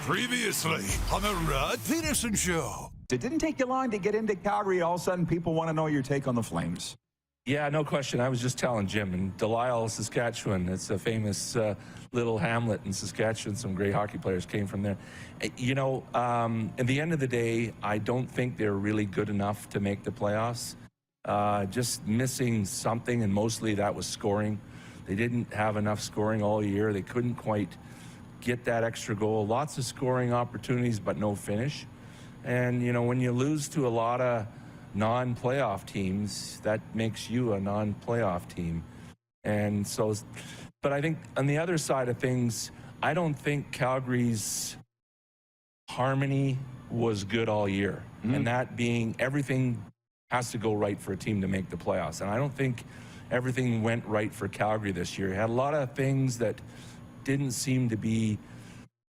Previously on the Rod Pedersen Show. It didn't take you long to get into Calgary. All of a sudden, people want to know your take on the Flames. Yeah, no question. I was just telling Jim, in Delisle, Saskatchewan, it's a famous little hamlet in Saskatchewan. Some great hockey players came from there. You know, at the end of the day, I don't think they're really good enough to make the playoffs. Just missing something, and mostly that was scoring. They didn't have enough scoring all year. They couldn't quite get that extra goal. Lots of scoring opportunities, but no finish. And, you know, when you lose to a lot of non-playoff teams, that makes you a non-playoff team. And so, but I think on the other side of things, I don't think Calgary's harmony was good all year. And that being everything has to go right for a team to make the playoffs. And I don't think everything went right for Calgary this year. It had a lot of things that didn't seem to be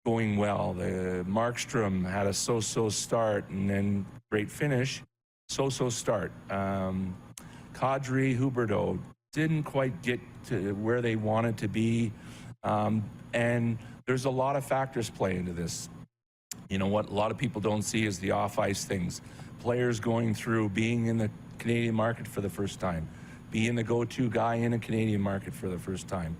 going well. The Markstrom had a so-so start and then great finish. So-so start. Kadri, Huberdeau didn't quite get to where they wanted to be. And there's a lot of factors play into this. You know, what a lot of people don't see is the off-ice things. Players going through being in the Canadian market for the first time, being the go-to guy in a Canadian market for the first time,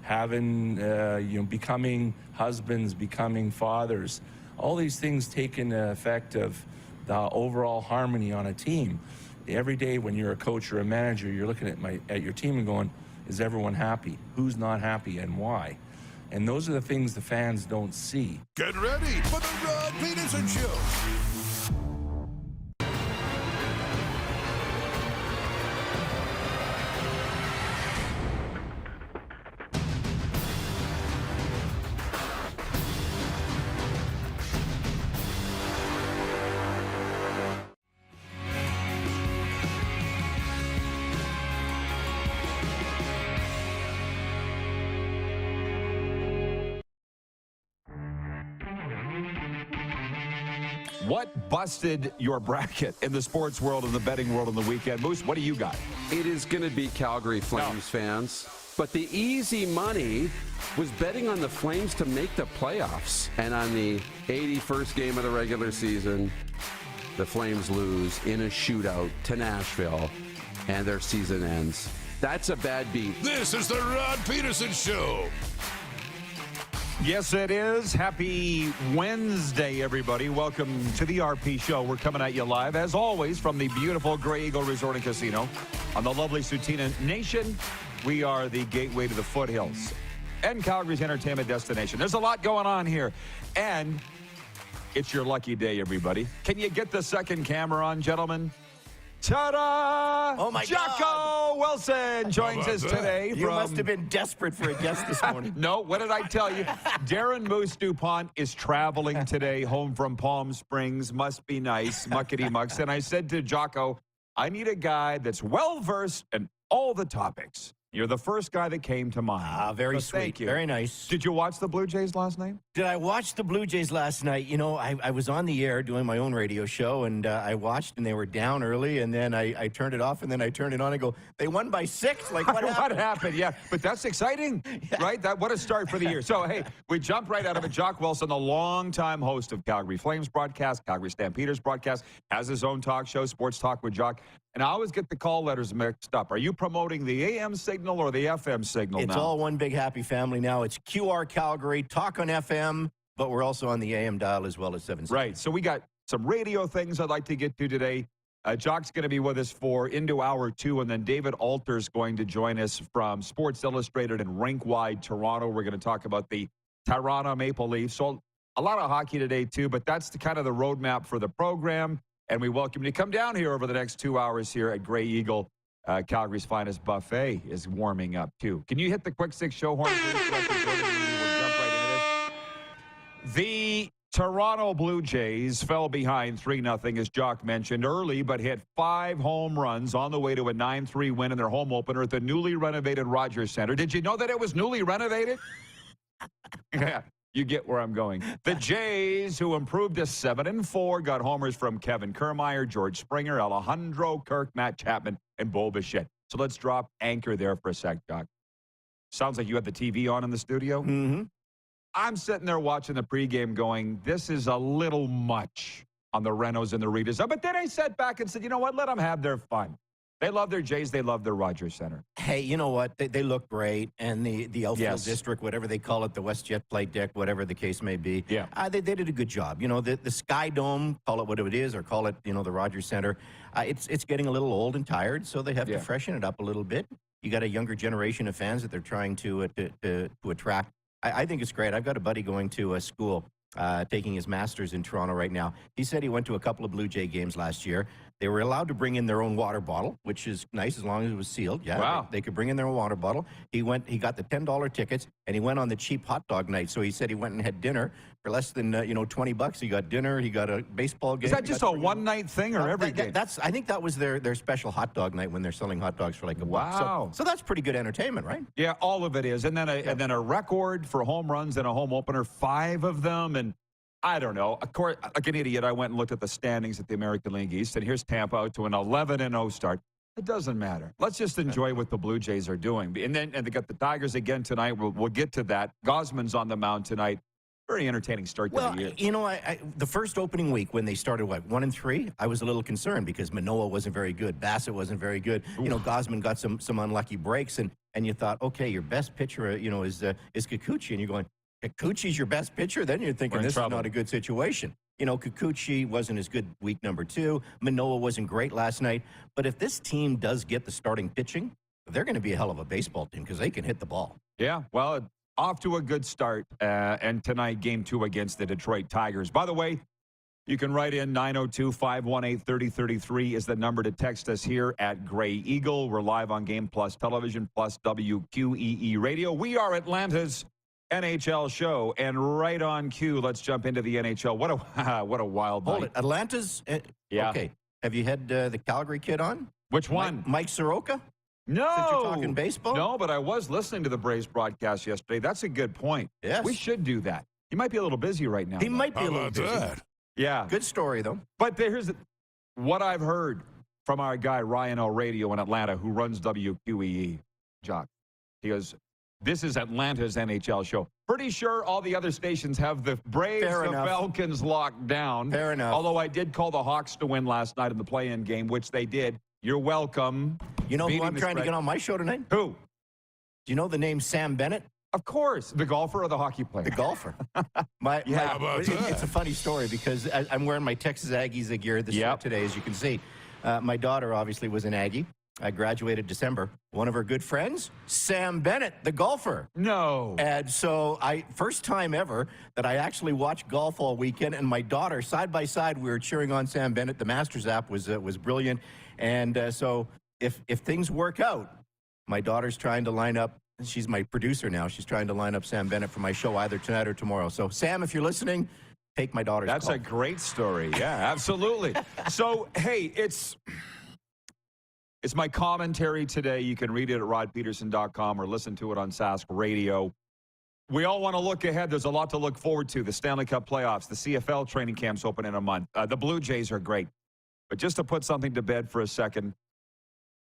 having, you know, becoming husbands, becoming fathers. All these things take into effect of the overall harmony on a team. Every day when you're a coach or a manager, you're looking at your team and going, is everyone happy? Who's not happy and why? And those are the things the fans don't see. Get ready for the Rod Pedersen Show. What busted your bracket in the sports world and the betting world on the weekend? Moose, what do you got? It is going to be Calgary Flames fans. But the easy money was betting on the Flames to make the playoffs. And on the 81st game of the regular season, the Flames lose in a shootout to Nashville, and their season ends. That's a bad beat. This is the Rod Pedersen Show. Yes, it is. Happy Wednesday, everybody. Welcome to the RP Show. We're coming at you live, as always, from the beautiful Grey Eagle Resort and Casino on the lovely Sutina Nation. We are the gateway to the foothills and Calgary's entertainment destination. There's a lot going on here, and it's your lucky day, everybody. Can you get the second camera on, gentlemen? Ta-da! Oh, my Jocko God. Wilson joins us today. You must have been desperate for a guest this morning. No, what did I tell you? Darren Moose DuPont is traveling today home from Palm Springs. Must be nice, muckety-mucks. And I said to Jocko, I need a guy that's well-versed in all the topics. You're the first guy that came to mind. Ah, very So sweet. thank you. Very nice. Did you watch the Blue Jays last night? Did I watch the Blue Jays last night? You know, I was on the air doing my own radio show, and I watched, and they were down early, and then I turned it off, and then I turned it on and go, they won by 6? Like, what happened? What happened? Yeah, but that's exciting, right? What a start for the year. So, hey, we jump right out of it. Jock Wilson, the longtime host of Calgary Flames broadcast, Calgary Stampeders broadcast, has his own talk show, Sports Talk with Jock. And I always get the call letters mixed up. Are you promoting the AM signal or the FM signal now? It's all one big happy family now. It's QR Calgary, Talk on FM, but we're also on the AM dial as well as 7. Right. So we got some radio things I'd like to get to today. Jock's going to be with us for into hour 2, and then David Alter's going to join us from Sports Illustrated and Rink-Wide Toronto. We're going to talk about the Toronto Maple Leafs. So a lot of hockey today, too, but that's kind of the roadmap for the program. And we welcome you to come down here over the next 2 hours here at Grey Eagle. Calgary's finest buffet is warming up, too. Can you hit the quick 6 show horn, please? We'll jump right into this. The Toronto Blue Jays fell behind 3-0, as Jock mentioned, early, but hit 5 home runs on the way to a 9-3 win in their home opener at the newly renovated Rogers Center. Did you know that it was newly renovated? Yeah. You get where I'm going. The Jays, who improved to 7-4, got homers from Kevin Kiermaier, George Springer, Alejandro Kirk, Matt Chapman, and Bo Bichette. So let's drop anchor there for a sec, Jock. Sounds like you had the TV on in the studio. Mm-hmm. I'm sitting there watching the pregame going, this is a little much on the Renos and the Ritas. But then I sat back and said, you know what? Let them have their fun. They love their Jays. They love their Rogers Center. Hey, you know what? They look great. And the outfield Yes. district, whatever they call it, the WestJet flight deck, whatever the case may be, Yeah. they did a good job. You know, the Sky Dome, call it what it is, or call it, the Rogers Center, it's getting a little old and tired, so they have to freshen it up a little bit. You got a younger generation of fans that they're trying to attract. I think it's great. I've got a buddy going to a school taking his master's in Toronto right now. He said he went to a couple of Blue Jay games last year. They were allowed to bring in their own water bottle, which is nice as long as it was sealed. Yeah, wow. They could bring in their own water bottle. He got the $10 tickets, and he went on the cheap hot dog night. So he said he went and had dinner for less than $20. He got dinner. He got a baseball game. Is that just a one-night thing or every game? I think that was their special hot dog night when they're selling hot dogs for like $1. Wow. So that's pretty good entertainment, right? Yeah, all of it is. And then a record for home runs and a home opener, 5 of them. And I don't know. Of course, like an idiot, I went and looked at the standings at the American League East, and here's Tampa out to an 11-0 start. It doesn't matter. Let's just enjoy what the Blue Jays are doing. And they got the Tigers again tonight. We'll get to that. Gosman's on the mound tonight. Very entertaining start to the year. You know, the first opening week when they started, 1-3, I was a little concerned because Manoah wasn't very good. Bassett wasn't very good. Oof. Gosman got some unlucky breaks, and you thought, okay, your best pitcher, is Kikuchi, and you're going, Kikuchi's your best pitcher? Then you're thinking this is not a good situation. Kikuchi wasn't as good week number 2. Manoah wasn't great last night. But if this team does get the starting pitching, they're going to be a hell of a baseball team because they can hit the ball. Yeah, well, off to a good start. And tonight, game 2 against the Detroit Tigers. By the way, you can write in 902-518-3033 is the number to text us here at Gray Eagle. We're live on Game Plus Television plus WQEE Radio. We are Atlanta's NHL show, and right on cue, let's jump into the NHL. What a wild night. Hold it. Atlanta's? Yeah. Okay. Have you had the Calgary kid on? Which one? Mike Soroka? No. Since you're talking baseball? No, but I was listening to the Braves broadcast yesterday. That's a good point. Yes. We should do that. He might be a little busy right now. He might be How a little about busy. that? Yeah. Good story, though. But here's what I've heard from our guy, Ryan L. Radio in Atlanta, who runs WQEE, Jock. He goes, this is Atlanta's NHL show. Pretty sure all the other stations have the Braves, Fair the enough. Falcons locked down. Fair enough. Although I did call the Hawks to win last night in the play-in game, which they did. You're welcome. You know who Beating I'm the trying to spread. get on my show tonight? Who? Do you know the name Sam Bennett? Of course. The golfer or the hockey player? The golfer. How about that? It's a funny story because I'm wearing my Texas Aggies gear today, as you can see. My daughter obviously was an Aggie. I graduated December. One of her good friends, Sam Bennett, the golfer. No. And so first time ever that I actually watched golf all weekend, and my daughter, side by side, we were cheering on Sam Bennett. The Masters app was brilliant. And so if things work out, my daughter's trying to line up. She's my producer now. She's trying to line up Sam Bennett for my show either tonight or tomorrow. So, Sam, if you're listening, take my daughter's That's call. a great story. Yeah, absolutely. So, hey, it's my commentary today. You can read it at rodpeterson.com or listen to it on Sask Radio. We all want to look ahead. There's a lot to look forward to. The Stanley Cup playoffs, the CFL training camps open in a month. The Blue Jays are great. But just to put something to bed for a second,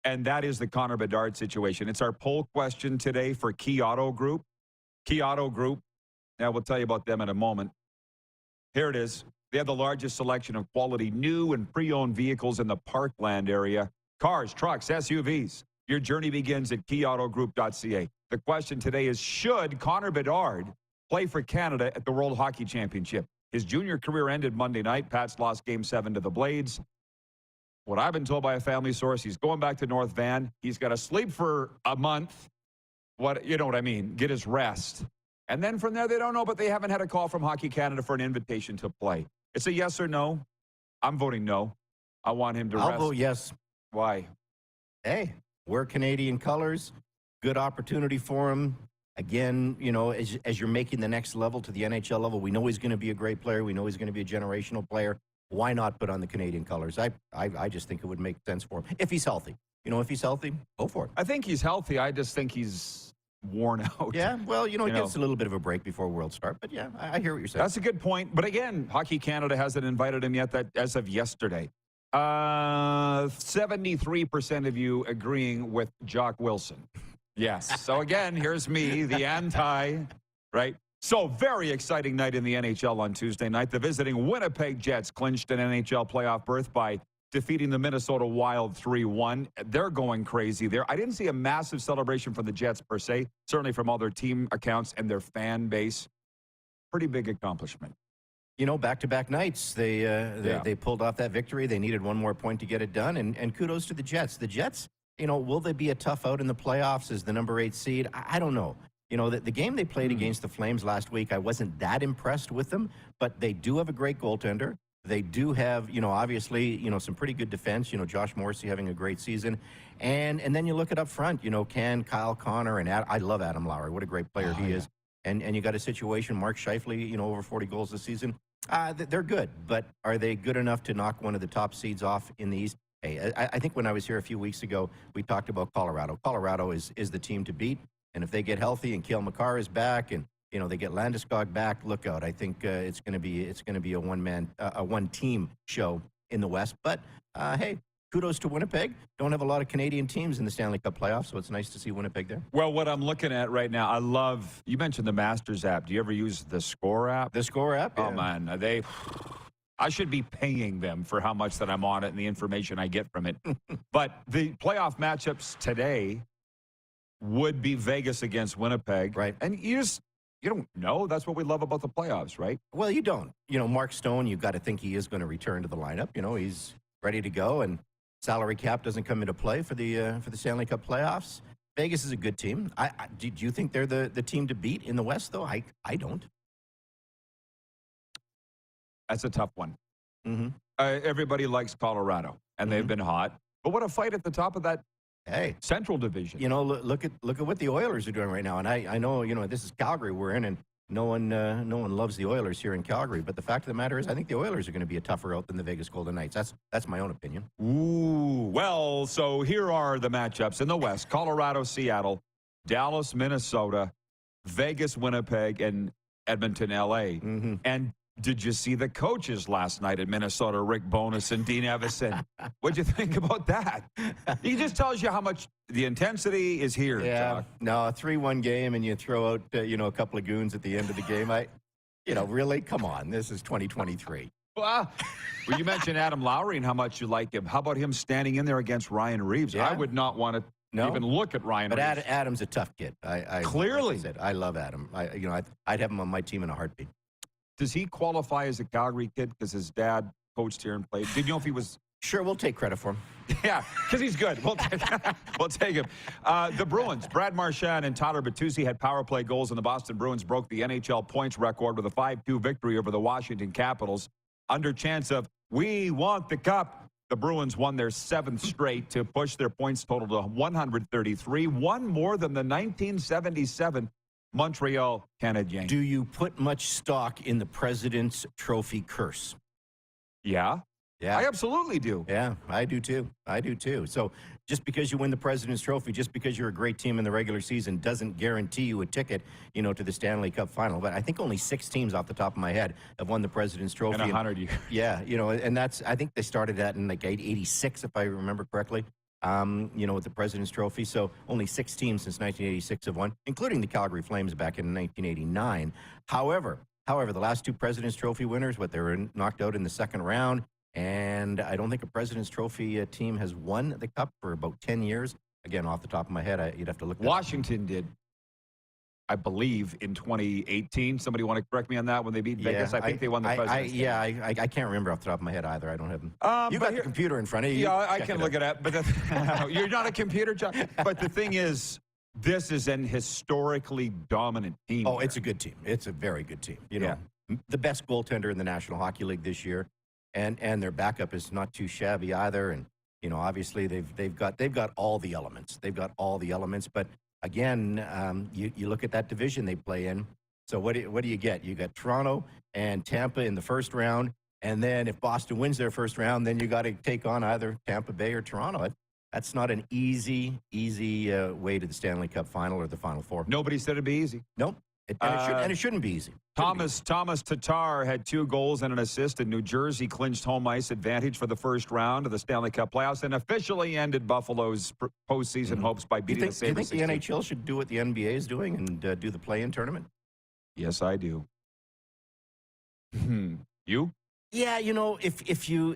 and that is the Connor Bedard situation. It's our poll question today for Key Auto Group. Key Auto Group, now we'll tell you about them in a moment. Here it is. They have the largest selection of quality new and pre-owned vehicles in the Parkland area. Cars, trucks, SUVs. Your journey begins at keyautogroup.ca. The question today is, should Connor Bedard play for Canada at the World Hockey Championship? His junior career ended Monday night. Pats lost Game 7 to the Blades. What I've been told by a family source, he's going back to North Van. He's got to sleep for a month. You know what I mean? Get his rest. And then from there, they don't know, but they haven't had a call from Hockey Canada for an invitation to play. It's a yes or no. I'm voting no. I want him to rest. I'll vote yes. Why? Hey, wear Canadian colors. Good opportunity for him. Again, as you're making the next level to the NHL level, we know he's going to be a great player. We know he's going to be a generational player. Why not put on the Canadian colors? I just think it would make sense for him. If he's healthy. If he's healthy, go for it. I think he's healthy. I just think he's worn out. Yeah, well, he gets a little bit of a break before World Start. But, yeah, I hear what you're saying. That's a good point. But, again, Hockey Canada hasn't invited him yet as of yesterday. 73% of you agreeing with Jock Wilson. Yes. So, again, here's me, the anti, right? So, very exciting night in the NHL on Tuesday night. The visiting Winnipeg Jets clinched an NHL playoff berth by defeating the Minnesota Wild 3-1. They're going crazy there. I didn't see a massive celebration from the Jets per se, certainly from all their team accounts and their fan base. Pretty big accomplishment. You know, back-to-back nights, they pulled off that victory. They needed one more point to get it done, and kudos to the Jets. The Jets, you know, will they be a tough out in the playoffs as the number 8 seed? I don't know. You know, the game they played against the Flames last week, I wasn't that impressed with them, but they do have a great goaltender. They do have, you know, obviously, you know, some pretty good defense. You know, Josh Morrissey having a great season. And then you look at up front, you know, Kyle Connor, and I love Adam Lowry. What a great player he is. And you got a situation, Mark Scheifele, you know, over 40 goals this season. They're good, but are they good enough to knock one of the top seeds off in the East? Hey, I think when I was here a few weeks ago, we talked about Colorado. Colorado is the team to beat. And if they get healthy and Cale Makar is back, and you know they get Landeskog back, look out! I think it's going to be a one-team show in the West. But hey, kudos to Winnipeg. Don't have a lot of Canadian teams in the Stanley Cup playoffs, so it's nice to see Winnipeg there. Well, what I'm looking at right now, I love. You mentioned the Masters app. Do you ever use the Score app? The Score app. Oh man, I should be paying them for how much that I'm on it and the information I get from it. But the playoff matchups today would be Vegas against Winnipeg. Right. And you don't know. That's what we love about the playoffs, right? Well, you don't. You know, Mark Stone, you've got to think he is going to return to the lineup. You know, he's ready to go, and salary cap doesn't come into play for the Stanley Cup playoffs. Vegas is a good team. Do you think they're the team to beat in the West, though? I don't. That's a tough one. Mm-hmm. Everybody likes Colorado, and they've been hot. But what a fight at the top of that Central Division. You know, look at what the Oilers are doing right now. And I know, you know, this is Calgary we're in, and no one loves the Oilers here in Calgary. But the fact of the matter is, I think the Oilers are going to be a tougher out than the Vegas Golden Knights. That's my own opinion. Ooh, well, so here are the matchups in the West: Colorado, Seattle, Dallas, Minnesota, Vegas, Winnipeg, and Edmonton, LA. And did you see the coaches last night at Minnesota, Rick Bowness and Dean Evison? What'd you think about that? He just tells you how much the intensity is here. Yeah, Jock. no, a 3-1 game, and you throw out, you know, a couple of goons at the end of the game. You know, really, come on, this is 2023. Well, you mentioned Adam Lowry and how much you like him. How about him standing in there against Ryan Reeves? Yeah. I would not want to even look at Ryan Reeves. But Adam's a tough kid. Clearly. Like I said, I love Adam. I'd have him on my team in a heartbeat. Does he qualify as a Calgary kid because his dad coached here and played? Did you know if he was? Sure, we'll take credit for him. Yeah, because he's good. We'll take him. The Bruins, Brad Marchand and Tyler Bertuzzi had power play goals, and the Boston Bruins broke the NHL points record with a 5-2 victory over the Washington Capitals. Under chance of, we want the cup, the Bruins won their 7th straight to push their points total to 133, one more than the 1977 Montreal Canadiens. Do you put much stock in the President's Trophy curse? Yeah. Yeah. I absolutely do. Yeah, I do too. So just because you win the President's Trophy, just because you're a great team in the regular season, doesn't guarantee you a ticket, you know, to the Stanley Cup final. But I think only 6 teams off the top of my head have won the President's Trophy. In 100 years. Yeah, you know, and I think they started that in like 86, if I remember correctly. You know, with the President's Trophy. So only 6 teams since 1986 have won, including the Calgary Flames back in 1989. However, the last 2 President's Trophy winners, they were knocked out in the second round. And I don't think a President's Trophy team has won the Cup for about 10 years. Again, off the top of my head, you'd have to look. Washington did, I believe, in 2018. Somebody want to correct me on that when they beat Vegas? I think they won the President's Trophy. I can't remember off the top of my head either. I don't have them. You got the computer in front of you. Yeah, I can look it up. But you're not a computer, Jock. But the thing is, this is an historically dominant team. Oh, it's a good team. It's a very good team. You know, the best goaltender in the National Hockey League this year. And their backup is not too shabby either. And, you know, obviously they've got all the elements. They've got all the elements. But again, you look at that division they play in. So what do you get? You got Toronto and Tampa in the first round. And then if Boston wins their first round, then you got to take on either Tampa Bay or Toronto. That's not an easy way to the Stanley Cup final or the Final Four. Nobody said it'd be easy. Nope. And it shouldn't be easy. Thomas Tatar had 2 goals and an assist, and New Jersey clinched home ice advantage for the first round of the Stanley Cup playoffs and officially ended Buffalo's postseason hopes by beating the Sabres. Do you think the NHL should do what the NBA is doing and do the play-in tournament? Yes, I do. You? Yeah, you know, if you,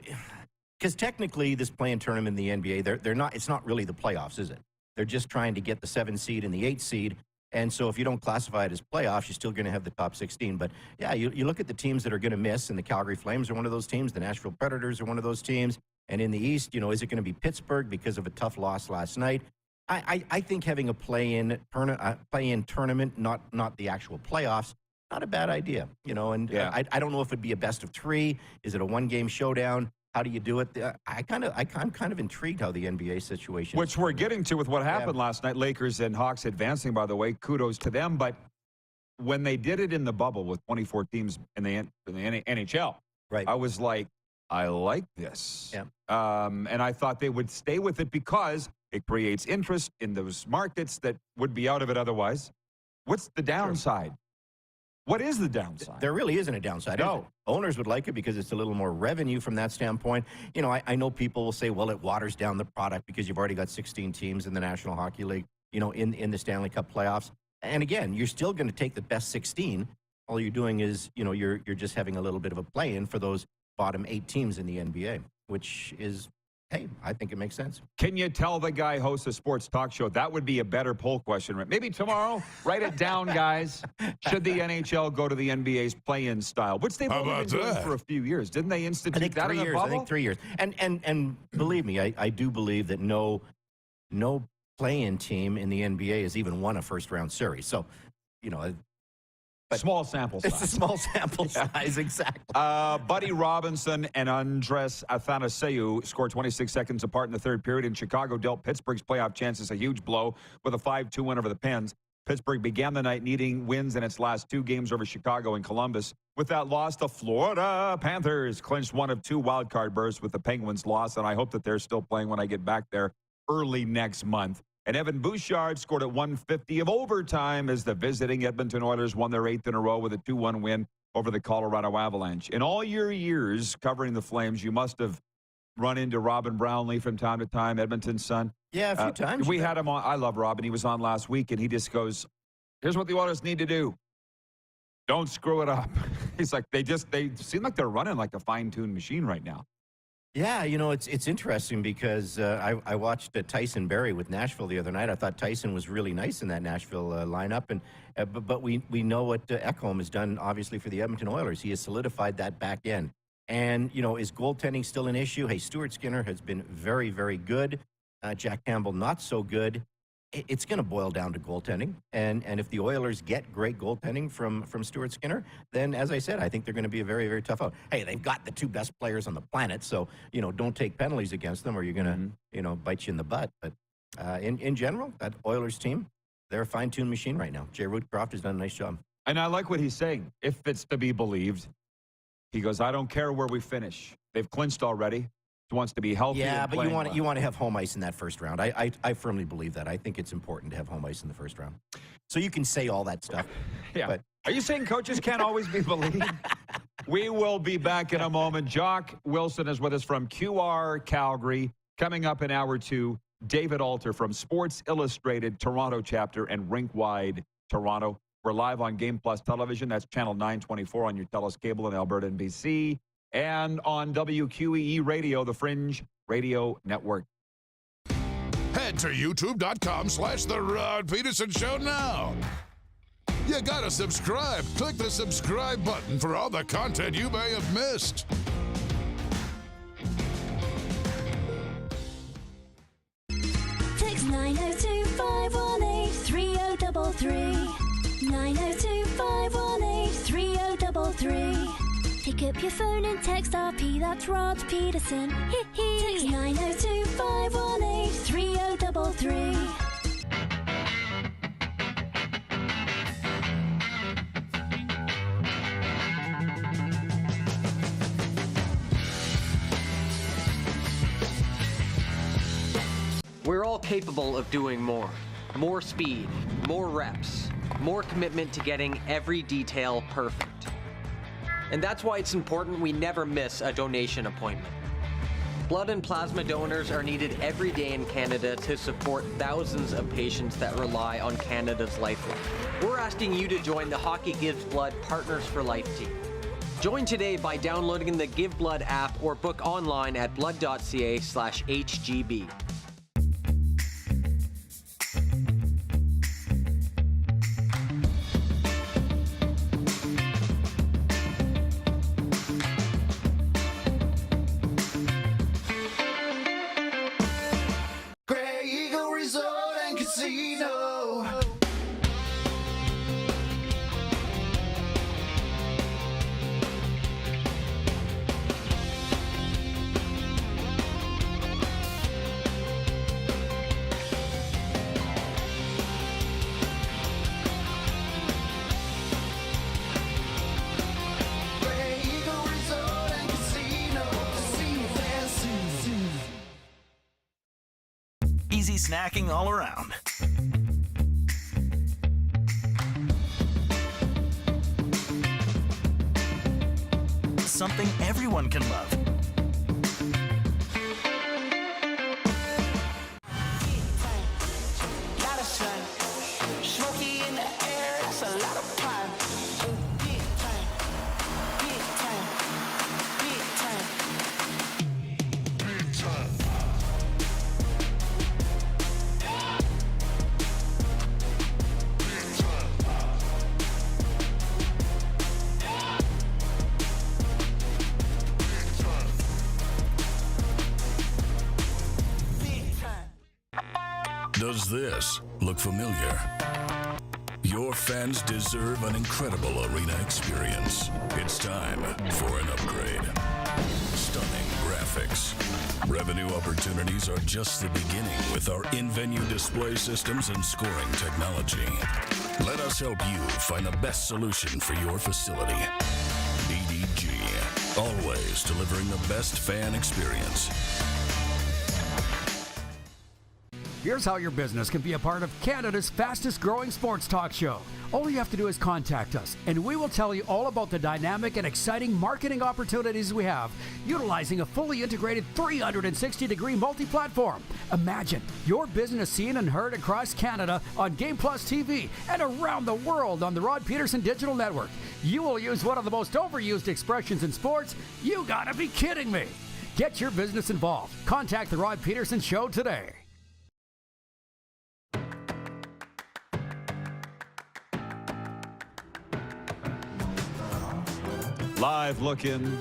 because technically this play-in tournament in the NBA, they're not. It's not really the playoffs, is it? They're just trying to get the 7th seed and the 8th seed. And so if you don't classify it as playoffs, you're still going to have the top 16. But yeah, you look at the teams that are going to miss, and the Calgary Flames are one of those teams. The Nashville Predators are one of those teams. And in the East, you know, is it going to be Pittsburgh because of a tough loss last night? I think having a play-in tournament, not the actual playoffs, not a bad idea. You know, and I don't know if it'd be a best of 3. Is it a 1-game showdown? How do you do it? I'm kind of intrigued how the NBA situation. Which we're getting to with what happened last night. Lakers and Hawks advancing, by the way. Kudos to them. But when they did it in the bubble with 24 teams in the NHL, right? I was like, I like this. Yeah. And I thought they would stay with it because it creates interest in those markets that would be out of it otherwise. What's the downside? Sure. What is the downside? There really isn't a downside. No. Owners would like it because it's a little more revenue from that standpoint. You know, I know people will say, well, it waters down the product because you've already got 16 teams in the National Hockey League, you know, in the Stanley Cup playoffs. And again, you're still going to take the best 16. All you're doing is, you know, you're just having a little bit of a play-in for those bottom 8 teams in the NBA, which is, hey, I think it makes sense. Can you tell the guy hosts a sports talk show? That would be a better poll question. Maybe tomorrow, write it down, guys. Should the NHL go to the NBA's play-in style? Which they've only been doing for a few years. Didn't they institute that in the bubble? I think 3 years. And believe me, I do believe that no play-in team in the NBA has even won a first-round series. So, you know, small sample size. It's a small sample size, exactly. Buddy Robinson and Andres Athanasiou scored 26 seconds apart in the third period, and Chicago dealt Pittsburgh's playoff chances a huge blow with a 5-2 win over the Pens. Pittsburgh began the night needing wins in its last 2 games over Chicago and Columbus. With that loss, the Florida Panthers clinched one of 2 wildcard berths with the Penguins' loss, and I hope that they're still playing when I get back there early next month. And Evan Bouchard scored at 150 of overtime as the visiting Edmonton Oilers won their 8th in a row with a 2-1 win over the Colorado Avalanche. In all your years covering the Flames, you must have run into Robin Brownlee from time to time, Edmonton's son. Yeah, a few times. We had him on. I love Robin. He was on last week, and he just goes, here's what the Oilers need to do. Don't screw it up. He's like, they seem like they're running like a fine-tuned machine right now. Yeah, you know, it's interesting because I watched Tyson Barrie with Nashville the other night. I thought Tyson was really nice in that Nashville lineup, and but we know what Ekholm has done, obviously, for the Edmonton Oilers. He has solidified that back end. And, you know, is goaltending still an issue? Hey, Stuart Skinner has been very, very good. Jack Campbell, not so good. It's going to boil down to goaltending. And if the Oilers get great goaltending from Stuart Skinner, then, as I said, I think they're going to be a very, very tough out. Hey, they've got the 2 best players on the planet, so, you know, don't take penalties against them or you're going to, you know, bite you in the butt. But in general, that Oilers team, they're a fine-tuned machine right now. Jay Rootcroft has done a nice job. And I like what he's saying. If it's to be believed, he goes, I don't care where we finish. They've clinched already. Wants to be healthy. Yeah, but you want to have home ice in that first round. I firmly believe that. I think it's important to have home ice in the first round. So you can say all that stuff. Yeah. But are you saying coaches can't always be believed? We will be back in a moment. Jock Wilson is with us from QR Calgary. Coming up in hour 2, David Alter from Sports Illustrated Toronto chapter and Rink-Wide Toronto. We're live on Game Plus Television. That's channel 924 on your TELUS cable in Alberta and BC. And on WQEE Radio, the Fringe Radio Network. Head to youtube.com/The Rod Pedersen Show now. You gotta subscribe. Click the subscribe button for all the content you may have missed. Text 902-518-3033. 902-518-3033. Pick up your phone and text RP, that's Rod Pedersen. Text 902-518-3033. We're all capable of doing more. More speed, more reps, more commitment to getting every detail perfect. And that's why it's important we never miss a donation appointment. Blood and plasma donors are needed every day in Canada to support thousands of patients that rely on Canada's lifeline. We're asking you to join the Hockey Gives Blood Partners for Life team. Join today by downloading the Give Blood app or book online at blood.ca/HGB. Grey Eagle Resort and Casino. Grey Eagle Resort and Casino. Casino fancy. Easy snacking all around. Something everyone can love. Smoky in the air, that's a lot of fun. Big time, big time, big time, big time. Does this look familiar? Your fans deserve an incredible arena experience. It's time for an upgrade. Stunning graphics. Revenue opportunities are just the beginning with our in-venue display systems and scoring technology. Let us help you find the best solution for your facility. DDG, always delivering the best fan experience. Here's how your business can be a part of Canada's fastest growing sports talk show. All you have to do is contact us, and we will tell you all about the dynamic and exciting marketing opportunities we have, utilizing a fully integrated 360-degree multi-platform. Imagine your business seen and heard across Canada on Game Plus TV and around the world on the Rod Pedersen Digital Network. You will use one of the most overused expressions in sports. You gotta be kidding me. Get your business involved. Contact the Rod Pedersen Show today. Live look in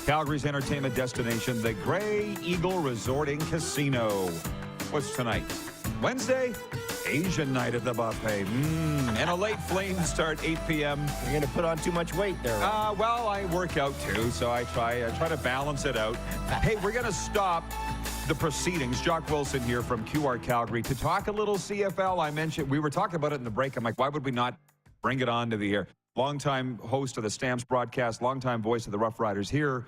Calgary's entertainment destination, the Grey Eagle Resort and Casino. What's tonight? Wednesday? Asian night at the buffet. And a late flame start, 8 p.m. You're going to put on too much weight there. Well, I work out too, so I try to balance it out. Hey, we're going to stop the proceedings. Jock Wilson here from QR Calgary to talk a little CFL. I mentioned, we were talking about it in the break. I'm like, why would we not bring it on to the air? Longtime host of the Stamps broadcast, longtime voice of the Rough Riders here.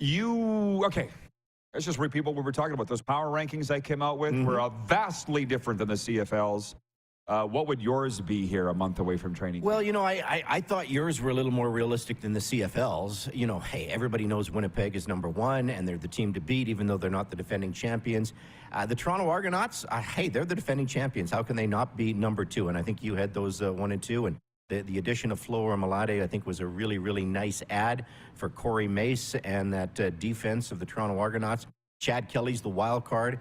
Okay, let's just repeat what we were talking about. Those power rankings I came out with were vastly different than the CFL's. What would yours be here a month away from training? Well, you know, I thought yours were a little more realistic than the CFL's. You know, hey, everybody knows Winnipeg is number one, and they're the team to beat, even though they're not the defending champions. The Toronto Argonauts, hey, they're the defending champions. How can they not be number two? And I think you had those 1 and 2, and the addition of Flo Malade, I think, was a really, really nice add for Corey Mace and that defense of the Toronto Argonauts. Chad Kelly's the wild card,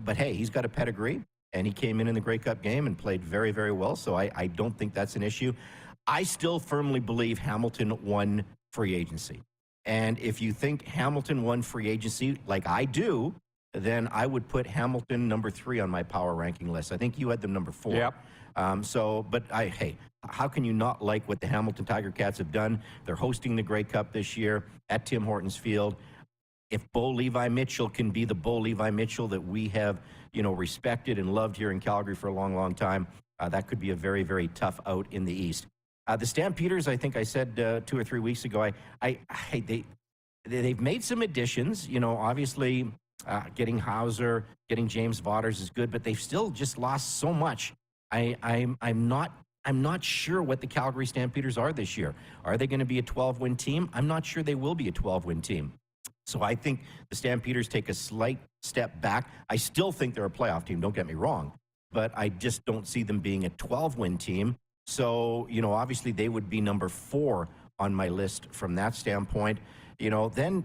but hey, he's got a pedigree, and he came in the Grey Cup game and played very, very well, so I don't think that's an issue. I still firmly believe Hamilton won free agency. And if you think Hamilton won free agency like I do, then I would put Hamilton number 3 on my power ranking list. I think you had them number 4. Yep. Hey, how can you not like what the Hamilton Tiger Cats have done? They're hosting the Grey Cup this year at Tim Hortons Field. If Bo Levi Mitchell can be the Bo Levi Mitchell that we have, you know, respected and loved here in Calgary for a long, long time, that could be a very, very tough out in the East. The Stampeders, I think I said 2 or 3 weeks ago, they've made some additions. You know, obviously getting Hauser, getting James Vaughters is good, but they've still just lost so much. I'm not sure what the Calgary Stampeders are this year. Are they going to be a 12-win team? I'm not sure they will be a 12-win team. So I think the Stampeders take a slight step back. I still think they're a playoff team, don't get me wrong, but I just don't see them being a 12-win team. So, obviously they would be number 4 on my list from that standpoint. Then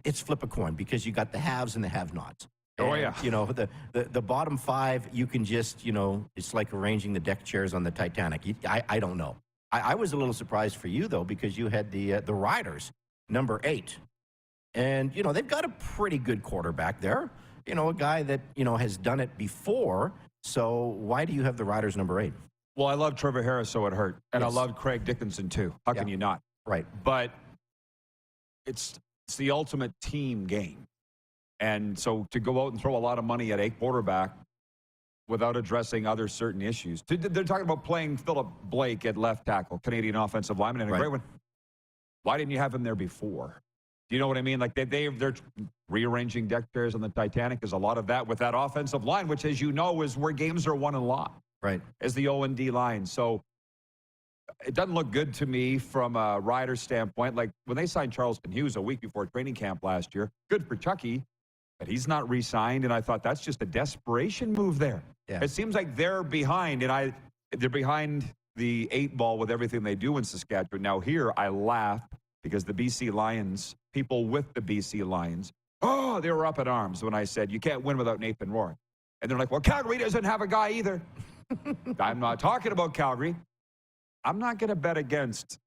it's flip a coin because you got the haves and the have-nots. Oh, And, yeah. The bottom 5, you can just, it's like arranging the deck chairs on the Titanic. I don't know. I was a little surprised for you, though, because you had the Riders, number 8. And, they've got a pretty good quarterback there. A guy that, has done it before. So why do you have the Riders number 8? Well, I love Trevor Harris, so it hurt. And Yes. I love Craig Dickinson, too. How can you not? Right. But it's the ultimate team game. And so to go out and throw a lot of money at a quarterback without addressing other certain issues. They're talking about playing Philip Blake at left tackle, Canadian offensive lineman, and a great one. Why didn't you have him there before? Do you know what I mean? Like they're rearranging deck chairs on the Titanic. There's a lot of that with that offensive line, which, as you know, is where games are won and lost. Right. As the O&D line. So it doesn't look good to me from a Rider standpoint. Like when they signed Charleston Hughes a week before training camp last year, good for Chucky, but he's not re-signed. And I thought that's just a desperation move there. Yeah. It seems like they're behind, and they're behind the 8 ball with everything they do in Saskatchewan. Now here I laugh because the BC Lions, people with the BC Lions, they were up in arms when I said you can't win without Nathan Rourke. And they're like, well, Calgary doesn't have a guy either. I'm not talking about Calgary. I'm not going to bet against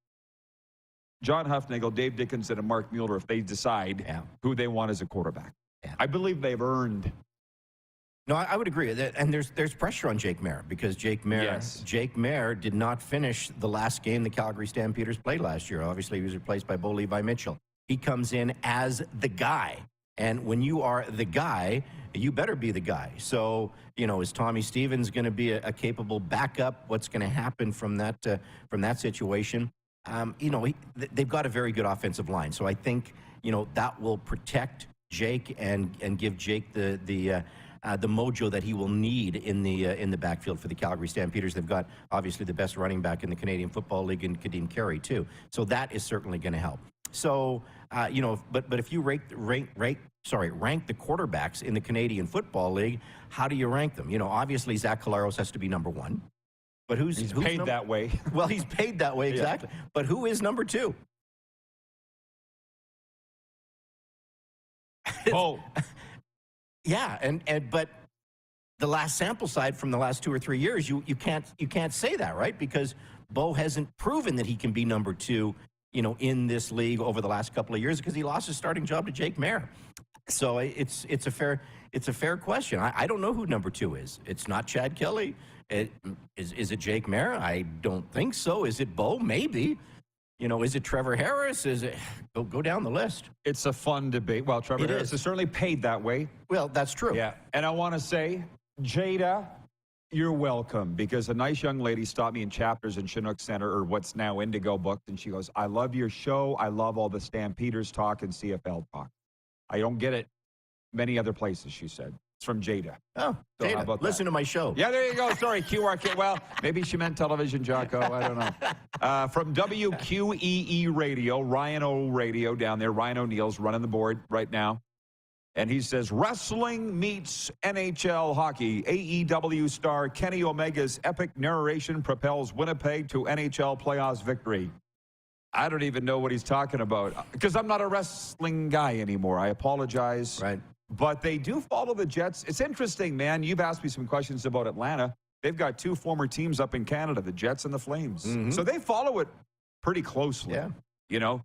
John Hufnagel, Dave Dickinson, and Mark Mueller if they decide who they want as a quarterback. Yeah. I believe they've earned. No, I would agree. And there's pressure on Jake Mayer because Jake Mayer did not finish the last game the Calgary Stampeders played last year. Obviously, he was replaced by Bo Levi Mitchell. He comes in as the guy. And when you are the guy, you better be the guy. So, is Tommy Stevens going to be a capable backup? What's going to happen from that situation? They've got a very good offensive line. So I think, that will protect Jake and give Jake the mojo that he will need in the backfield for the Calgary Stampeders. They've got obviously the best running back in the Canadian Football League in Kadeem Carey too. So that is certainly going to help. So but if you rank the quarterbacks in the Canadian Football League, how do you rank them? Obviously Zach Collaros has to be number 1. But who's paid that way? Well, he's paid that way exactly. Yeah. But who is number 2? Oh. Yeah, but the last sample side from the last 2 or 3 years, you can't say that, right? Because Bo hasn't proven that he can be number 2, in this league over the last couple of years because he lost his starting job to Jake Mayer. So it's a fair question. I don't know who number 2 is. It's not Chad Kelly. Is it Jake Mayer? I don't think so. Is it Bo? Maybe. Is it Trevor Harris? Is it go down the list? It's a fun debate. Well, Trevor Harris is certainly paid that way. Well, that's true. Yeah. And I want to say, Jada, you're welcome, because a nice young lady stopped me in Chapters in Chinook Center, or what's now Indigo Books, and she goes, I love your show. I love all the Stampeders talk and CFL talk. I don't get it many other places, she said. It's from Jada. Oh, so Jada, listen to my show. Yeah, there you go. Sorry, QRK. Well, maybe she meant television, Jocko. I don't know. From WQEE Radio, Ryan O Radio down there. Ryan O'Neill's running the board right now. And he says, wrestling meets NHL hockey. AEW star Kenny Omega's epic narration propels Winnipeg to NHL playoffs victory. I don't even know what he's talking about because I'm not a wrestling guy anymore. I apologize. Right. But they do follow the Jets. It's interesting, man. You've asked me some questions about Atlanta. They've got 2 former teams up in Canada, the Jets and the Flames. Mm-hmm. So they follow it pretty closely. Yeah.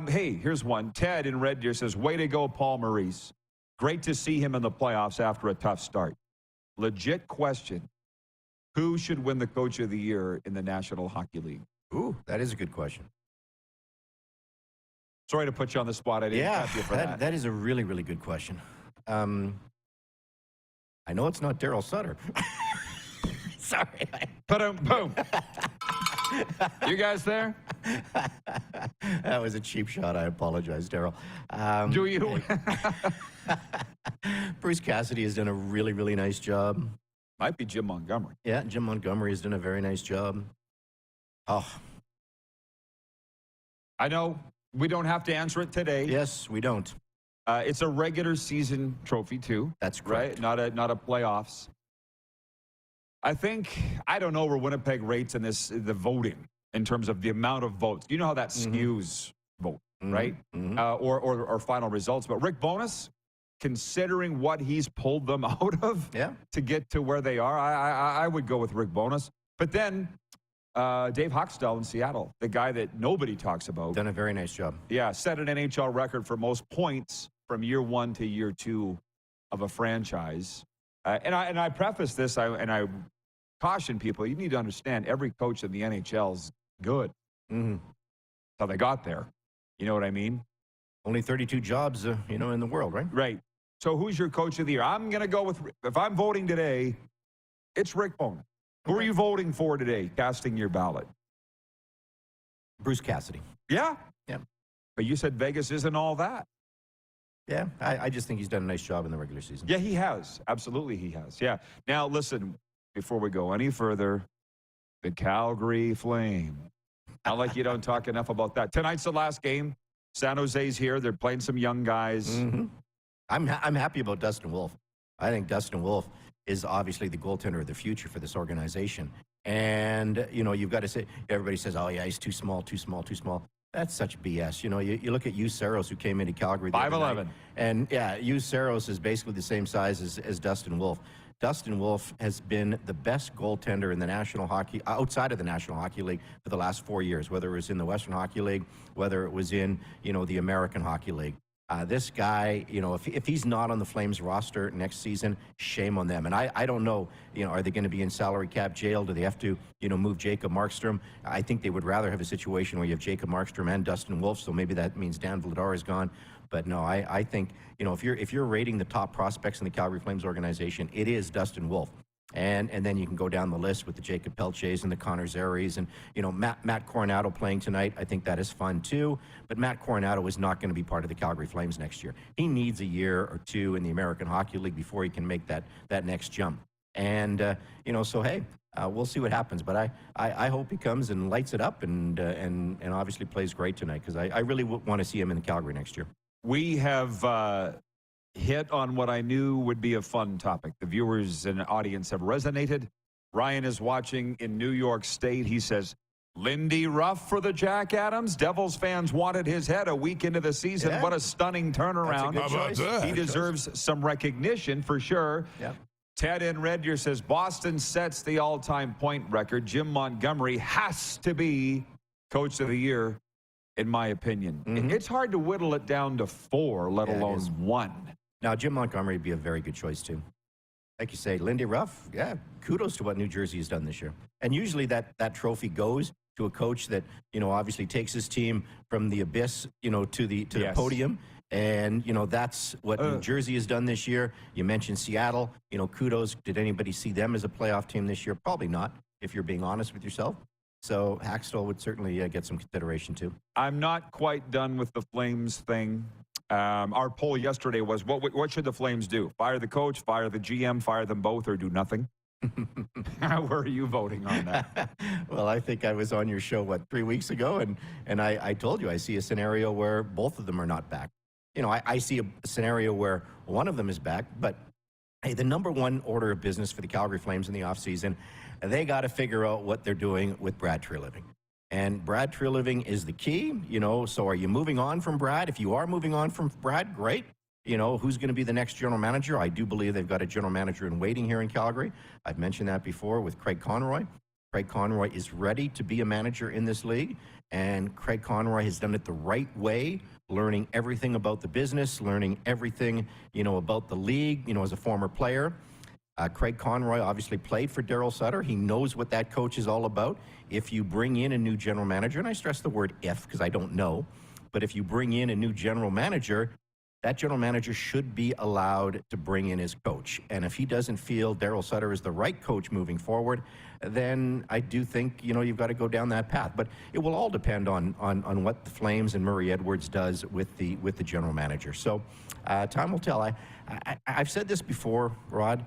Hey, here's one. Ted in Red Deer says, way to go, Paul Maurice. Great to see him in the playoffs after a tough start. Legit question. Who should win the Coach of the Year in the National Hockey League? Ooh, that is a good question. Sorry to put you on the spot. I didn't prep you for that. That is a really, really good question. I know it's not Daryl Sutter. Sorry. Boom. You guys there? That was a cheap shot. I apologize, Daryl. Do you? Bruce Cassidy has done a really, really nice job. Might be Jim Montgomery. Yeah, Jim Montgomery has done a very nice job. Oh. I know we don't have to answer it today. Yes, we don't. It's a regular season trophy too. That's correct. Right? Not a playoffs. I don't know where Winnipeg rates in the voting in terms of the amount of votes. You know how that skews vote, right? Or final results. But Rick Bowness, considering what he's pulled them out of to get to where they are, I would go with Rick Bowness. But then Dave Hochstel in Seattle, the guy that nobody talks about. Done a very nice job. Yeah, set an NHL record for most points from year 1 to year 2 of a franchise. And I preface this, and I caution people, you need to understand every coach in the NHL is good. That's how they got there. You know what I mean? Only 32 jobs, in the world, right? Right. So who's your coach of the year? I'm going to go with, if I'm voting today, it's Rick Bowness. Who are you voting for today, casting your ballot? Bruce Cassidy. Yeah? Yeah. But you said Vegas isn't all that. Yeah, I just think he's done a nice job in the regular season. Yeah, he has. Absolutely, he has. Yeah. Now, listen, before we go any further, the Calgary Flame. Not like you don't talk enough about that. Tonight's the last game. San Jose's here. They're playing some young guys. I'm happy about Dustin Wolf. I think Dustin Wolf is obviously the goaltender of the future for this organization. And, you've got to say, everybody says, oh, yeah, he's too small. That's such BS. You look at Hugh Saros, who came into Calgary. 5'11". And, yeah, Hugh Saros is basically the same size as Dustin Wolf. Dustin Wolf has been the best goaltender in the National Hockey, outside of the National Hockey League for the last 4 years, whether it was in the Western Hockey League, whether it was in, the American Hockey League. This guy, if he's not on the Flames roster next season, shame on them. And I don't know, are they going to be in salary cap jail? Do they have to, move Jacob Markstrom? I think they would rather have a situation where you have Jacob Markstrom and Dustin Wolf, so maybe that means Dan Vladar is gone. But no, I think, if you're rating the top prospects in the Calgary Flames organization, it is Dustin Wolf. And then you can go down the list with the Jacob Pelches and the Connor Zaries and, Matt Coronado playing tonight. I think that is fun too. But Matt Coronado is not going to be part of the Calgary Flames next year. He needs a year or two in the American Hockey League before he can make that next jump. And, so, hey, we'll see what happens. But I hope he comes and lights it up and obviously plays great tonight, because I really want to see him in Calgary next year. We have hit on what I knew would be a fun topic. The viewers and audience have resonated. Ryan is watching in New York State. He says, Lindy Ruff for the Jack Adams. Devils fans wanted his head a week into the season. Yeah. What a stunning turnaround. That's a good choice. He deserves some recognition for sure. Yeah. Ted in Red Deer says, Boston sets the all-time point record. Jim Montgomery has to be Coach of the Year, in my opinion. It's hard to whittle it down to 4, let alone 1. Now, Jim Montgomery would be a very good choice, too. Like you say, Lindy Ruff, yeah, kudos to what New Jersey has done this year. And usually that trophy goes to a coach that, obviously takes his team from the abyss, to the podium. And, that's what New Jersey has done this year. You mentioned Seattle. Kudos. Did anybody see them as a playoff team this year? Probably not, if you're being honest with yourself. So Haxtell would certainly get some consideration, too. I'm not quite done with the Flames thing. Our poll yesterday was, what should the Flames do? Fire the coach, fire the GM, fire them both, or do nothing? Where are you voting on that? Well, I think I was on your show, 3 weeks ago, and I told you I see a scenario where both of them are not back. I see a scenario where one of them is back, but hey, the number one order of business for the Calgary Flames in the offseason, they got to figure out what they're doing with Brad Treliving. And Brad Treliving is the key, so are you moving on from Brad? If you are moving on from Brad, great. Who's going to be the next general manager? I do believe they've got a general manager in waiting here in Calgary. I've mentioned that before with Craig Conroy. Craig Conroy is ready to be a manager in this league, and Craig Conroy has done it the right way, learning everything about the business, learning everything, about the league, as a former player. Craig Conroy obviously played for Darryl Sutter. He knows what that coach is all about. If you bring in a new general manager, and I stress the word if because I don't know, but if you bring in a new general manager, that general manager should be allowed to bring in his coach. And if he doesn't feel Darryl Sutter is the right coach moving forward, then I do think, you've got to go down that path. But it will all depend on what the Flames and Murray Edwards does with the general manager. So time will tell. I've said this before, Rod.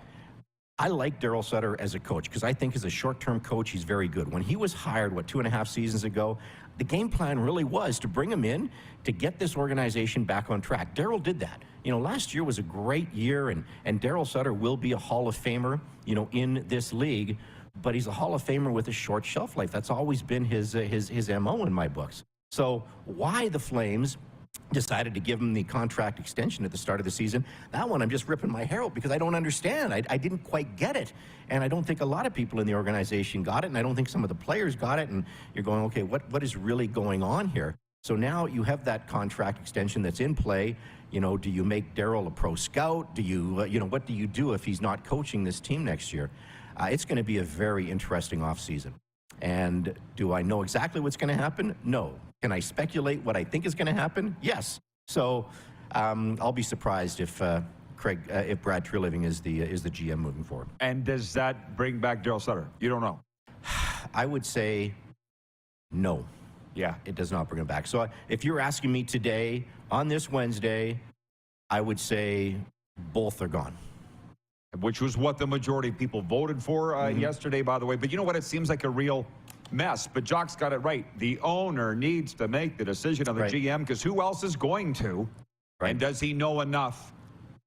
I like Daryl Sutter as a coach because I think as a short-term coach, he's very good. When he was hired, 2.5 seasons ago, the game plan really was to bring him in to get this organization back on track. Daryl did that. Last year was a great year, and Daryl Sutter will be a Hall of Famer, in this league, but he's a Hall of Famer with a short shelf life. That's always been his MO in my books. So why the Flames decided to give him the contract extension at the start of the season, that one I'm just ripping my hair out because I don't understand. I didn't quite get it. And I don't think a lot of people in the organization got it, and I don't think some of the players got it. And you're going, okay, what is really going on here? So now you have that contract extension that's in play. Do you make Daryl a pro scout? Do you, what do you do if he's not coaching this team next year? It's going to be a very interesting offseason. And do I know exactly what's going to happen? No. Can I speculate what I think is going to happen? Yes. So I'll be surprised if if Brad Treliving is the GM moving forward. And does that bring back Daryl Sutter? You don't know. I would say no. Yeah. It does not bring him back. So if you're asking me today, on this Wednesday, I would say both are gone. Which was what the majority of people voted for yesterday, by the way. But you know what? It seems like a real mess. But Jock's got it right. The owner needs to make the decision on the GM because who else is going to? Right. And does he know enough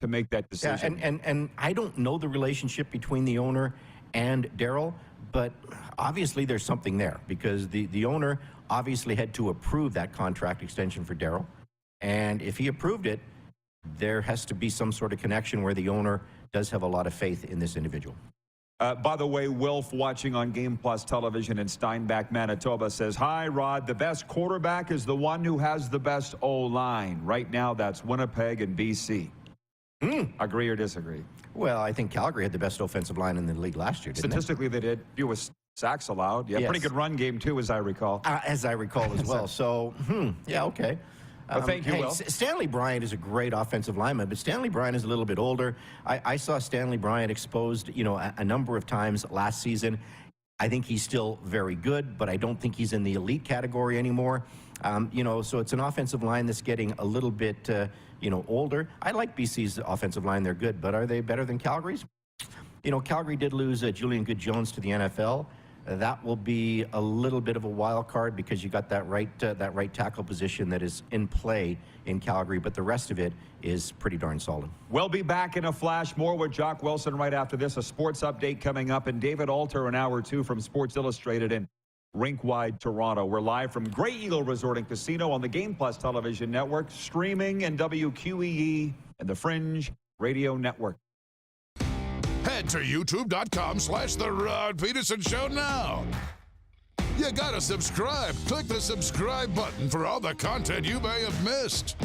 to make that decision? Yeah, and I don't know the relationship between the owner and Daryl, but obviously there's something there because the owner obviously had to approve that contract extension for Daryl. And if he approved it, there has to be some sort of connection where the owner does have a lot of faith in this individual. By the way, Wilf, watching on Game Plus television in Steinbach, Manitoba, says, "Hi, Rod. The best quarterback is the one who has the best O-line. Right now, that's Winnipeg and BC." Agree or disagree? Well, I think Calgary had the best offensive line in the league last year, didn't Statistically, they did. Fewest sacks allowed. Yeah, Yes. pretty good run game, too, as I recall. As I recall as well. So, yeah, okay. Thank you, Will. Stanley Bryant is a great offensive lineman, but Stanley Bryant is a little bit older. I saw Stanley Bryant exposed, a number of times last season. I think he's still very good, but I don't think he's in the elite category anymore. So it's an offensive line that's getting a little bit, older. I like BC's offensive line. They're good, but are they better than Calgary's? Calgary did lose Julian Good-Jones to the NFL. That will be a little bit of a wild card because you got that right tackle position that is in play in Calgary, but the rest of it is pretty darn solid. We'll be back in a flash. More with Jock Wilson right after this. A sports update coming up, and David Alter in hour 2 from Sports Illustrated in rink-wide Toronto. We're live from Grey Eagle Resort and Casino on the Game Plus television network, streaming and WQEE and the Fringe Radio Network. Head to youtube.com/The Rod Pedersen Show now. You gotta subscribe. Click the subscribe button for all the content you may have missed.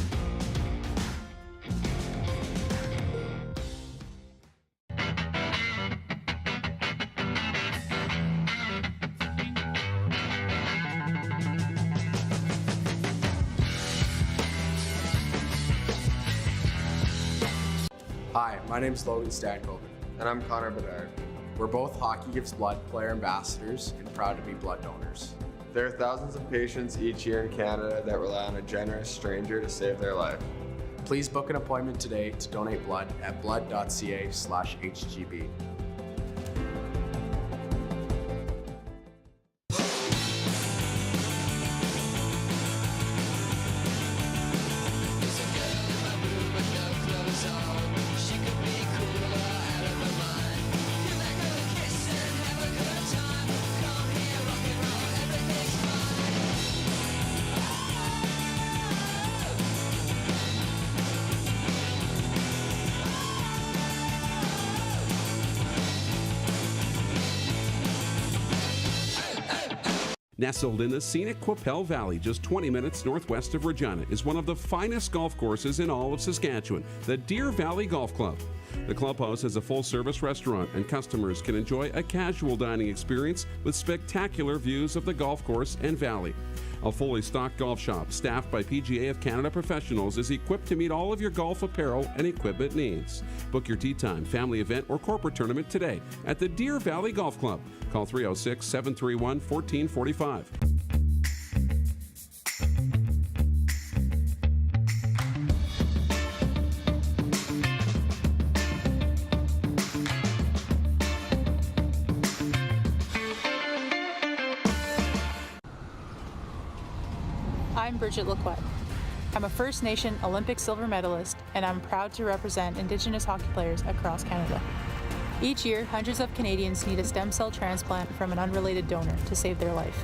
Hi, my name's Logan Stankoven. And I'm Connor Bedard. We're both Hockey Gives Blood player ambassadors and proud to be blood donors. There are thousands of patients each year in Canada that rely on a generous stranger to save their life. Please book an appointment today to donate blood at blood.ca/HGB. Nestled in the scenic Qu'Appelle Valley, just 20 minutes northwest of Regina, is one of the finest golf courses in all of Saskatchewan, the Deer Valley Golf Club. The clubhouse has a full-service restaurant, and customers can enjoy a casual dining experience with spectacular views of the golf course and valley. A fully stocked golf shop, staffed by PGA of Canada professionals, is equipped to meet all of your golf apparel and equipment needs. Book your tee time, family event, or corporate tournament today at the Deer Valley Golf Club. Call 306-731-1445. I'm Bridget Lacquette. I'm a First Nation Olympic silver medalist, and I'm proud to represent Indigenous hockey players across Canada. Each year, hundreds of Canadians need a stem cell transplant from an unrelated donor to save their life.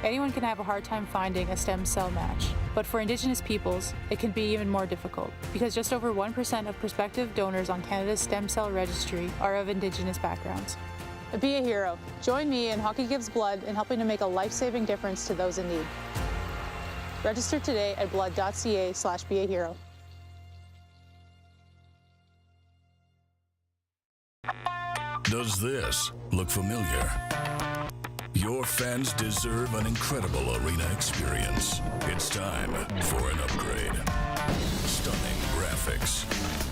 Anyone can have a hard time finding a stem cell match, but for Indigenous peoples, it can be even more difficult because just over 1% of prospective donors on Canada's stem cell registry are of Indigenous backgrounds. Be a hero. Join me in Hockey Gives Blood in helping to make a life-saving difference to those in need. Register today at blood.ca/beahero. Does this look familiar? Your fans deserve an incredible arena experience. It's time for an upgrade. Stunning graphics.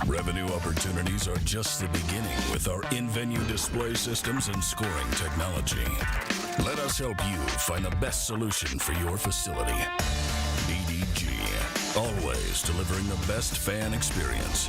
Revenue opportunities are just the beginning with our in-venue display systems and scoring technology. Let us help you find the best solution for your facility. DDG, always delivering the best fan experience.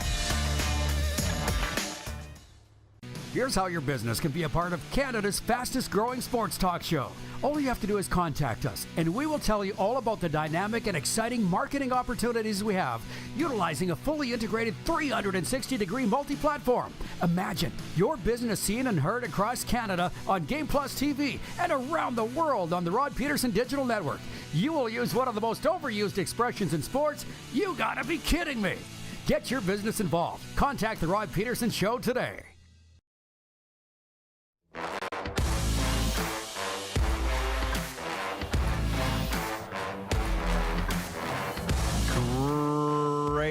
Here's how your business can be a part of Canada's fastest growing sports talk show. All you have to do is contact us, and we will tell you all about the dynamic and exciting marketing opportunities we have, utilizing a fully integrated 360-degree multi-platform. Imagine your business seen and heard across Canada on Game Plus TV and around the world on the Rod Pedersen Digital Network. You will use one of the most overused expressions in sports. You gotta be kidding me. Get your business involved. Contact the Rod Pedersen Show today.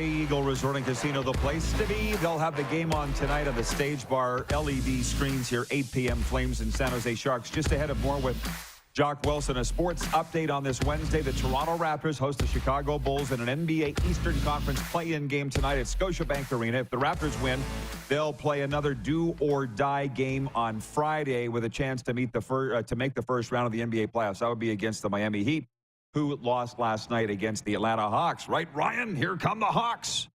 Eagle Resort and Casino, the place to be. They'll have the game on tonight on the Stage Bar LED screens here, 8 p.m. Flames and San Jose Sharks. Just ahead of more with Jock Wilson. A sports update on this Wednesday. The Toronto Raptors host the Chicago Bulls in an NBA Eastern Conference play-in game tonight at Scotiabank Arena. If the Raptors win, they'll play another do-or-die game on Friday with a chance to make the first round of the NBA playoffs. That would be against the Miami Heat, who lost last night against the Atlanta Hawks. Right, Ryan? Here come the Hawks.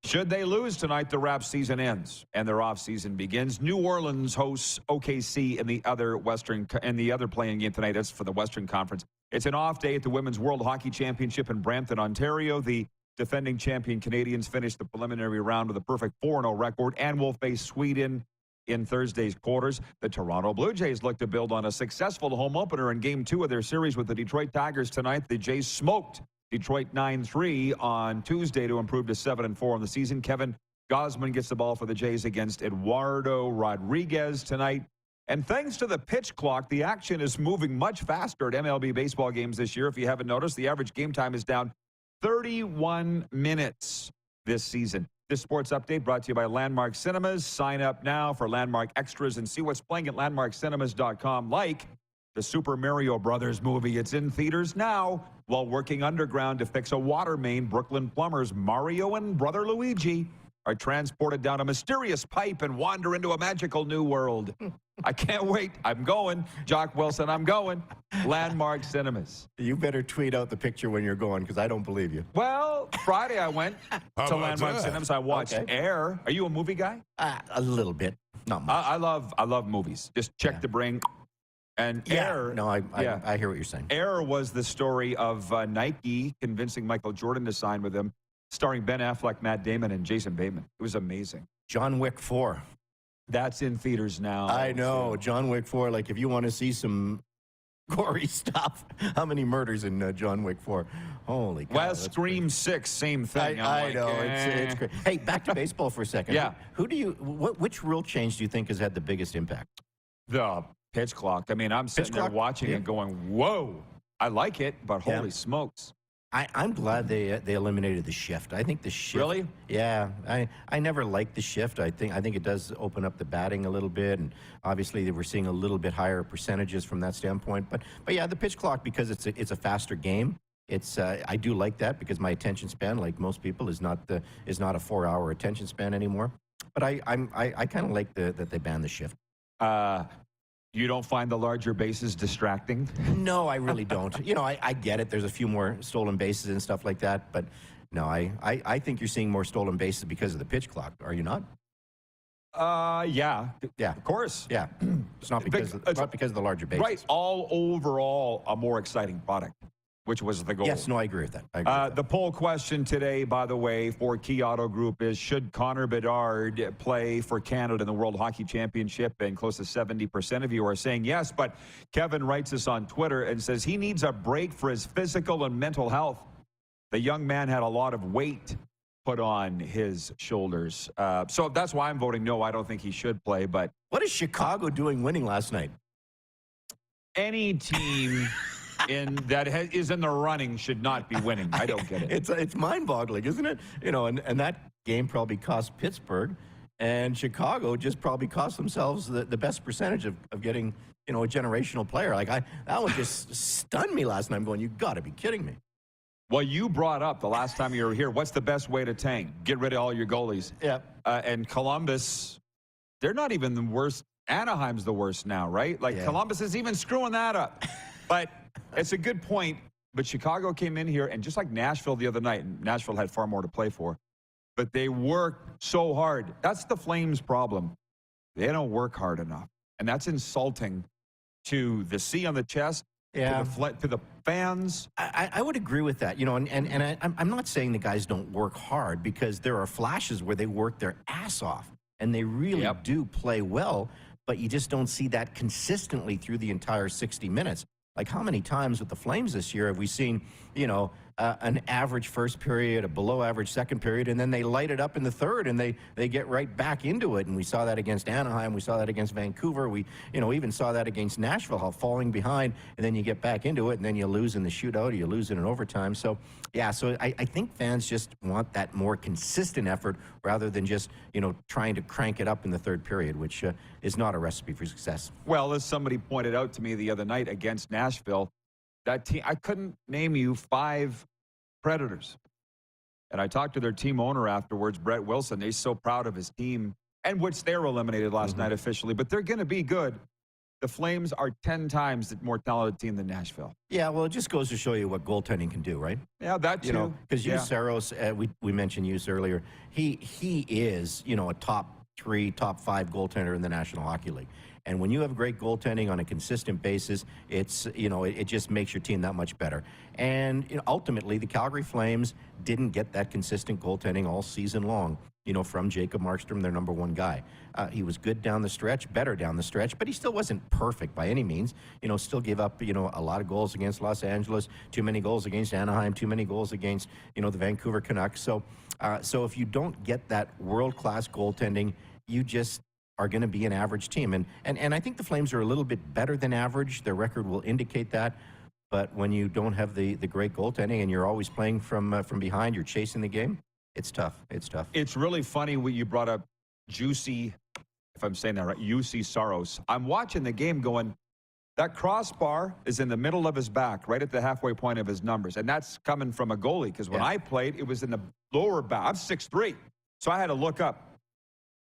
Should they lose tonight, the Raps season ends and their offseason begins. New Orleans hosts OKC in the other playing game tonight. That's for the Western Conference. It's an off day at the Women's World Hockey Championship in Brampton, Ontario. The defending champion Canadians finished the preliminary round with a perfect 4-0 record and will face Sweden in Thursday's quarters. The Toronto Blue Jays look to build on a successful home opener in Game 2 of their series with the Detroit Tigers tonight. The Jays smoked Detroit 9-3 on Tuesday to improve to 7-4 on the season. Kevin Gausman gets the ball for the Jays against Eduardo Rodriguez tonight. And thanks to the pitch clock, the action is moving much faster at MLB baseball games this year. If you haven't noticed, the average game time is down 31 minutes this season. This sports update brought to you by Landmark Cinemas. Sign up now for Landmark Extras and see what's playing at landmarkcinemas.com, like the Super Mario Brothers movie. It's in theaters now. While working underground to fix a water main, Brooklyn plumbers Mario and brother Luigi are transported down a mysterious pipe and wander into a magical new world. I can't wait. I'm going. Jock Wilson, I'm going. Landmark Cinemas. You better tweet out the picture when you're going, because I don't believe you. Well, Friday I went to Landmark Cinemas. I watched Air. Are you a movie guy? A little bit. Not much. I love movies. Just check the brain. And Air. No, I hear what you're saying. Air was the story of Nike convincing Michael Jordan to sign with them, starring Ben Affleck, Matt Damon, and Jason Bateman. It was amazing. John Wick 4. That's in theaters now. I know. So. John Wick 4. Like, if you want to see some gory stuff, how many murders in John Wick 4? Holy cow. Well, Scream 6, same thing. I know. It's great. Hey, back to baseball for a second. Yeah. Which rule change do you think has had the biggest impact? The pitch clock. I mean, I'm sitting there watching and going, whoa, I like it, but holy smokes. I'm glad they eliminated the shift. I think the shift. Really? Yeah. I never liked the shift. I think it does open up the batting a little bit, and obviously we're seeing a little bit higher percentages from that standpoint. But yeah, the pitch clock, because it's a faster game. I do like that, because my attention span, like most people, is not a 4-hour attention span anymore. But I kind of like that they banned the shift. You don't find the larger bases distracting? No, I really don't. I get it. There's a few more stolen bases and stuff like that. But no, I think you're seeing more stolen bases because of the pitch clock. Are you not? Yeah. Yeah. Of course. Yeah. It's not because of the larger bases. Right. Overall, a more exciting product. which was the goal. Yes, no, I agree with that. I agree with that. The poll question today, by the way, for Key Auto Group is, should Connor Bedard play for Canada in the World Hockey Championship? And close to 70% of you are saying yes. But Kevin writes us on Twitter and says he needs a break for his physical and mental health. The young man had a lot of weight put on his shoulders. So that's why I'm voting no. I don't think he should play. But what is Chicago doing winning last night? Any team that is in the running should not be winning. I don't get it. It's mind-boggling, isn't it? And that game probably cost Pittsburgh, and Chicago just probably cost themselves the best percentage of getting a generational player. That one just stunned me last night. I'm going, you got to be kidding me. Well, you brought up the last time you were here, what's the best way to tank? Get rid of all your goalies. Yeah. And Columbus, they're not even the worst. Anaheim's the worst now, right? Columbus is even screwing that up. But it's a good point. But Chicago came in here, and just like Nashville the other night, and Nashville had far more to play for, but they worked so hard. That's the Flames' problem. They don't work hard enough. And that's insulting to the C on the chest, to the fans. I would agree with that. I'm not saying the guys don't work hard, because there are flashes where they work their ass off, and they really do play well, but you just don't see that consistently through the entire 60 minutes. Like, how many times with the Flames this year have we seen, an average first period, a below average second period, and then they light it up in the third, and they get right back into it. And we saw that against Anaheim. We saw that against Vancouver. We, even saw that against Nashville, how falling behind, and then you get back into it, and then you lose in the shootout, or you lose in overtime. So, I think fans just want that more consistent effort rather than just, trying to crank it up in the third period, which is not a recipe for success. Well, as somebody pointed out to me the other night against Nashville, that team, I couldn't name you 5 Predators. And I talked to their team owner afterwards, Brett Wilson. He's so proud of his team, and which they were eliminated last night officially, but they're going to be good. The Flames are 10 times the more talented team than Nashville. Yeah, well, it just goes to show you what goaltending can do, right? Yeah, that too. Because Saros, we mentioned Hughes earlier, he is, a top 3, top 5 goaltender in the National Hockey League. And when you have great goaltending on a consistent basis, it's, it just makes your team that much better. And ultimately, the Calgary Flames didn't get that consistent goaltending all season long, from Jacob Markstrom, their number 1 guy. He was good down the stretch, better down the stretch, but he still wasn't perfect by any means. Still gave up, a lot of goals against Los Angeles, too many goals against Anaheim, too many goals against, the Vancouver Canucks. So if you don't get that world-class goaltending, you just are going to be an average team. And I think the Flames are a little bit better than average. Their record will indicate that. But when you don't have the great goaltending and you're always playing from behind, you're chasing the game, it's tough. It's tough. It's really funny when you brought up Juicy, if I'm saying that right, UC Saros. I'm watching the game going, that crossbar is in the middle of his back, right at the halfway point of his numbers. And that's coming from a goalie, because when I played, it was in the lower back. I'm 6'3", so I had to look up.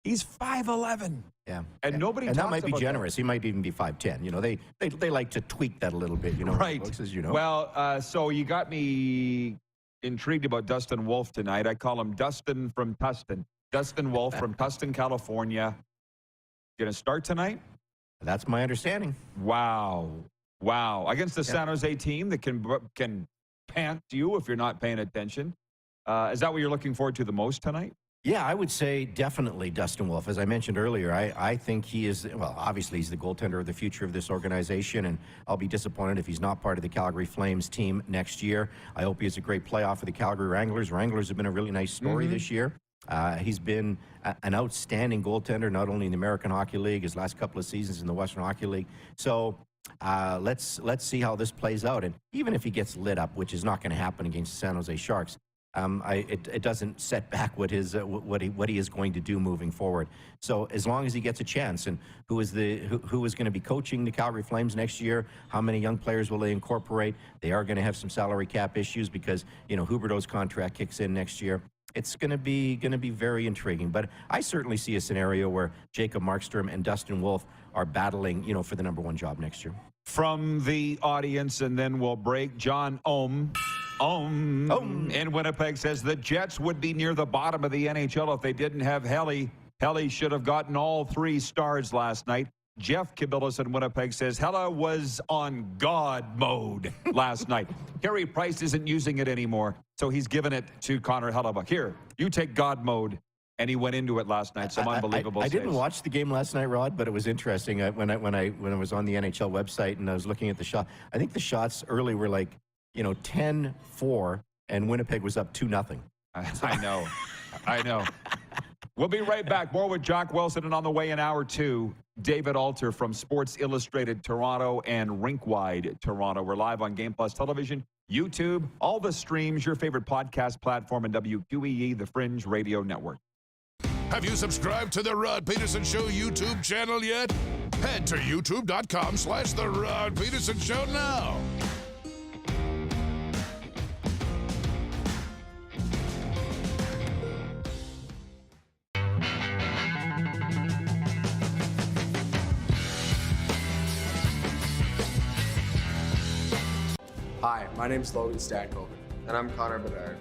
He's 5'11". Yeah. And nobody and talks that might be about generous. He might even be 5'10". They like to tweak that a little bit, Right. Folks, as Well, so you got me intrigued about Dustin Wolf tonight. I call him Dustin from Tustin. Dustin Wolf from Tustin, California. Going to start tonight? That's my understanding. Wow. Against the San Jose team that can pant you if you're not paying attention. Is that what you're looking forward to the most tonight? Yeah, I would say definitely Dustin Wolf. As I mentioned earlier, I think he is, well, obviously he's the goaltender of the future of this organization, and I'll be disappointed if he's not part of the Calgary Flames team next year. I hope he has a great playoff for the Calgary Wranglers. Wranglers have been a really nice story this year. He's been an outstanding goaltender, not only in the American Hockey League, his last couple of seasons in the Western Hockey League. So let's see how this plays out. And even if he gets lit up, which is not going to happen against the San Jose Sharks, it doesn't set back what he is going to do moving forward. So as long as he gets a chance, and who is going to be coaching the Calgary Flames next year? How many young players will they incorporate? They are going to have some salary cap issues because Huberdeau's contract kicks in next year. It's going to be very intriguing. But I certainly see a scenario where Jacob Markstrom and Dustin Wolf are battling, for the #1 job next year. From the audience, and then we'll break. John Ohm in Winnipeg says the Jets would be near the bottom of the NHL if they didn't have Helly. Helly should have gotten all 3 stars last night. Jeff Kibilis in Winnipeg says Hella was on God mode last night. Carey Price isn't using it anymore, so he's given it to Connor Hellebuyck. Here, you take God mode. And he went into it last night. Some unbelievable I saves. didn't watch the game last night, Rod, but it was interesting. When I was on the NHL website and I was looking at the shot, I think the shots early were like, 10-4, and Winnipeg was up 2-0. I know. We'll be right back. More with Jock Wilson, and on the way in hour 2, David Alter from Sports Illustrated Toronto and Rink-Wide Toronto. We're live on Game Plus Television, YouTube, all the streams, your favorite podcast platform, and WQEE, the Fringe Radio Network. Have you subscribed to the Rod Pedersen Show YouTube channel yet? Head to youtube.com/The Rod Pedersen Show now. Hi, my name's Logan Stankoven. And I'm Connor Bedard.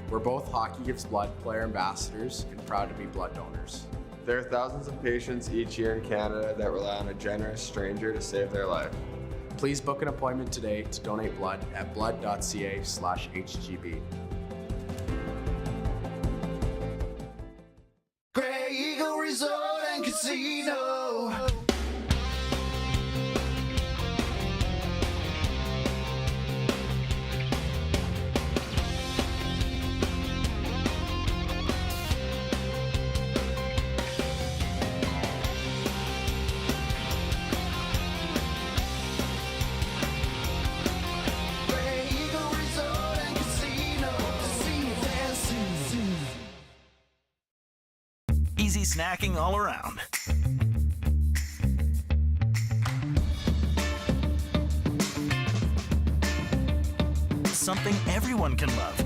We're both Hockey Gives Blood player ambassadors and proud to be blood donors. There are thousands of patients each year in Canada that rely on a generous stranger to save their life. Please book an appointment today to donate blood at blood.ca/HGB. Grey Eagle Resort and Casino. Easy snacking all around. Something everyone can love.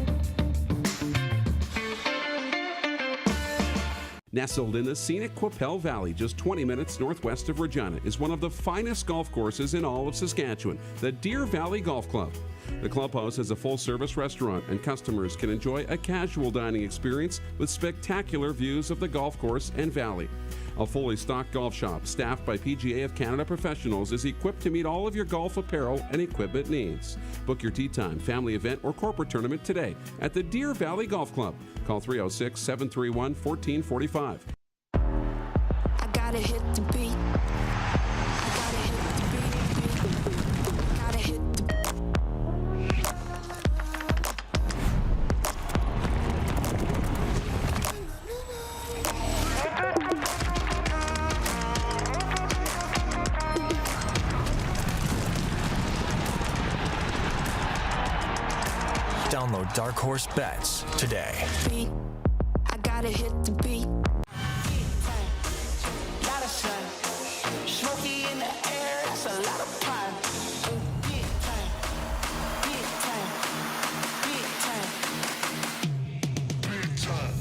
Nestled in the scenic Qu'Appelle Valley, just 20 minutes northwest of Regina, is one of the finest golf courses in all of Saskatchewan, the Deer Valley Golf Club. The clubhouse has a full-service restaurant, and customers can enjoy a casual dining experience with spectacular views of the golf course and valley. A fully stocked golf shop, staffed by PGA of Canada professionals, is equipped to meet all of your golf apparel and equipment needs. Book your tee time, family event, or corporate tournament today at the Deer Valley Golf Club. Call 306-731-1445. I gotta hit the beat. I gotta hit the beat. Gotta hit the Download Dark Horse Bets today. beat. I gotta hit the beat. Lot of sun, smoky in the air. That's a lot of fun. Big time, big time, big time, big time.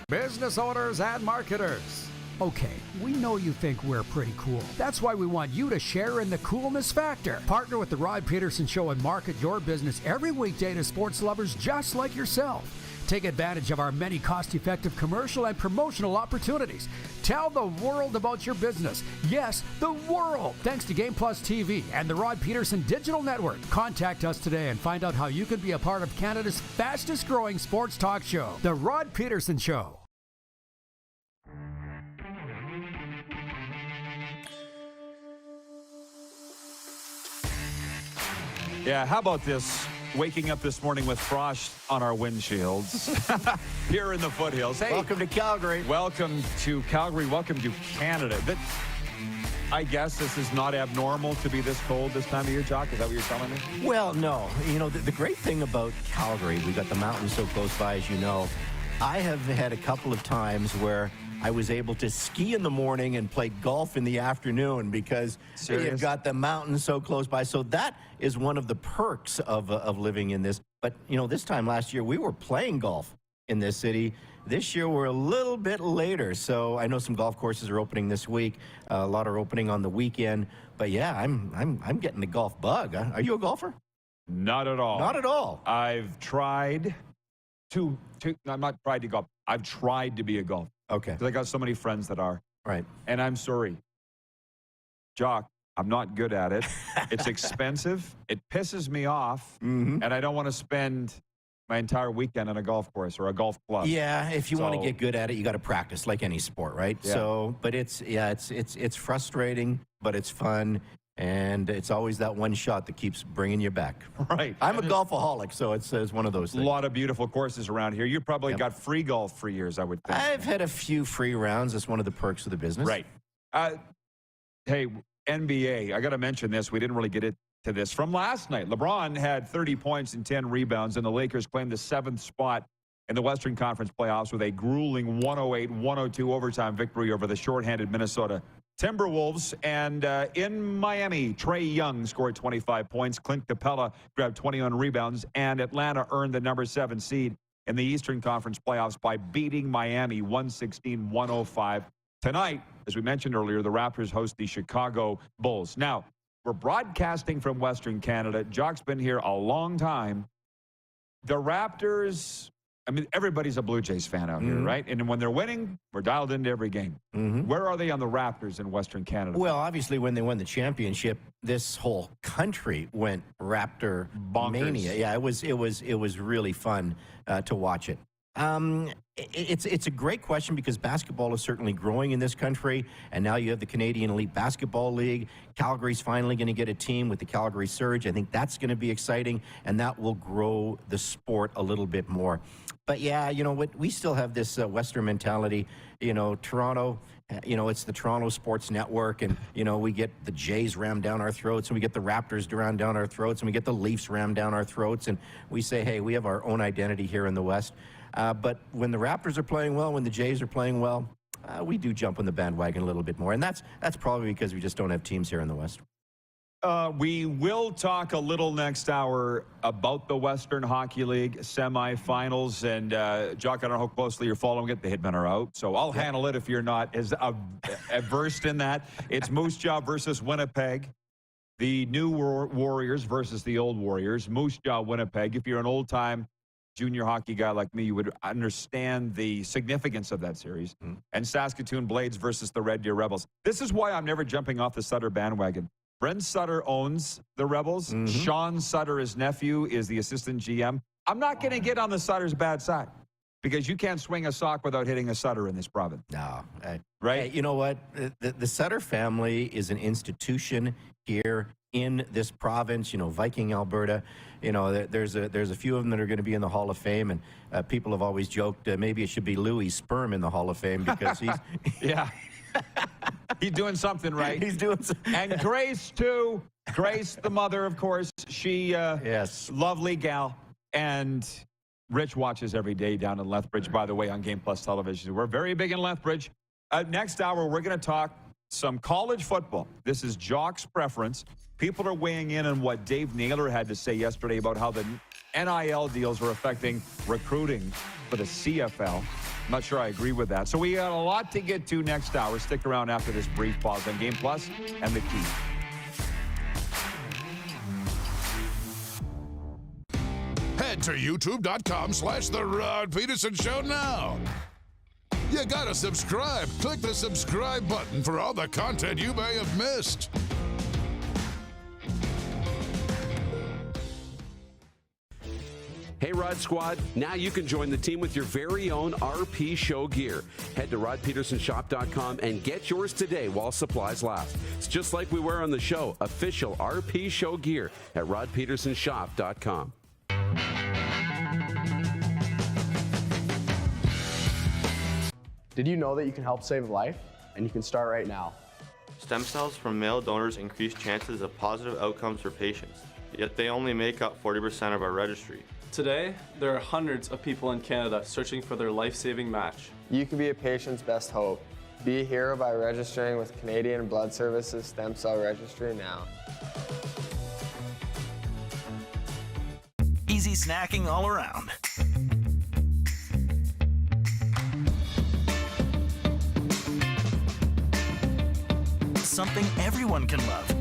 Business owners and marketers. Okay, we know you think we're pretty cool. That's why we want you to share in the coolness factor. Partner with the Rod Pedersen Show and market your business every weekday to sports lovers just like yourself. Take advantage of our many cost-effective commercial and promotional opportunities. Tell the world about your business. Yes, the world. Thanks to Game Plus TV and the Rod Pedersen Digital Network. Contact us today and find out how you can be a part of Canada's fastest-growing sports talk show, The Rod Pedersen Show. Yeah, how about this? Waking up this morning with frost on our windshields here in the foothills. Hey, Welcome to Calgary. welcome to Calgary. Welcome to Canada. I guess this is not abnormal to be this cold this time of year, Jock. Is that what you're telling me? Well, no. You know, the great thing about Calgary, we got the mountains so close by, as you know. I have had a couple of times where I was able to ski in the morning and play golf in the afternoon because you've got the mountains so close by. So that is one of the perks of living in this. But, you know, this time last year, we were playing golf in this city. This year, we're a little bit later. So I know some golf courses are opening this week. A lot are opening on the weekend. But, yeah, I'm getting the golf bug. Are you a golfer? Not at all. Not at all. I've tried I'm not tried to golf. I've tried to be a golfer. Okay. Because I got so many friends that are. Right. And I'm sorry, Jock, I'm not good at it. It's expensive. It pisses me off. And I don't want to spend my entire weekend on a golf course or a golf club. Yeah, if you want to get good at it, you got to practice like any sport, right? Yeah. So, but it's frustrating, but it's fun. And it's always that one shot that keeps bringing you back. Right. I'm a golfaholic, so it's one of those things. A lot of beautiful courses around here. You probably got free golf for years, I would think. I've had a few free rounds. That's one of the perks of the business. Right. Hey, NBA, I got to mention this. We didn't really get to this. From last night, LeBron had 30 points and 10 rebounds, and the Lakers claimed the 7th spot in the Western Conference playoffs with a grueling 108-102 overtime victory over the shorthanded Minnesota Timberwolves. And in Miami, Trae Young scored 25 points. Clint Capella grabbed 21 rebounds. And Atlanta earned the number 7 seed in the Eastern Conference playoffs by beating Miami 116-105. Tonight, as we mentioned earlier, the Raptors host the Chicago Bulls. Now, we're broadcasting from Western Canada. Jock's been here a long time. The Raptors, I mean, everybody's a Blue Jays fan out here, right? And when they're winning, we're dialed into every game. Where are they on the Raptors in Western Canada? Well, obviously, when they won the championship, this whole country went Raptor mania. Yeah, it was really fun to watch it. It's a great question because basketball is certainly growing in this country, and now you have the Canadian Elite Basketball League. Calgary's finally going to get a team with the Calgary Surge. I think that's going to be exciting, and that will grow the sport a little bit more. But yeah, you know what? We still have this Western mentality. You know, Toronto, you know, it's the Toronto Sports Network, and, you know, we get the Jays rammed down our throats, and we get the Raptors rammed down our throats, and we get the Leafs rammed down our throats, and we say, hey, we have our own identity here in the West. But when the Raptors are playing well, when the Jays are playing well, we do jump on the bandwagon a little bit more. And that's probably because we just don't have teams here in the West. We will talk a little next hour about the Western Hockey League semifinals. And, Jock, I don't know how closely you're following it. The Hitmen are out. So I'll handle it if you're not as versed in that. It's Moose Jaw versus Winnipeg. The new Warriors versus the old Warriors. Moose Jaw, Winnipeg. If you're an old-time junior hockey guy like me, you would understand the significance of that series. And Saskatoon Blades versus the Red Deer Rebels. This is why I'm never jumping off the Sutter bandwagon. Brent Sutter owns the Rebels. Sean Sutter, his nephew, is the assistant GM. I'm not going to get on the Sutter's bad side because you can't swing a sock without hitting a Sutter in this province. No. Right? Hey, you know what? The Sutter family is an institution here in this province, you know, Viking, Alberta. You know, there's a few of them that are going to be in the Hall of Fame, and people have always joked maybe it should be Louis Sperm in the Hall of Fame because he's... Yeah. He's doing something right. He's doing something. And Grace, too. Grace, the mother, of course. She, yes, lovely gal. And Rich watches every day down in Lethbridge, by the way, on Game Plus Television. We're very big in Lethbridge. Next hour, we're going to talk some college football. This is Jock's preference. People are weighing in on what Dave Naylor had to say yesterday about how the NIL deals are affecting recruiting for the CFL. I'm not sure I agree with that. So we got a lot to get to next hour. Stick around after this brief pause on Game Plus and The Key. Head to youtube.com/The Rod Pedersen Show now. You gotta subscribe. Click the subscribe button for all the content you may have missed. Hey, Rod Squad, now you can join the team with your very own RPShow gear. Head to rodpetersenshop.com and get yours today while supplies last. It's just like we wear on the show, official RPShow gear at rodpetersenshop.com. Did you know that you can help save a life? And you can start right now. Stem cells from male donors increase chances of positive outcomes for patients, yet they only make up 40% of our registry. Today, there are hundreds of people in Canada searching for their life-saving match. You can be a patient's best hope. Be a hero by registering with Canadian Blood Services Stem Cell Registry now. Easy snacking all around. Something everyone can love.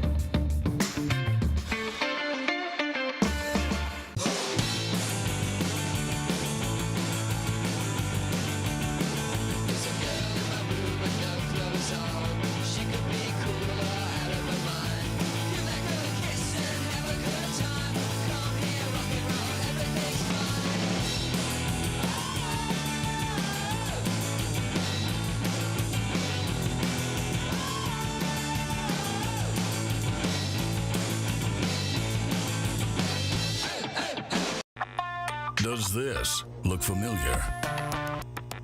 Does this look familiar?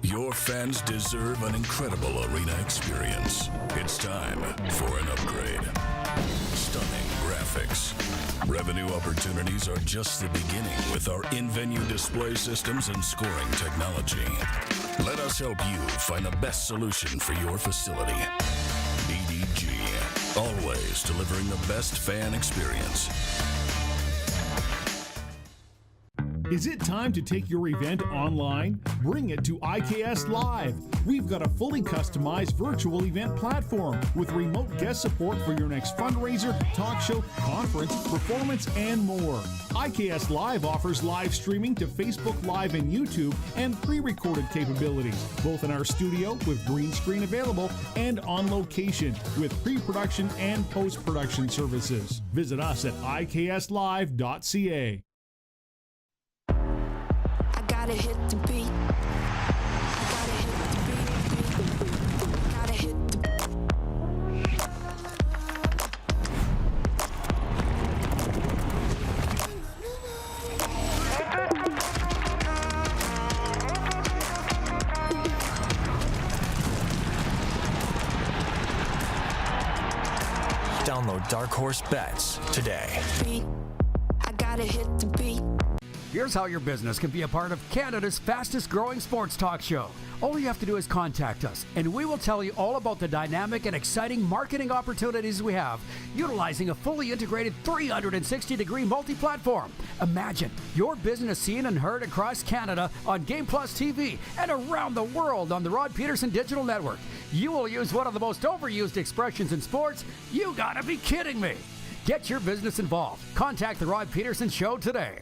Your fans deserve an incredible arena experience. It's time for an upgrade. Stunning graphics. Revenue opportunities are just the beginning with our in-venue display systems and scoring technology. Let us help you find the best solution for your facility. BDG, always delivering the best fan experience. Is it time to take your event online? Bring it to IKS Live. We've got a fully customized virtual event platform with remote guest support for your next fundraiser, talk show, conference, performance, and more. IKS Live offers live streaming to Facebook Live and YouTube and pre-recorded capabilities, both in our studio with green screen available and on location with pre-production and post-production services. Visit us at ikslive.ca. Gotta hit the beat. Gotta hit the beat. Gotta hit Download Dark Horse Bets today. I gotta hit the beat. Here's how your business can be a part of Canada's fastest growing sports talk show. All you have to do is contact us, and we will tell you all about the dynamic and exciting marketing opportunities we have, utilizing a fully integrated 360-degree multi-platform. Imagine your business seen and heard across Canada on Game Plus TV and around the world on the Rod Pedersen Digital Network. You will use one of the most overused expressions in sports. You gotta be kidding me. Get your business involved. Contact the Rod Pedersen Show today.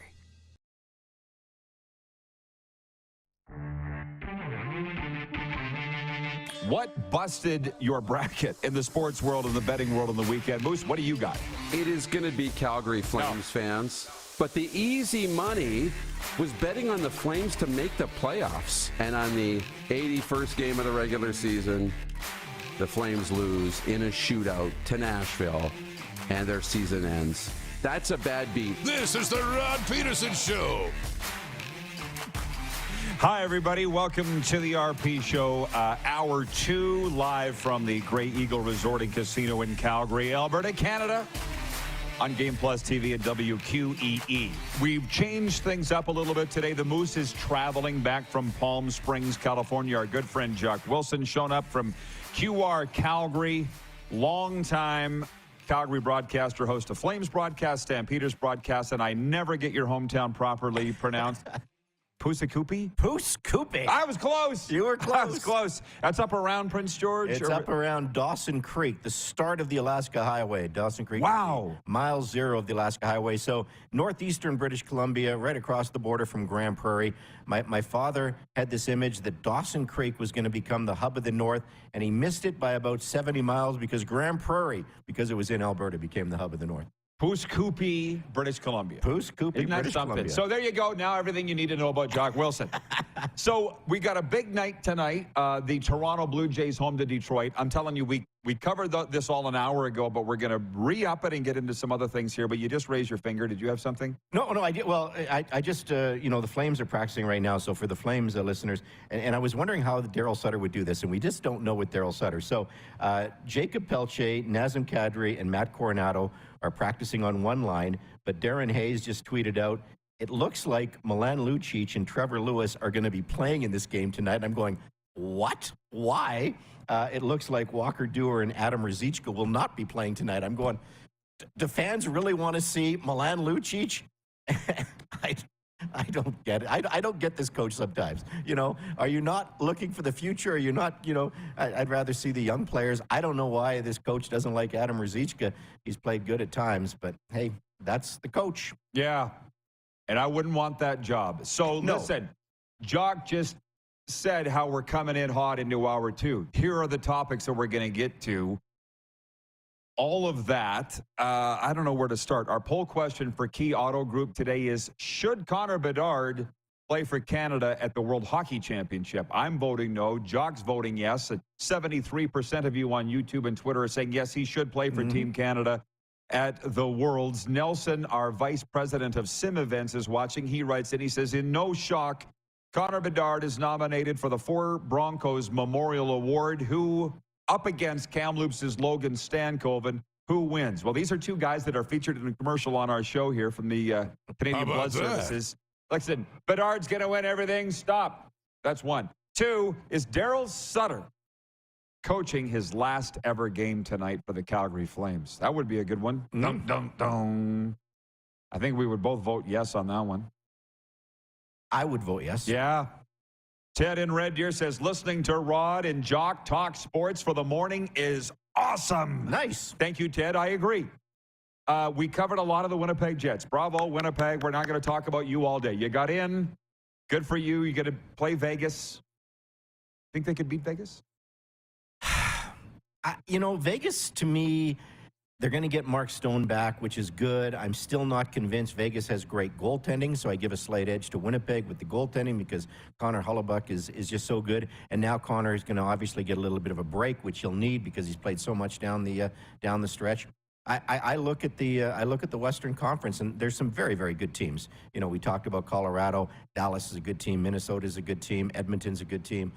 What busted your bracket in the sports world and the betting world on the weekend? Moose, what do you got? It is going to be Calgary Flames fans. But the easy money was betting on the Flames to make the playoffs. And on the 81st game of the regular season, the Flames lose in a shootout to Nashville, and their season ends. That's a bad beat. This is the Rod Pedersen Show. Hi, everybody. Welcome to the RP Show, Hour 2, live from the Grey Eagle Resort and Casino in Calgary, Alberta, Canada, on Game Plus TV and WQEE. We've changed things up a little bit today. The Moose is traveling back from Palm Springs, California. Our good friend Jock Wilson shown up from QR Calgary, longtime Calgary broadcaster, host of Flames broadcast, Stampeders broadcast, and I never get your hometown properly pronounced. Pusacoopi? Pusacoopi. I was close. You were close. I was close. That's up around Prince George? It's up around Dawson Creek, the start of the Alaska Highway. Dawson Creek. Wow. Mile 0 of the Alaska Highway. So northeastern British Columbia, right across the border from Grand Prairie. My father had this image that Dawson Creek was going to become the hub of the North, and he missed it by about 70 miles because Grand Prairie, because it was in Alberta, became the hub of the North. Pusacoopi, British Columbia. Pusacoopi, British Columbia. So there you go. Now everything you need to know about Jock Wilson. So we got a big night tonight. The Toronto Blue Jays home to Detroit. I'm telling you, we covered this all an hour ago, but we're going to re-up it and get into some other things here. But you just raised your finger. Did you have something? No, I did. Well, I just, the Flames are practicing right now. So for the Flames listeners, and I was wondering how Daryl Sutter would do this, and we just don't know with Daryl Sutter. So Jacob Pelche, Nazem Kadri, and Matt Coronado are practicing on one line, but Darren Hayes just tweeted out, it looks like Milan Lucic and Trevor Lewis are going to be playing in this game tonight. And I'm going, what? Why? It looks like Walker Duehr and Adam Ruzicka will not be playing tonight. I'm going, do fans really want to see Milan Lucic? I don't get it. I don't get this coach sometimes. You know, are you not looking for the future? Are you not, you know, I'd rather see the young players. I don't know why this coach doesn't like Adam Ruzicka. He's played good at times, but hey, that's the coach. Yeah, and I wouldn't want that job. So No. listen, Jock just said how we're coming in hot into hour 2. Here are the topics that we're going to get to. All of that, I don't know where to start. Our poll question for Key Auto Group today is, should Connor Bedard play for Canada at the World Hockey Championship? I'm voting no. Jock's voting yes. 73% of you on YouTube and Twitter are saying yes, he should play for Team Canada at the Worlds. Nelson, our vice president of Sim Events, is watching. He writes in, he says, in no shock, Connor Bedard is nominated for the 4 Broncos Memorial Award. Who up against Kamloops' Logan Stankoven? Who wins? Well, these are 2 guys that are featured in a commercial on our show here from the Canadian Blood Services. Like I said, Bedard's going to win everything. Stop. That's 1. 2 is Daryl Sutter coaching his last ever game tonight for the Calgary Flames. That would be a good one. Dun, dun, dun. I think we would both vote yes on that one. I would vote yes. Yeah. Ted in Red Deer says, listening to Rod and Jock talk sports for the morning is awesome. Nice. Thank you, Ted. I agree. We covered a lot of the Winnipeg Jets. Bravo, Winnipeg. We're not going to talk about you all day. You got in. Good for you. You get to play Vegas. Think they could beat Vegas? You know, Vegas, to me, they're going to get Mark Stone back, which is good. I'm still not convinced. Vegas has great goaltending, so I give a slight edge to Winnipeg with the goaltending because Connor Hellebuyck is just so good. And now Connor is going to obviously get a little bit of a break, which he'll need because he's played so much down the stretch. I look at the Western Conference, and there's some very, very good teams. You know, we talked about Colorado. Dallas is a good team. Minnesota is a good team. Edmonton's a good team.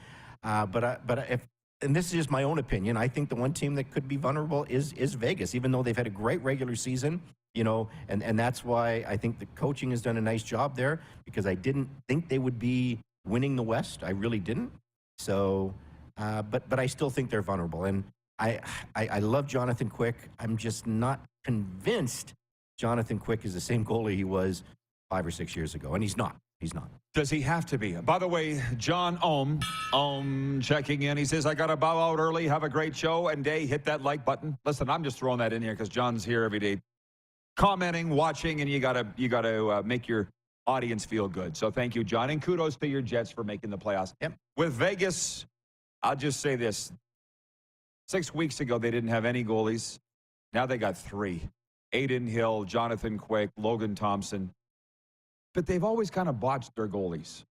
And this is just my own opinion, I think the one team that could be vulnerable is Vegas, even though they've had a great regular season, you know, and that's why I think the coaching has done a nice job there, because I didn't think they would be winning the West. I really didn't. So, but I still think they're vulnerable. And I love Jonathan Quick. I'm just not convinced Jonathan Quick is the same goalie he was 5 or 6 years ago, and he's not. He's not. Does he have to be? By the way, John Ohm checking in. He says, I got to bow out early. Have a great show and day. Hit that like button. Listen, I'm just throwing that in here because John's here every day commenting, watching, and you got to make your audience feel good. So thank you, John. And kudos to your Jets for making the playoffs. Yep. With Vegas, I'll just say this. 6 weeks ago, they didn't have any goalies. Now they got 3. Aiden Hill, Jonathan Quick, Logan Thompson. But they've always kind of botched their goalies.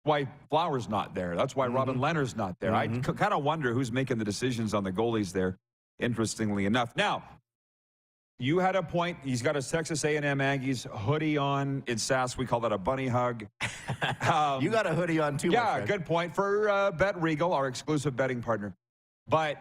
Why Flower's not there. That's why Robin Leonard's not there. I kind of wonder who's making the decisions on the goalies there, interestingly enough. Now, you had a point. He's got a Texas A&M Aggies hoodie on. In SAS, we call that a bunny hug. You got a hoodie on, too, my Yeah, friend. good point for Bet Regal, our exclusive betting partner. But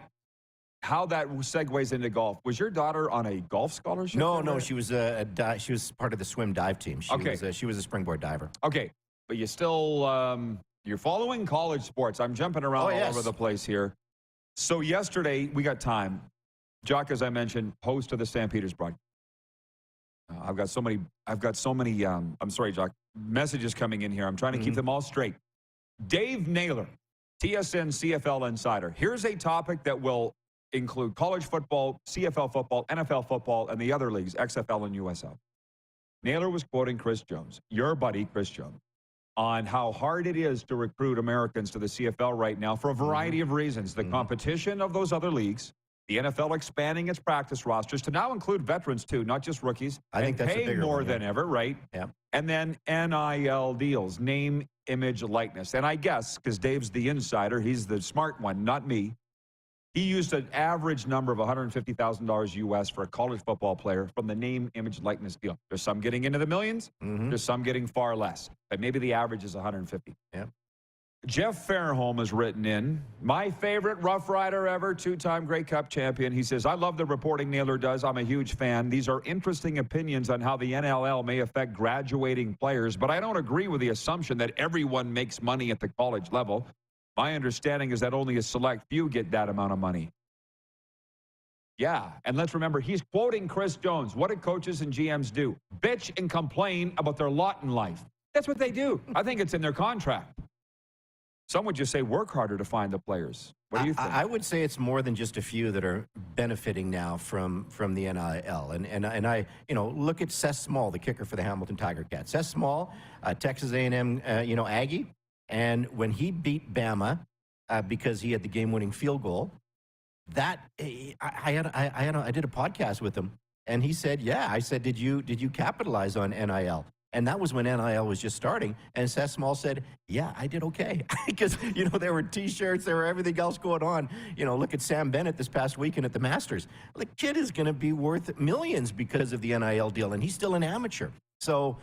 how that segues into golf. Was your daughter on a golf scholarship? No, she was she was part of the swim dive team. She was a springboard diver. Okay, but you still you're following college sports. I'm jumping around all over the place here. So yesterday we got time. Jock, as I mentioned, host of the Stampeders broadcast. I've got so many. I'm sorry, Jock. Messages coming in here. I'm trying to keep them all straight. Dave Naylor, TSN CFL Insider. Here's a topic that will include college football, CFL football, NFL football, and the other leagues, XFL and USL. Naylor was quoting Chris Jones, your buddy Chris Jones, on how hard it is to recruit Americans to the CFL right now for a variety of reasons. The competition of those other leagues, the NFL expanding its practice rosters to now include veterans too, not just rookies. I think that's a paying bigger more one, than ever, right? Yeah. And then NIL deals, name, image, likeness. And I guess, because Dave's the insider, he's the smart one, not me. He used an average number of $150,000 US for a college football player from the name, image, likeness deal. There's some getting into the millions. There's some getting far less. But maybe the average is 150. Yeah. Jeff Fairholm has written in, my favorite Rough Rider ever, 2-time Grey Cup champion. He says, I love the reporting Naylor does. I'm a huge fan. These are interesting opinions on how the NLL may affect graduating players, but I don't agree with the assumption that everyone makes money at the college level. My understanding is that only a select few get that amount of money. Yeah, and let's remember, he's quoting Chris Jones. What do coaches and GMs do? Bitch and complain about their lot in life. That's what they do. I think it's in their contract. Some would just say work harder to find the players. What do you think? I would say it's more than just a few that are benefiting now from the NIL. And I, look at Seth Small, the kicker for the Hamilton Tiger Cats. Seth Small, Texas A&M, Aggie. And when he beat Bama because he had the game-winning field goal, I did a podcast with him, and he said, yeah. I said, did you capitalize on NIL? And that was when NIL was just starting. And Seth Small said, yeah, I did okay. Because, there were T-shirts, there were everything else going on. Look at Sam Bennett this past weekend at the Masters. The kid is going to be worth millions because of the NIL deal, and he's still an amateur. So,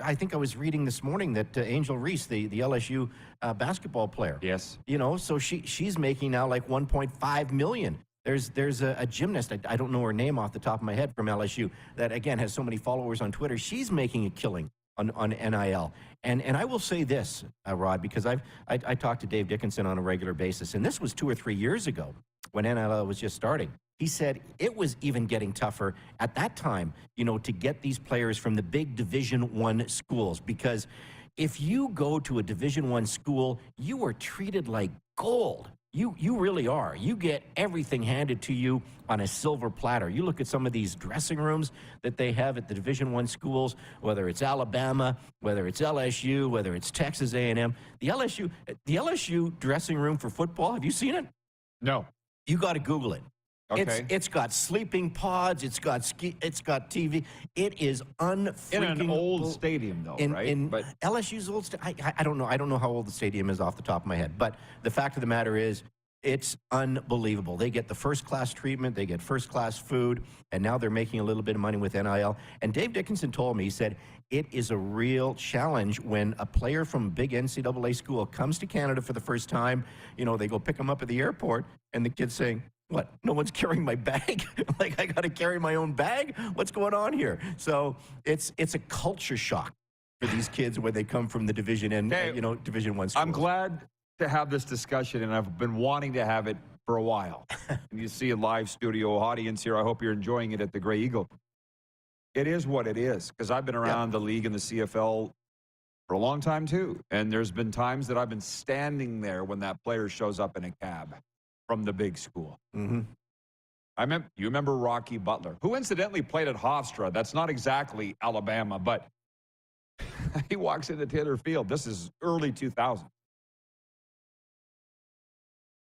I think I was reading this morning that Angel Reese, the LSU basketball player. Yes. So she's making now like $1.5 million. There's a gymnast, I don't know her name off the top of my head, from LSU that, again, has so many followers on Twitter. She's making a killing on NIL. And I will say this, Rod, because I talk to Dave Dickinson on a regular basis, and this was 2 or 3 years ago when NIL was just starting. He said it was even getting tougher at that time, to get these players from the big Division I schools, because if you go to a Division I school, you are treated like gold. You really are. You get everything handed to you on a silver platter. You look at some of these dressing rooms that they have at the Division I schools, whether it's Alabama, whether it's LSU, whether it's Texas A&M. The LSU dressing room for football, have you seen it? No. You got to Google it. Okay. It's got sleeping pods. It's got TV. It is unfreaking. In an old stadium, though, right? But LSU's old I don't know. I don't know how old the stadium is off the top of my head. But the fact of the matter is, it's unbelievable. They get the first-class treatment. They get first-class food. And now they're making a little bit of money with NIL. And Dave Dickinson told me, he said, it is a real challenge when a player from a big NCAA school comes to Canada for the first time. They go pick him up at the airport, and the kid's saying, what? No one's carrying my bag? Like, I got to carry my own bag? What's going on here? So it's a culture shock for these kids when they come from the Division Division I schools. I'm glad to have this discussion, and I've been wanting to have it for a while. And you see a live studio audience here. I hope you're enjoying it at the Grey Eagle. It is what it is, because I've been around the league and the CFL for a long time, too. And there's been times that I've been standing there when that player shows up in a cab from the big school. Mm-hmm. You remember Rocky Butler, who incidentally played at Hofstra. That's not exactly Alabama, but he walks into Taylor Field. This is early 2000.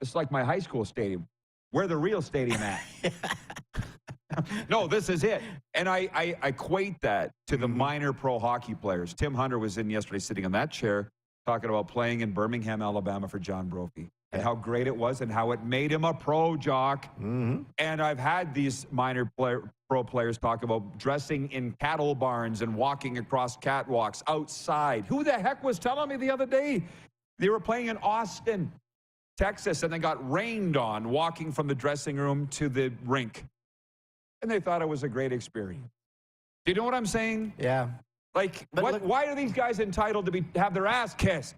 It's like my high school stadium. Where the real stadium at? No, this is it. And I equate that to the minor pro hockey players. Tim Hunter was in yesterday sitting in that chair talking about playing in Birmingham, Alabama for John Brophy. And how great it was and how it made him a pro, Jock. Mm-hmm. And I've had these minor pro players talk about dressing in cattle barns and walking across catwalks outside. Who the heck was telling me the other day they were playing in Austin, Texas, and they got rained on walking from the dressing room to the rink. And they thought it was a great experience. Do you know what I'm saying? Yeah. Like, why are these guys entitled to have their ass kissed?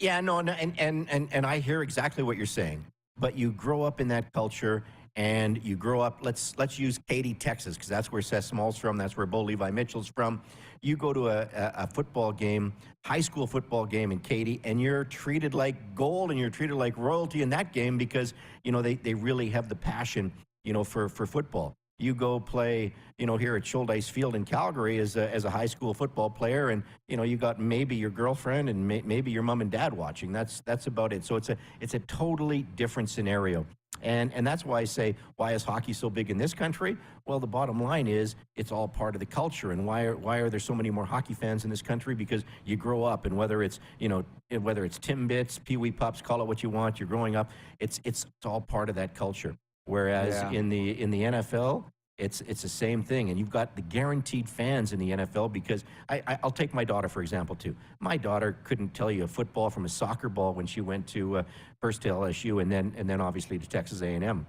Yeah, no, and I hear exactly what you're saying. But you grow up in that culture, and you grow up. Let's use Katy, Texas, because that's where Seth Small's from. That's where Bo Levi Mitchell's from. You go to a football game, high school football game in Katy, and you're treated like gold, and you're treated like royalty in that game because they really have the passion for football. You go play, here at Shouldice Field in Calgary as a high school football player, and you got maybe your girlfriend and maybe your mom and dad watching. That's about it. So it's a totally different scenario, and that's why I say, why is hockey so big in this country? Well, the bottom line is it's all part of the culture. And why are there so many more hockey fans in this country? Because you grow up, and whether it's Timbits, Pee Wee Pups, call it what you want, you're growing up. It's all part of that culture. Whereas in the NFL, It's the same thing, and you've got the guaranteed fans in the NFL because I'll take my daughter, for example, too. My daughter couldn't tell you a football from a soccer ball when she went to first to LSU and then obviously to Texas A&M.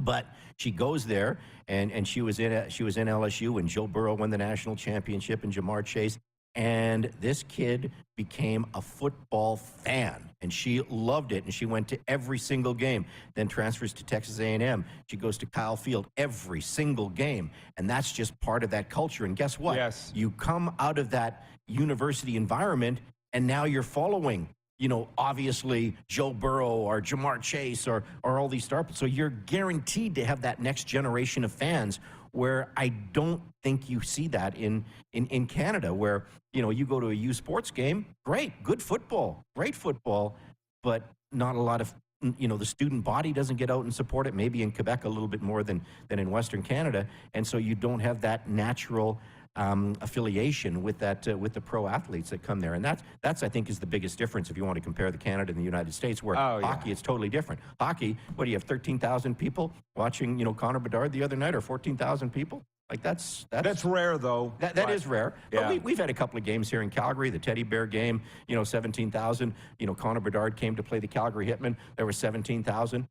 But she goes there, and she was in LSU when Joe Burrow won the national championship and Jamar Chase. And this kid became a football fan, and she loved it, and she went to every single game, then transfers to Texas A&M. She goes to Kyle Field every single game, and that's just part of that culture. And guess what? Yes. You come out of that university environment, and now you're following, obviously Joe Burrow or Jamar Chase or all these stars. So you're guaranteed to have that next generation of fans, where I don't think you see that in Canada, where, you go to a U Sports game, great, good football, great football, but not a lot of, the student body doesn't get out and support it, maybe in Quebec a little bit more than in Western Canada. And so you don't have that natural affiliation with with the pro athletes that come there. And that's I think is the biggest difference if you want to compare the Canada and the United States, where hockey it's totally different. Hockey, what do you have, 13,000 people watching, Connor Bedard the other night, or 14,000 people? Like that's rare, though. That is rare. Yeah. But we've had a couple of games here in Calgary, the Teddy Bear game, 17,000. Connor Bedard came to play the Calgary Hitmen. There were 17,000.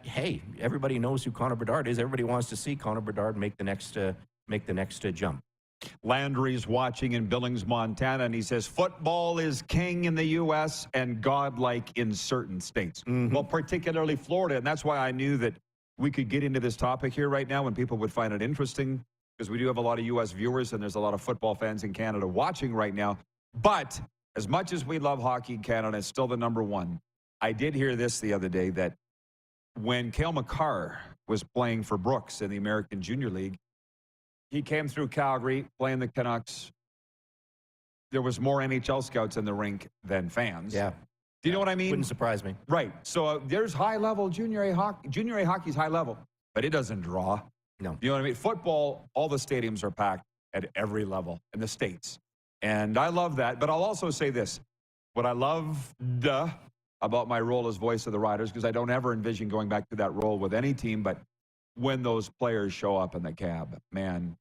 Hey, everybody knows who Connor Bedard is. Everybody wants to see Connor Bedard make the next jump. Landry's watching in Billings, Montana, and he says football is king in the U.S. and godlike in certain states. Well, particularly Florida, and that's why I knew that we could get into this topic here right now and people would find it interesting, because we do have a lot of U.S. viewers and there's a lot of football fans in Canada watching right now. But as much as we love hockey in Canada, it's still the number one. I did hear this the other day, that when Cale Makar was playing for Brooks in the American Junior League, he came through Calgary playing the Canucks. There was more NHL scouts in the rink than fans. Yeah. Do you know what I mean? Wouldn't surprise me. Right. So there's high level junior A hockey. Junior A hockey's high level, but it doesn't draw. No. You know what I mean? Football, all the stadiums are packed at every level in the States. And I love that. But I'll also say this. What I love about my role as voice of the Riders, because I don't ever envision going back to that role with any team, but when those players show up in the cab, man.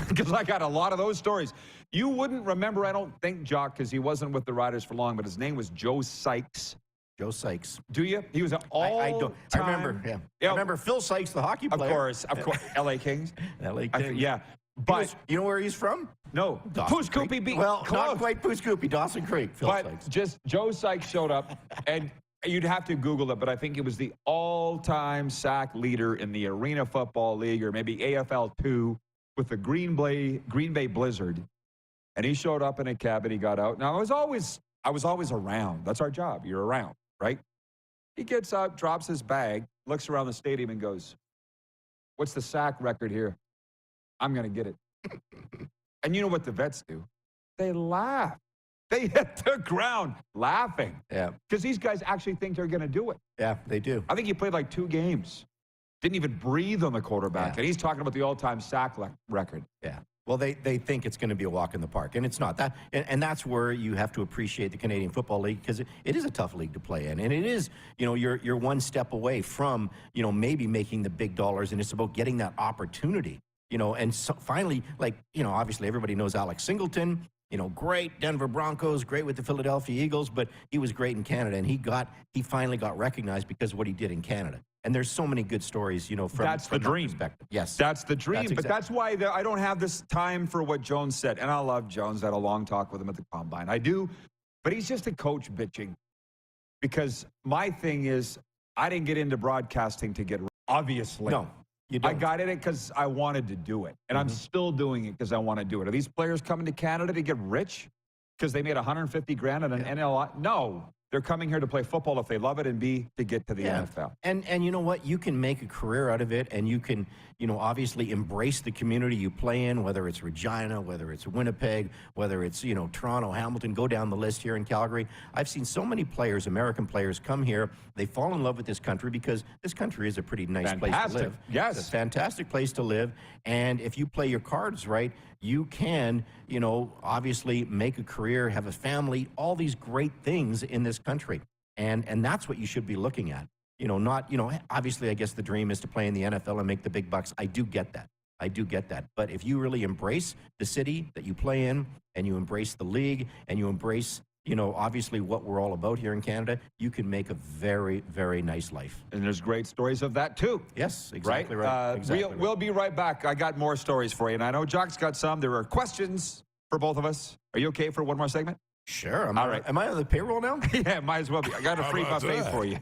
Because I got a lot of those stories. You wouldn't remember, I don't think, Jock, because he wasn't with the Riders for long, but his name was Joe Sykes. Joe Sykes. Do you? He was an all-time... I remember, I remember Phil Sykes, the hockey player. Of course. L.A. Kings. L.A. Kings. Yeah. But you know where he's from? No. Pooscoopy beat. Well, close. not quite Pooscoopy, Dawson Creek. Phil but Sykes. Just Joe Sykes showed up, and you'd have to Google it, but I think it was the all-time sack leader in the Arena Football League, or maybe AFL 2, with the Green Bay Blizzard. And he showed up in a cab and he got out. Now, I was always around. That's our job. You're around, right? He gets out, drops his bag, looks around the stadium and goes, "What's the sack record here? I'm going to get it." And you know what the vets do? They laugh. They hit the ground laughing. Yeah. Because these guys actually think they're going to do it. Yeah, they do. I think he played like 2 games. Didn't even breathe on the quarterback. And he's talking about the all-time sack record. Yeah. Well, they think it's going to be a walk in the park, and it's not. That, and that's where you have to appreciate the Canadian Football League, because it is a tough league to play in, and it is, you're one step away from, maybe making the big dollars, and it's about getting that opportunity, and so finally, obviously everybody knows Alex Singleton, great Denver Broncos, great with the Philadelphia Eagles, but he was great in Canada, and he finally got recognized because of what he did in Canada. And there's so many good stories, from that's the dream. Perspective. Yes, that's the dream. But that's why I don't have this time for what Jones said. And I love Jones. I had a long talk with him at the Combine. I do, but he's just a coach bitching. Because my thing is, I didn't get into broadcasting to get obviously. No, you don't. I got in it because I wanted to do it, and I'm still doing it because I want to do it. Are these players coming to Canada to get rich because they made $150,000 in an NL? No. They're coming here to play football if they love it, and B, to get to the NFL. And you know what? You can make a career out of it, and you can, obviously embrace the community you play in, whether it's Regina, whether it's Winnipeg, whether it's, Toronto, Hamilton, go down the list here in Calgary. I've seen so many players, American players, come here. They fall in love with this country because this country is a pretty nice place to live. Yes. It's a fantastic place to live. And if you play your cards right, you can, obviously make a career, have a family, all these great things in this country. And that's what you should be looking at. not, obviously I guess the dream is to play in the NFL and make the big bucks. I do get that. But if you really embrace the city that you play in, and you embrace the league, and you embrace, obviously what we're all about here in Canada, you can make a very, very nice life. And there's great stories of that too. Yes, exactly right. Exactly We'll be right back. I got more stories for you, and I know Jock's got some. There are questions for both of us. Are you okay for one more segment? Sure. All right. Am I on the payroll now? Yeah, might as well be. I got a free buffet for you.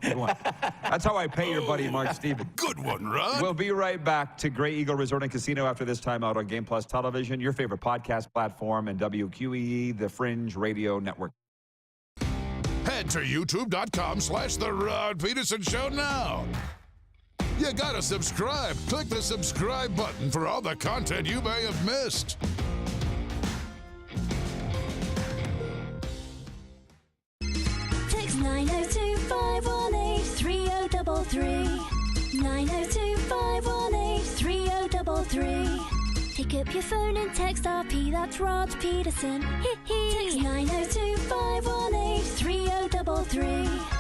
That's how I pay your buddy Mark Stevens. Good one, Rod. We'll be right back to Grey Eagle Resort and Casino after this time out on Game Plus Television, your favorite podcast platform, and WQEE, the Fringe Radio Network. Head to youtube.com/The Rod Pedersen Show now. You gotta subscribe. Click the subscribe button for all the content you may have missed. Text 902-518-3033. 902-518-3033. Pick up your phone and text RP, that's Rod Pedersen. Text 902-518-3033.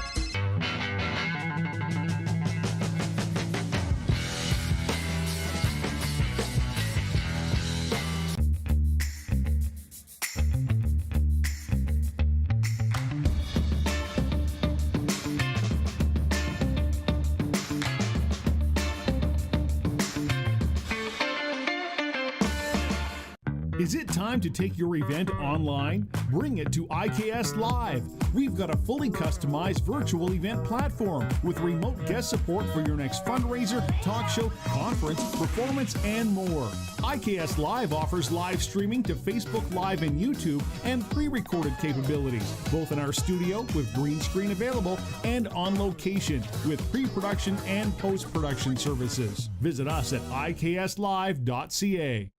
Is it time to take your event online? Bring it to IKS Live. We've got a fully customized virtual event platform with remote guest support for your next fundraiser, talk show, conference, performance, and more. IKS Live offers live streaming to Facebook Live and YouTube and pre-recorded capabilities, both in our studio with green screen available and on location with pre-production and post-production services. Visit us at ikslive.ca.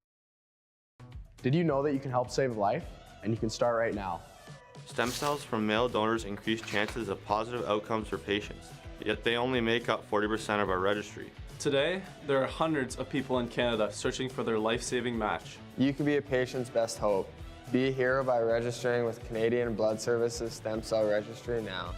Did you know that you can help save a life? And you can start right now. Stem cells from male donors increase chances of positive outcomes for patients, yet they only make up 40% of our registry. Today, there are hundreds of people in Canada searching for their life-saving match. You can be a patient's best hope. Be a hero by registering with Canadian Blood Services Stem Cell Registry now.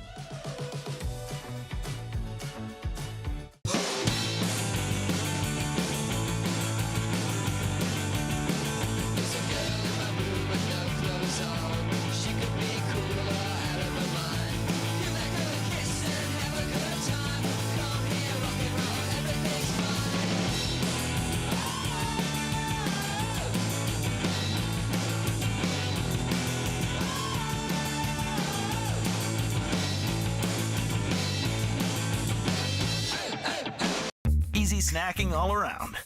Easy snacking all around.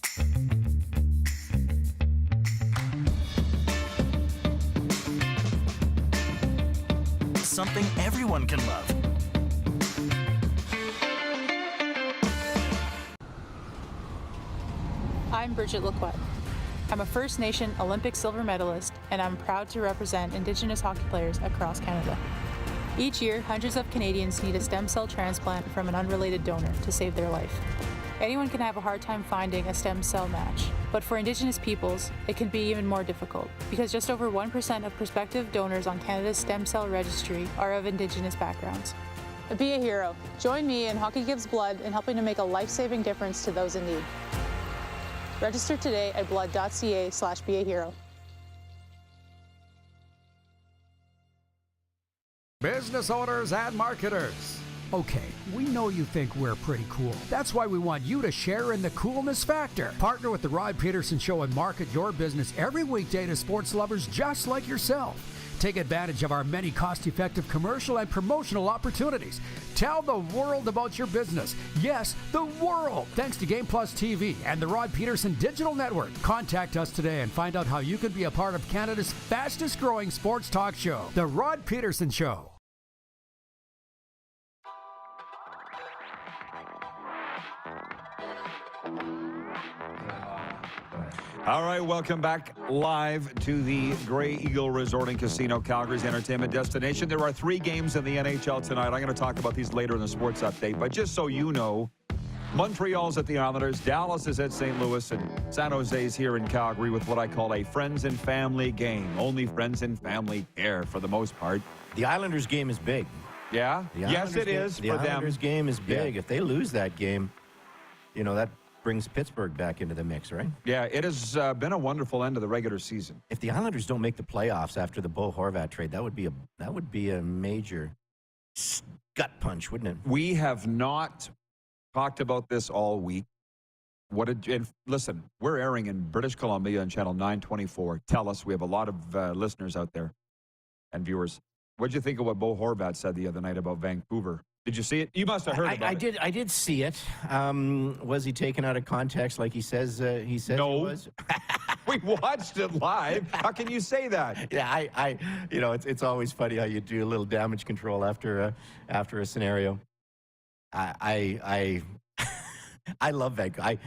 Something everyone can love. I'm Bridget Lacquette. I'm a First Nation Olympic silver medalist, and I'm proud to represent Indigenous hockey players across Canada. Each year, hundreds of Canadians need a stem cell transplant from an unrelated donor to save their life. Anyone can have a hard time finding a stem cell match, but for Indigenous peoples, it can be even more difficult because just over 1% of prospective donors on Canada's stem cell registry are of Indigenous backgrounds. Be a hero. Join me in Hockey Gives Blood in helping to make a life-saving difference to those in need. Register today at blood.ca/beahero. Business owners and marketers. Okay, we know you think we're pretty cool. That's why we want you to share in the coolness factor. Partner with the Rod Pedersen Show and market your business every weekday to sports lovers just like yourself. Take advantage of our many cost-effective commercial and promotional opportunities. Tell the world about your business. Yes, the world. Thanks to Game Plus TV and the Rod Pedersen Digital Network. Contact us today and find out how you can be a part of Canada's fastest-growing sports talk show, The Rod Pedersen Show. All right, welcome back live to the Grey Eagle Resort and Casino, Calgary's entertainment destination. There are 3 games in the NHL tonight. I'm going to talk about these later in the sports update, but just so you know, Montreal's at the Islanders, Dallas is at St. Louis, and San Jose's here in Calgary with what I call a friends and family game. Only friends and family care for the most part. The Islanders game is big. Yeah? Yes, it is The for them. Islanders game is big. Yeah. If they lose that game, that brings Pittsburgh back into the mix, right? Yeah, it has been a wonderful end of the regular season. If the Islanders don't make the playoffs after the Bo Horvat trade, that would be a major gut punch, wouldn't it? We have not talked about this all week. And listen, we're airing in British Columbia on Channel 924. Tell us, we have a lot of listeners out there and viewers. What did you think of what Bo Horvat said the other night about Vancouver? Did you see it? You must have heard about it. I did see it. Was he taken out of context like he says he was? We watched it live. How can you say that? Yeah, it's always funny how you do a little damage control after a scenario. I love Vancouver.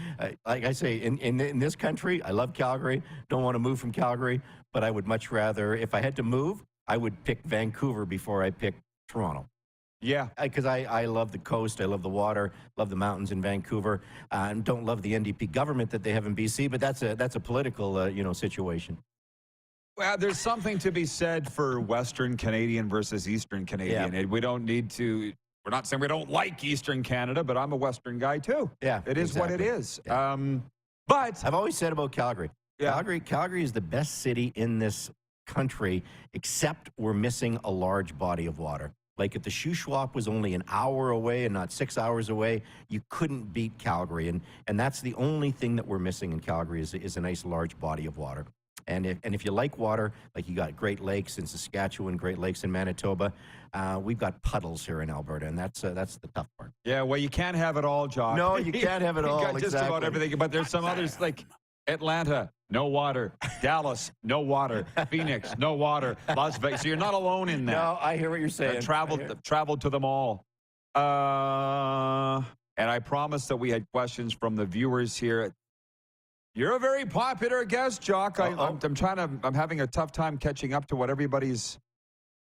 Like I say, in this country, I love Calgary. Don't want to move from Calgary, but I would much rather, if I had to move, I would pick Vancouver before I pick Toronto. Yeah. Because I love the coast, I love the water, love the mountains in Vancouver, and don't love the NDP government that they have in BC, but that's a political situation. Well, there's something to be said for Western Canadian versus Eastern Canadian. Yeah. We don't need to, we're not saying we don't like Eastern Canada, but I'm a Western guy too. Yeah. It is what it exactly. is. Yeah. But I've always said about Calgary, Yeah. Calgary is the best city in this country, except we're missing a large body of water. Like if the Shuswap was only an hour away and not 6 hours away, you couldn't beat Calgary. And that's the only thing that we're missing in Calgary is a nice large body of water. And if you like water, like you got Great Lakes in Saskatchewan, Great Lakes in Manitoba, we've got puddles here in Alberta, and that's the tough part. Yeah, well, you can't have it all, Jock. No, you can't have it all. You got just about exactly. everything, but there's some others like Atlanta, no water. Dallas, no water. Phoenix, no water. Las Vegas. So you're not alone in that. No, I hear what you're saying. Traveled to them all. And I promised that we had questions from the viewers here. You're a very popular guest, Jock. I'm having a tough time catching up to what everybody's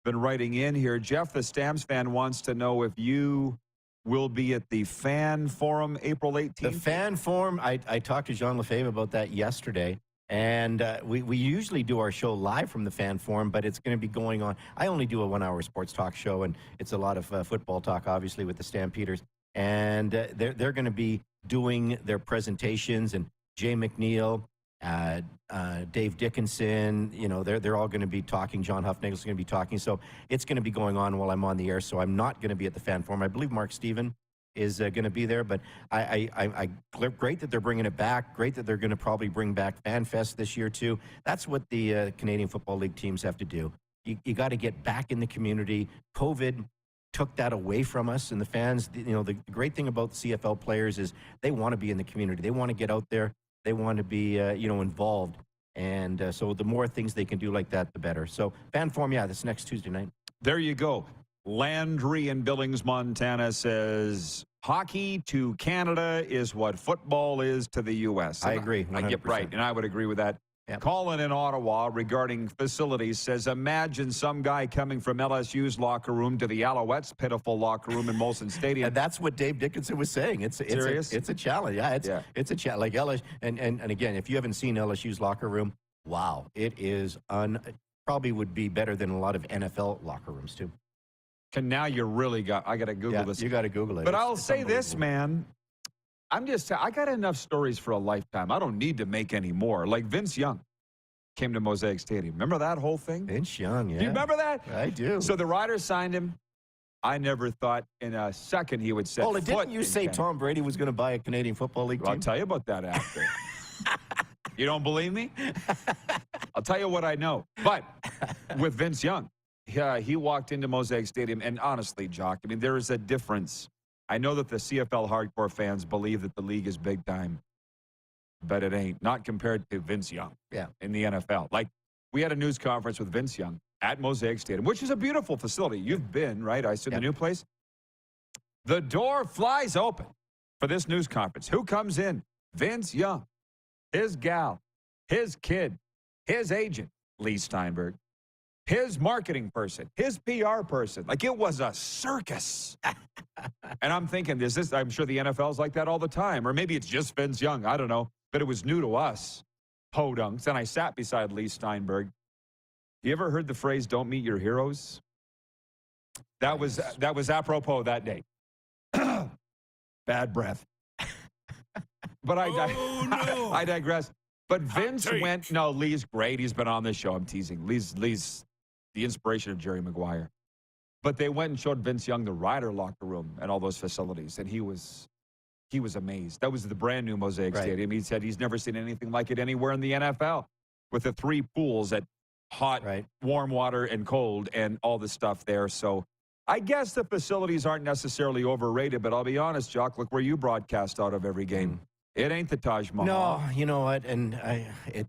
been writing in here. Jeff, the Stamps fan, wants to know if you will be at the Fan Forum April 18th. The Fan Forum, I talked to Jean Lefebvre about that yesterday, and we usually do our show live from the Fan Forum, but it's going to be going on. I only do a 1-hour sports talk show, and it's a lot of football talk, obviously, with the Stampeders. And they're going to be doing their presentations, and Jay McNeil, Dave Dickinson, they're all going to be talking. John Huffnagel's going to be talking. So it's going to be going on while I'm on the air. So I'm not going to be at the Fan Forum. I believe Mark Steven is going to be there. But great that they're bringing it back. Great that they're going to probably bring back Fan Fest this year too. That's what the Canadian Football League teams have to do. You got to get back in the community. COVID took that away from us, and the fans. The great thing about the CFL players is they want to be in the community. They want to get out there. They want to be, involved. And so the more things they can do like that, the better. So Fan Forum, this next Tuesday night. There you go. Landry in Billings, Montana says, hockey to Canada is what football is to the U.S. I agree. I get right, and I would agree with that. Yep. Colin in Ottawa regarding facilities says, imagine some guy coming from LSU's locker room to the Alouettes' pitiful locker room in Molson Stadium. And that's what Dave Dickinson was saying. It's a challenge. It's a challenge. Like LSU, and again, if you haven't seen LSU's locker room, wow, it is probably would be better than a lot of NFL locker rooms too. And now you really I got to Google this. You got to Google it. But I'll say this, man. I got enough stories for a lifetime. I don't need to make any more. Like Vince Young came to Mosaic Stadium. Remember that whole thing? Vince Young, yeah. Do you remember that? I do. So the Riders signed him. I never thought in a second he would set foot didn't you in say Canada. Tom Brady was going to buy a Canadian Football League team? I'll tell you about that after. You don't believe me? I'll tell you what I know. But with Vince Young, he walked into Mosaic Stadium, and honestly, Jock, I mean, there is a difference. I know that the CFL hardcore fans believe that the league is big time, but it ain't. Not compared to Vince Young in the NFL. Like, we had a news conference with Vince Young at Mosaic Stadium, which is a beautiful facility. You've been, right? I said the new place. The door flies open for this news conference. Who comes in? Vince Young, his gal, his kid, his agent, Lee Steinberg, his marketing person, his PR person. Like, it was a circus. And I'm thinking, I'm sure the NFL's like that all the time. Or maybe it's just Vince Young. I don't know. But it was new to us, podunks. And I sat beside Lee Steinberg. You ever heard the phrase, don't meet your heroes? That was apropos that day. Bad breath. But I digress. But Vince went, no, Lee's great. He's been on this show. I'm teasing. Lee's the inspiration of Jerry Maguire. But they went and showed Vince Young the Ryder locker room and all those facilities, and he was amazed. That was the brand new Mosaic Stadium. He said he's never seen anything like it anywhere in the NFL, with the 3 pools at hot, warm water and cold and all the stuff there. So I guess the facilities aren't necessarily overrated, but I'll be honest, Jock, look where you broadcast out of every game. It ain't the Taj Mahal. No, you know what? And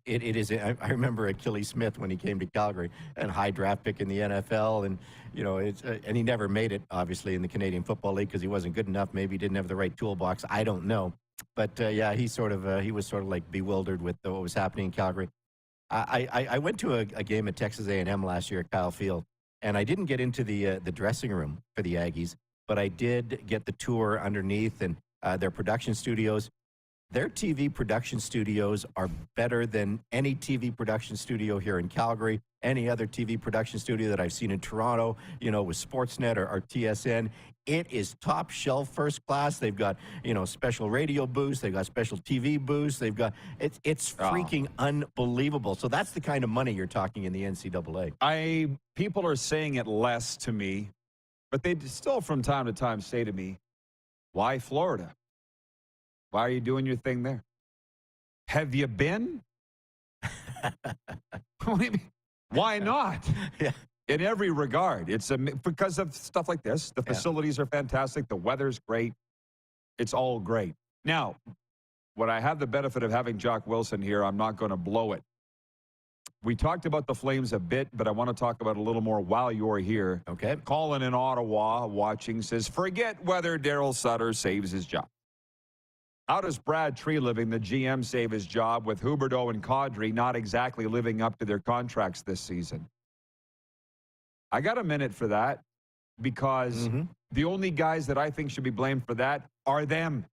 it is. I remember Achilles Smith when he came to Calgary, and high draft pick in the NFL, and and he never made it, obviously, in the Canadian Football League because he wasn't good enough. Maybe he didn't have the right toolbox. I don't know, but yeah, he was sort of like bewildered with what was happening in Calgary. I went to a game at Texas A&M last year at Kyle Field, and I didn't get into the dressing room for the Aggies, but I did get the tour underneath and their production studios. Their TV production studios are better than any TV production studio here in Calgary, any other TV production studio that I've seen in Toronto, with Sportsnet or TSN. It is top shelf, first class. They've got, special radio booths. They've got special TV booths. They've got, it's freaking unbelievable. So that's the kind of money you're talking in the NCAA. People are saying it less to me, but they still from time to time say to me, why Florida? Why are you doing your thing there? Have you been? Why not? Yeah. In every regard. It's because of stuff like this. The facilities are fantastic. The weather's great. It's all great. Now, when I have the benefit of having Jock Wilson here, I'm not going to blow it. We talked about the Flames a bit, but I want to talk about a little more while you're here. Okay. Colin in Ottawa watching says, forget whether Daryl Sutter saves his job. How does Brad Treliving, the GM, save his job with Huberdeau and Kadri not exactly living up to their contracts this season? I got a minute for that because the only guys that I think should be blamed for that are them,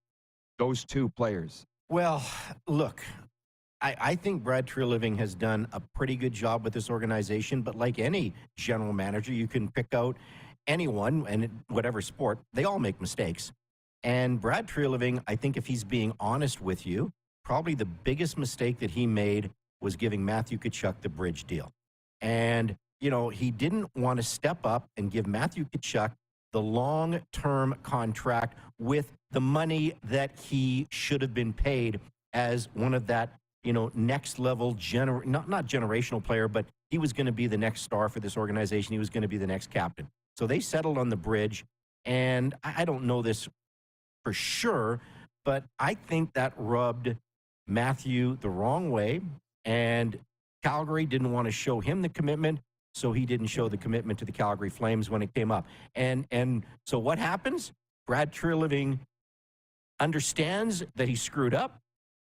those 2 players. Well, look, I think Brad Treliving has done a pretty good job with this organization, but like any general manager, you can pick out anyone, and whatever sport, they all make mistakes. And Brad Treliving, I think if he's being honest with you, probably the biggest mistake that he made was giving Matthew Tkachuk the bridge deal. And, he didn't want to step up and give Matthew Tkachuk the long-term contract with the money that he should have been paid as one of that, next level, not generational player, but he was going to be the next star for this organization. He was going to be the next captain. So they settled on the bridge. And I don't know this for sure, but I think that rubbed Matthew the wrong way, and Calgary didn't want to show him the commitment, so he didn't show the commitment to the Calgary Flames when it came up. And so what happens? Brad Treliving understands that he screwed up,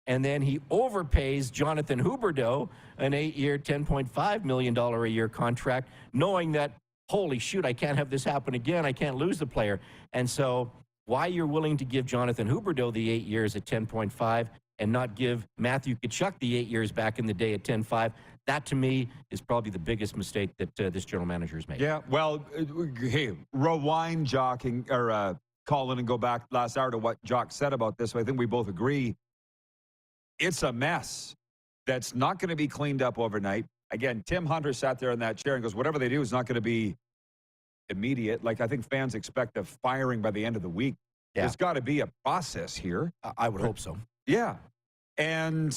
and then he overpays Jonathan Huberdeau an 8-year, $10.5 million a year contract, knowing that, holy shoot, I can't have this happen again. I can't lose the player. And so why you're willing to give Jonathan Huberdeau the 8 years at 10.5 and not give Matthew Tkachuk the 8 years back in the day at 10.5, that to me is probably the biggest mistake that this general manager has made. Yeah, well, hey, rewind, Jock, or Colin, and go back last hour to what Jock said about this. I think we both agree it's a mess that's not going to be cleaned up overnight. Again, Tim Hunter sat there in that chair and goes, whatever they do is not going to be immediate. Like, I think fans expect a firing by the end of the week. Yeah. There's got to be a process here. I would hope so. Yeah. And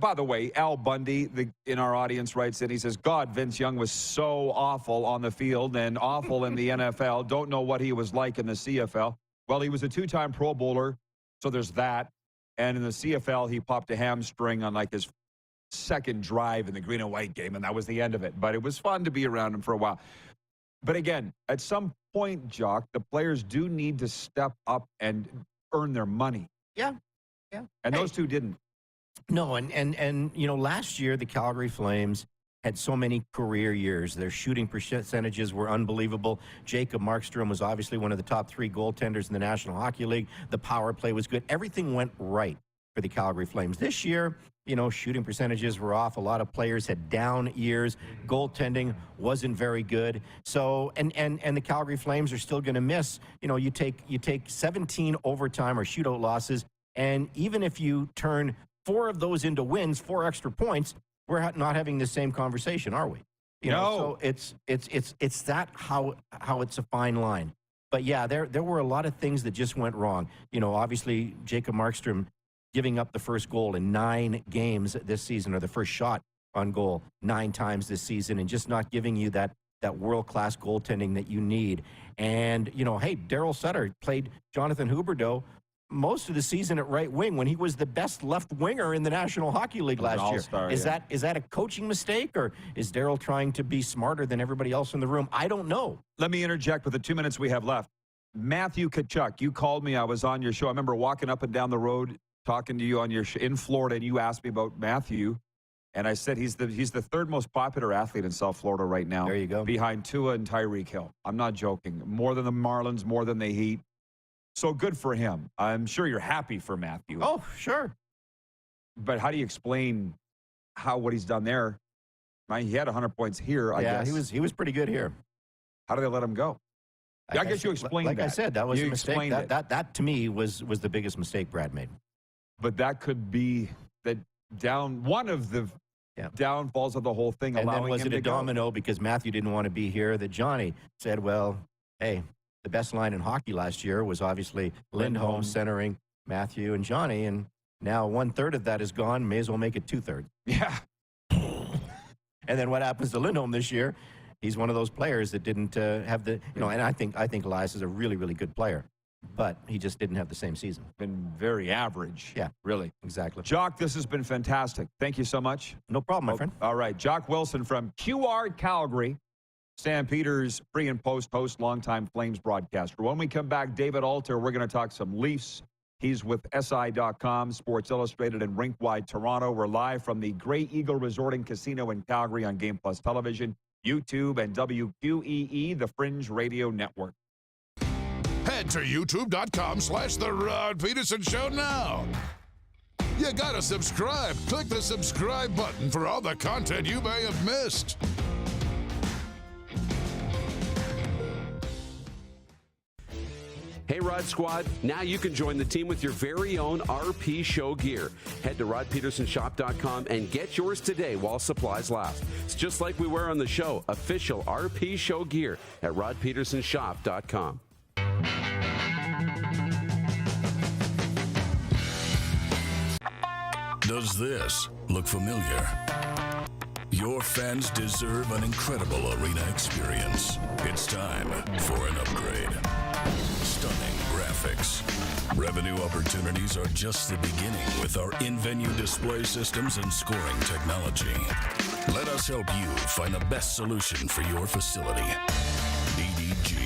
by the way, Al Bundy in our audience writes in, he says, God, Vince Young was so awful on the field and awful in the NFL. Don't know what he was like in the CFL. Well, he was a 2-time Pro Bowler, so there's that. And in the CFL, he popped a hamstring on like his second drive in the green and white game, and that was the end of it. But it was fun to be around him for a while. But again, at some point, Jock, the players do need to step up and earn their money. Yeah. And those 2 didn't. No, and last year the Calgary Flames had so many career years. Their shooting percentages were unbelievable. Jacob Markstrom was obviously one of the top 3 goaltenders in the National Hockey League. The power play was good. Everything went right for the Calgary Flames. This year, shooting percentages were off. A lot of players had down years. Goaltending wasn't very good. So, and the Calgary Flames are still going to miss. You take 17 overtime or shootout losses, and even if you turn 4 of those into wins, 4 extra points, we're not having the same conversation, are we? So it's that how it's a fine line. But yeah, there were a lot of things that just went wrong. Obviously Jacob Markstrom giving up the first goal in 9 games this season, or the first shot on goal 9 times this season, and just not giving you that world-class goaltending that you need. And, hey, Darryl Sutter played Jonathan Huberdeau most of the season at right wing when he was the best left winger in the National Hockey League last year. Is that a coaching mistake, or is Darryl trying to be smarter than everybody else in the room? I don't know. Let me interject with the 2 minutes we have left. Matthew Tkachuk, you called me. I was on your show. I remember walking up and down the road talking to you on your in Florida, and you asked me about Matthew, and I said he's the 3rd most popular athlete in South Florida right now. There you go. Behind Tua and Tyreek Hill. I'm not joking. More than the Marlins, more than the Heat. So good for him. I'm sure you're happy for Matthew. Oh, sure. But how do you explain what he's done there? I mean, he had 100 points here, I guess. Yeah, he was pretty good here. How do they let him go? I guess you explained that. Like I said, that was a mistake. It. That to me was the biggest mistake Brad made. But that could be one of the downfalls of the whole thing. And then was it a domino because Matthew didn't want to be here that Johnny said, well, hey, the best line in hockey last year was obviously Lindholm centering Matthew and Johnny, and now 1/3 of that is gone. May as well make it 2/3. Yeah. And then what happens to Lindholm this year? He's one of those players that didn't have the, and I think Elias is a really, really good player, but he just didn't have the same season. Been very average. Yeah, really. Exactly. Jock, this has been fantastic. Thank you so much. No problem, my friend. All right. Jock Wilson from QR Calgary, Stampeders pre and post host, longtime Flames broadcaster. When we come back, David Alter, we're going to talk some Leafs. He's with SI.com, Sports Illustrated, and Rink-Wide Toronto. We're live from the Grey Eagle Resort and Casino in Calgary on Game Plus Television, YouTube, and WQEE, the Fringe Radio Network. Head to youtube.com/The Rod Pedersen Show now. You gotta subscribe. Click the subscribe button for all the content you may have missed. Hey, Rod Squad, now you can join the team with your very own RPShow gear. Head to rodpedersenshop.com and get yours today while supplies last. It's just like we wear on the show, official RPShow gear at rodpedersenshop.com. Does this look familiar? Your fans deserve an incredible arena experience. It's time for an upgrade. Stunning graphics. Revenue opportunities are just the beginning with our in-venue display systems and scoring technology. Let us help you find the best solution for your facility. DDG,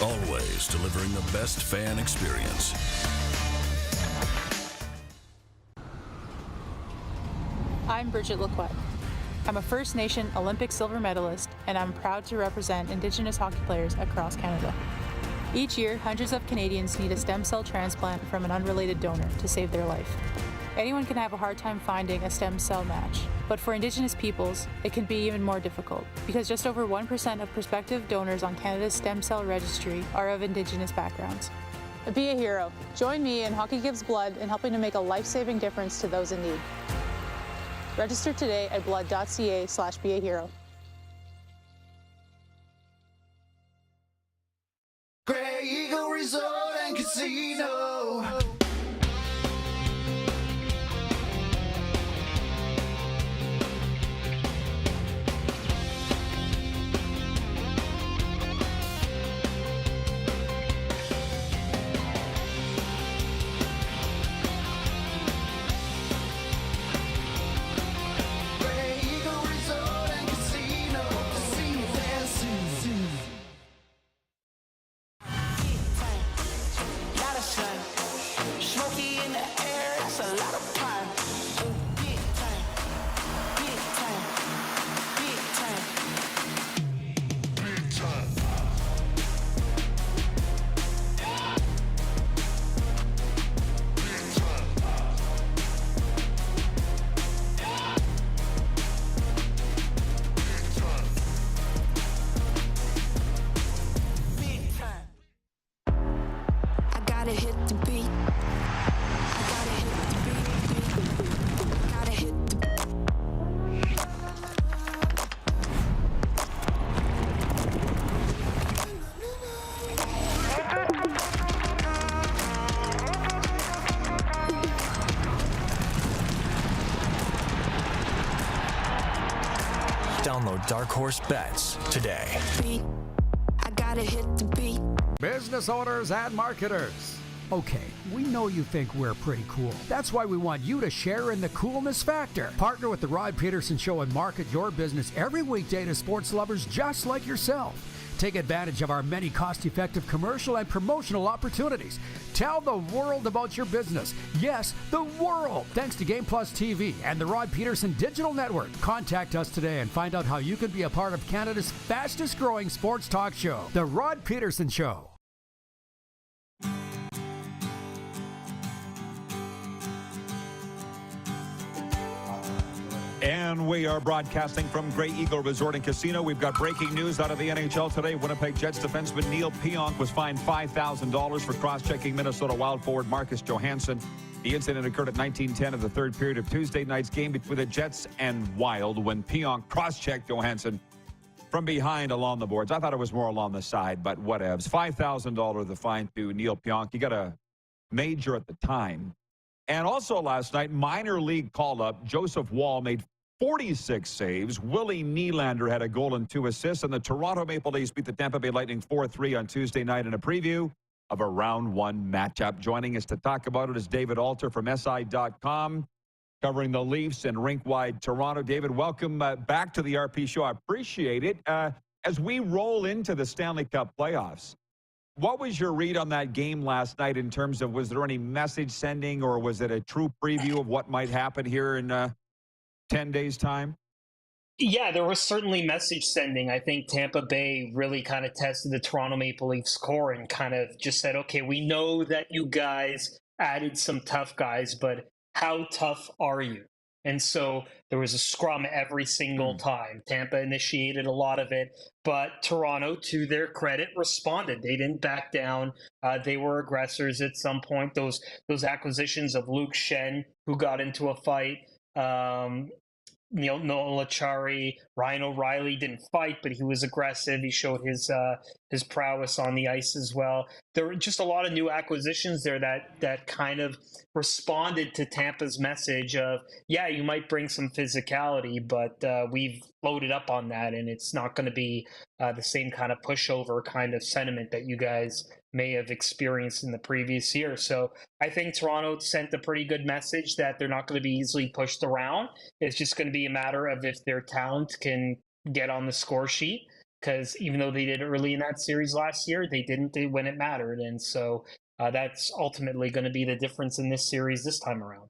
always delivering the best fan experience. I'm Bridget Lacquette. I'm a First Nation Olympic silver medalist, and I'm proud to represent Indigenous hockey players across Canada. Each year, hundreds of Canadians need a stem cell transplant from an unrelated donor to save their life. Anyone can have a hard time finding a stem cell match, but for Indigenous peoples, it can be even more difficult because just over 1% of prospective donors on Canada's stem cell registry are of Indigenous backgrounds. Be a hero. Join me in Hockey Gives Blood in helping to make a life-saving difference to those in need. Register today at blood.ca/beahero. Grey Eagle Resort and Casino. Grey Eagle Resort and Casino. Casino dancing. Gotta shine. hit the beat. I gotta hit the beat. Gotta hit the Download Dark Horse Bets today. beat. I gotta hit the beat. Business owners and marketers. Okay, we know you think we're pretty cool. That's why we want you to share in the coolness factor. Partner with the Rod Pedersen Show and market your business every weekday to sports lovers just like yourself. Take advantage of our many cost-effective commercial and promotional opportunities. Tell the world about your business. Yes, the world. Thanks to Game Plus TV and the Rod Pedersen Digital Network. Contact us today and find out how you can be a part of Canada's fastest-growing sports talk show, The Rod Pedersen Show. And we are broadcasting from Grey Eagle Resort and Casino. We've got breaking news out of the NHL today. Winnipeg Jets defenseman Neil Pionk was fined $5,000 for cross-checking Minnesota Wild forward Marcus Johansson. The incident occurred at 19:10 of the third period of Tuesday night's game between the Jets and Wild when Pionk cross-checked Johansson from behind along the boards. I thought it was more along the side, but whatevs. $5,000 the fine to Neil Pionk. He got a major at the time. And also last night, minor league call-up, Joseph Wall made 46 saves. Willie Nylander had a goal and 2 assists, and the Toronto Maple Leafs beat the Tampa Bay Lightning 4-3 on Tuesday night in a preview of a round 1 matchup. Joining us to talk about it is David Alter from SI.com, covering the Leafs and rink-wide Toronto. David, welcome back to the RP Show. I appreciate it. As we roll into the Stanley Cup playoffs, what was your read on that game last night in terms of, was there any message sending, or was it a true preview of what might happen here in 10 days' time? Yeah, there was certainly message sending. I think Tampa Bay really kind of tested the Toronto Maple Leafs core and kind of just said, okay, we know that you guys added some tough guys, but how tough are you? And so there was a scrum every single time. Tampa initiated a lot of it, but Toronto, to their credit, responded. They didn't back down. They were aggressors at some point. Those acquisitions of Luke Shen, who got into a fight, Noel Achari, Ryan O'Reilly didn't fight, but he was aggressive. He showed his prowess on the ice as well. There were just a lot of new acquisitions there that kind of responded to Tampa's message of, yeah, you might bring some physicality, but we've loaded up on that, and it's not going to be the same kind of pushover kind of sentiment that you guys may have experienced in the previous year. So I think Toronto sent a pretty good message that they're not going to be easily pushed around. It's just going to be a matter of if their talent can get on the score sheet, because even though they did early in that series last year, they didn't when it mattered. And so that's ultimately going to be the difference in this series this time around.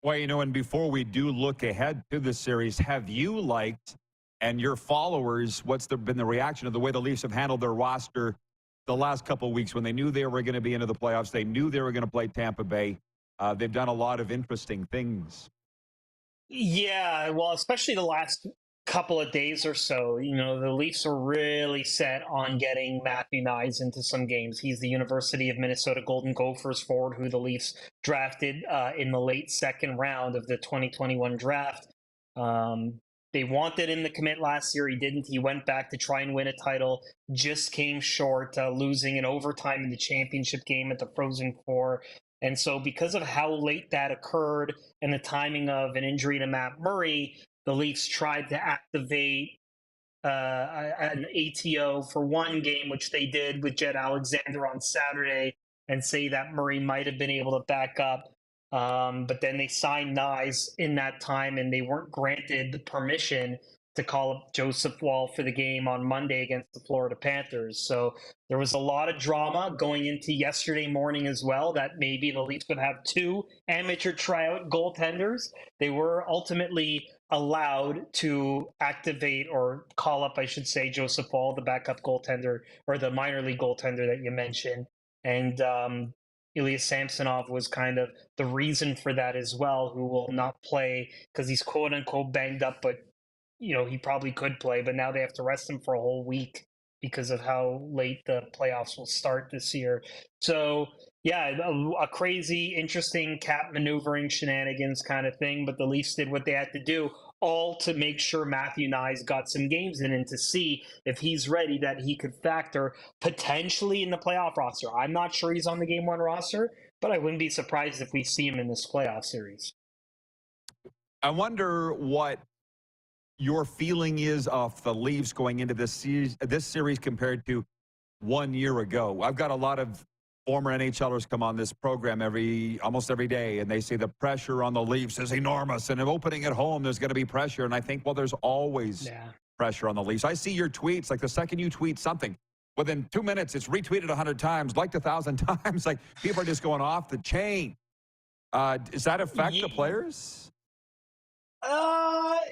Well, and before we do look ahead to the series, have you liked, and your followers, what's been the reaction of the way the Leafs have handled their roster the last couple of weeks when they knew they were going to be into the playoffs? They knew they were going to play Tampa Bay. They've done a lot of interesting things. Yeah, well, especially the last couple of days or so, the Leafs are really set on getting Matthew Knies into some games. He's the University of Minnesota Golden Gophers forward who the Leafs drafted in the late second round of the 2021 draft. They wanted him to commit last year. He didn't. He went back to try and win a title, just came short, losing in overtime in the championship game at the Frozen Four. And so because of how late that occurred and the timing of an injury to Matt Murray, the Leafs tried to activate an ATO for one game, which they did with Jed Alexander on Saturday, and say that Murray might have been able to back up. But then they signed Knies in that time, and they weren't granted the permission to call up Joseph Wall for the game on Monday against the Florida Panthers. So there was a lot of drama going into yesterday morning as well, that maybe the Leafs would have 2 amateur tryout goaltenders. They were ultimately allowed to activate, or call up, I should say, Joseph Wall, the backup goaltender, or the minor league goaltender that you mentioned. And Ilya Samsonov was kind of the reason for that as well, who will not play because he's quote-unquote banged up, but he probably could play, but now they have to rest him for a whole week because of how late the playoffs will start this year. So, yeah, a crazy, interesting cap maneuvering shenanigans kind of thing, but the Leafs did what they had to do, all to make sure Matthew Nyes got some games in and to see if he's ready, that he could factor potentially in the playoff roster. I'm not sure he's on the game one roster, but I wouldn't be surprised if we see him in this playoff series. I wonder what your feeling is of the Leafs going into this series compared to 1 year ago. I've got a lot of former NHLers come on this program almost every day, and they say the pressure on the Leafs is enormous, and if opening at home, there's going to be pressure. And I think, well, there's always pressure on the Leafs. I see your tweets, like the second you tweet something, within 2 minutes, it's retweeted 100 times, liked 1,000 times. Like, people are just going off the chain. Does that affect the players?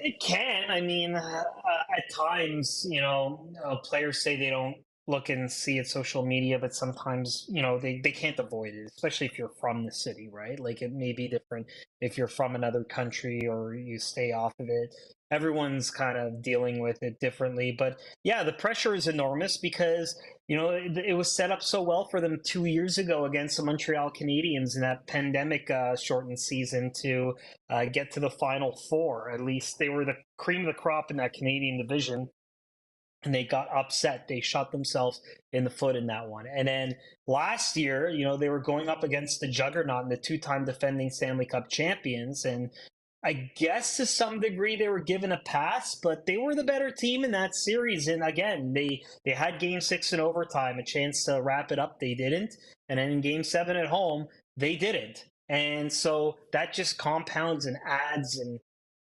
It can. I mean, at times, players say they don't look and see it social media, but sometimes, they can't avoid it, especially if you're from the city, right? Like, it may be different if you're from another country or you stay off of it. Everyone's kind of dealing with it differently. But yeah, the pressure is enormous because, it was set up so well for them 2 years ago against the Montreal Canadiens in that pandemic shortened season to get to the Final Four. At least they were the cream of the crop in that Canadian division. And they got upset. They shot themselves in the foot in that one. And then last year, they were going up against the juggernaut and the two-time defending Stanley Cup champions. And I guess to some degree they were given a pass, but they were the better team in that series. And again, they had Game 6 in overtime, a chance to wrap it up. They didn't. And then in Game 7 at home, they didn't. And so that just compounds and adds, and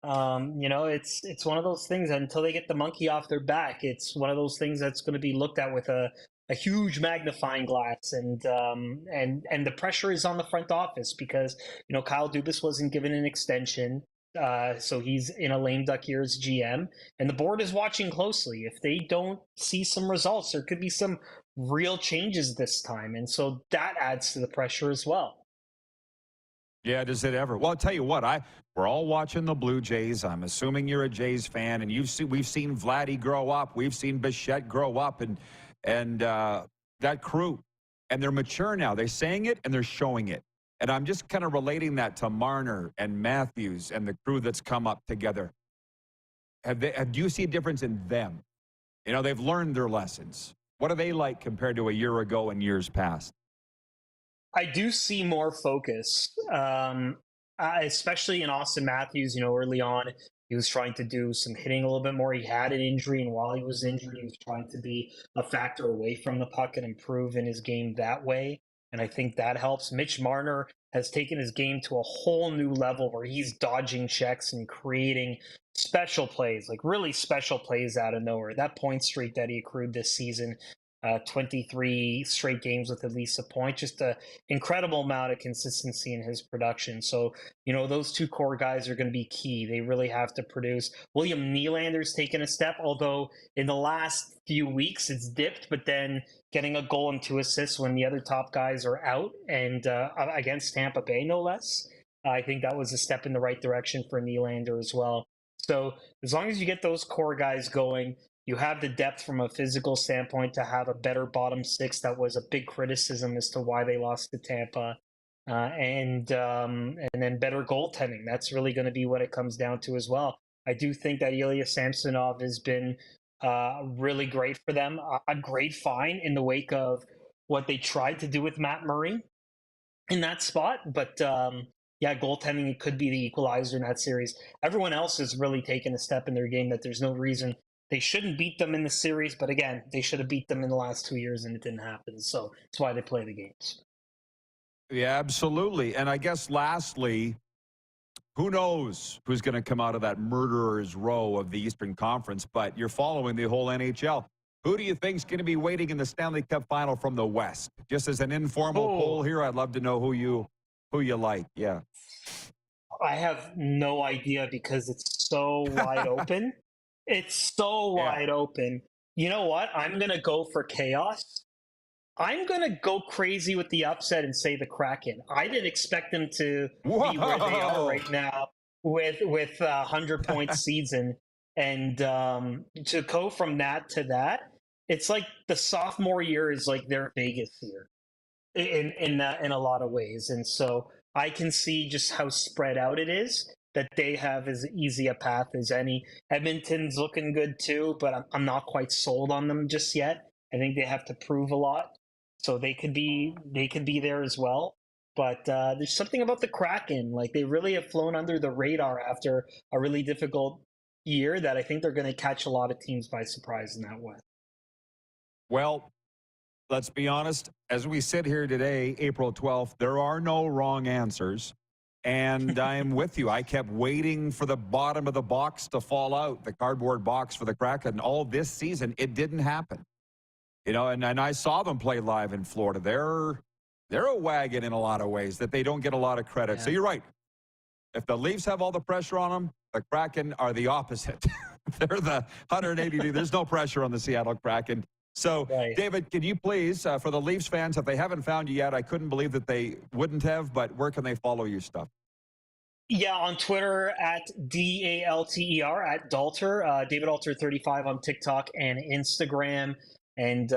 it's one of those things that until they get the monkey off their back, it's one of those things that's going to be looked at with a huge magnifying glass, and the pressure is on the front office because Kyle Dubas wasn't given an extension, so he's in a lame duck year as GM, and the board is watching closely. If they don't see some results, there could be some real changes this time, and so that adds to the pressure as well. Yeah, does it ever? Well, I'll tell you what, we're all watching the Blue Jays. I'm assuming you're a Jays fan, and we've seen Vladdy grow up. We've seen Bichette grow up, and that crew. And they're mature now. They're saying it, and they're showing it. And I'm just kind of relating that to Marner and Matthews and the crew that's come up together. Do you see a difference in them? They've learned their lessons. What are they like compared to a year ago and years past? I do see more focus, especially in Austin Matthews. Early on, he was trying to do some hitting a little bit more. He had an injury, and while he was injured, he was trying to be a factor away from the puck and improve in his game that way. And I think that helps. Mitch Marner has taken his game to a whole new level where he's dodging checks and creating special plays, like really special plays out of nowhere. That point streak that he accrued this season, 23 straight games with at least a point, just an incredible amount of consistency in his production. So, those two core guys are going to be key. They really have to produce. William Nylander's taken a step, although in the last few weeks it's dipped, but then getting a goal and 2 assists when the other top guys are out, and against Tampa Bay, no less. I think that was a step in the right direction for Nylander as well. So as long as you get those core guys going, you have the depth from a physical standpoint to have a better bottom six. That was a big criticism as to why they lost to Tampa. And then better goaltending. That's really going to be what it comes down to as well. I do think that Ilya Samsonov has been really great for them. A great find in the wake of what they tried to do with Matt Murray in that spot. But goaltending could be the equalizer in that series. Everyone else has really taken a step in their game that there's no reason they shouldn't beat them in the series, but again, they should have beat them in the last 2 years, and it didn't happen. So that's why they play the games. Yeah, absolutely. And I guess lastly, who knows who's going to come out of that murderer's row of the Eastern Conference, but you're following the whole NHL. Who do you think is going to be waiting in the Stanley Cup final from the West? Just as an informal poll here, I'd love to know who you like. Yeah. I have no idea because it's so wide open. It's so wide open. You know what? I'm going to go for chaos. I'm going to go crazy with the upset and say the Kraken. I didn't expect them to be where they are right now with 100-point season. And to go from that to that, it's like the sophomore year is like their Vegas year in a lot of ways, and so I can see just how spread out it is. That they have as easy a path as any. Edmonton's looking good too, but I'm not quite sold on them just yet. I think they have to prove a lot, so they could be there as well. But there's something about the Kraken, like they really have flown under the radar after a really difficult year that I think they're going to catch a lot of teams by surprise in that way. Well, let's be honest. As we sit here today, April 12th, there are no wrong answers. And I'm with you. I kept waiting for the bottom of the box to fall out, the cardboard box for the Kraken. All this season, it didn't happen. You know, and I saw them play live in Florida. They're a wagon in a lot of ways that they don't get a lot of credit. Yeah. So you're right. If the Leafs have all the pressure on them, the Kraken are the opposite. They're the 180. There's no pressure on the Seattle Kraken. So, right. David, can you please, for the Leafs fans, if they haven't found you yet, I couldn't believe that they wouldn't have, but where can they follow your stuff? Yeah, on Twitter at DALTER, at Dalter, David Alter 35 on TikTok and Instagram. And,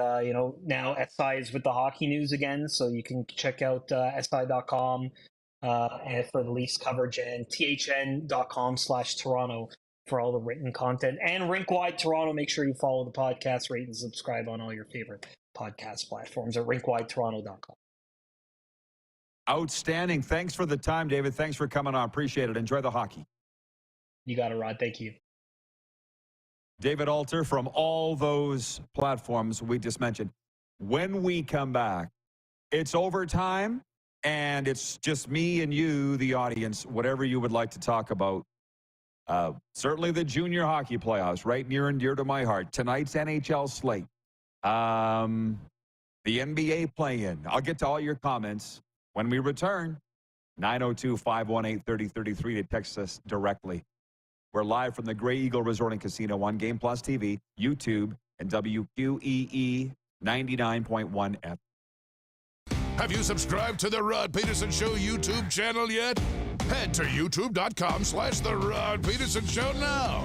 now SI is with the hockey news again, so you can check out SI.com and for the Leafs coverage and THN.com/Toronto for all the written content. And Rinkwide Toronto, make sure you follow the podcast, rate and subscribe on all your favorite podcast platforms at rinkwidetoronto.com. Outstanding. Thanks for the time, David. Thanks for coming on. Appreciate it. Enjoy the hockey. You got it, Rod. Thank you. David Alter from all those platforms we just mentioned. When we come back, it's overtime, and it's just me and you, the audience, whatever you would like to talk about. Certainly the junior hockey playoffs, right near and dear to my heart. Tonight's NHL slate. The NBA play-in. I'll get to all your comments when we return. 902-518-3033 to text us directly. We're live from the Grey Eagle Resort and Casino on Game Plus TV, YouTube, and WQEE 99.1 FM. Have you subscribed to the Rod Pedersen Show YouTube channel yet? Head to youtube.com/The Rod Pedersen Show now.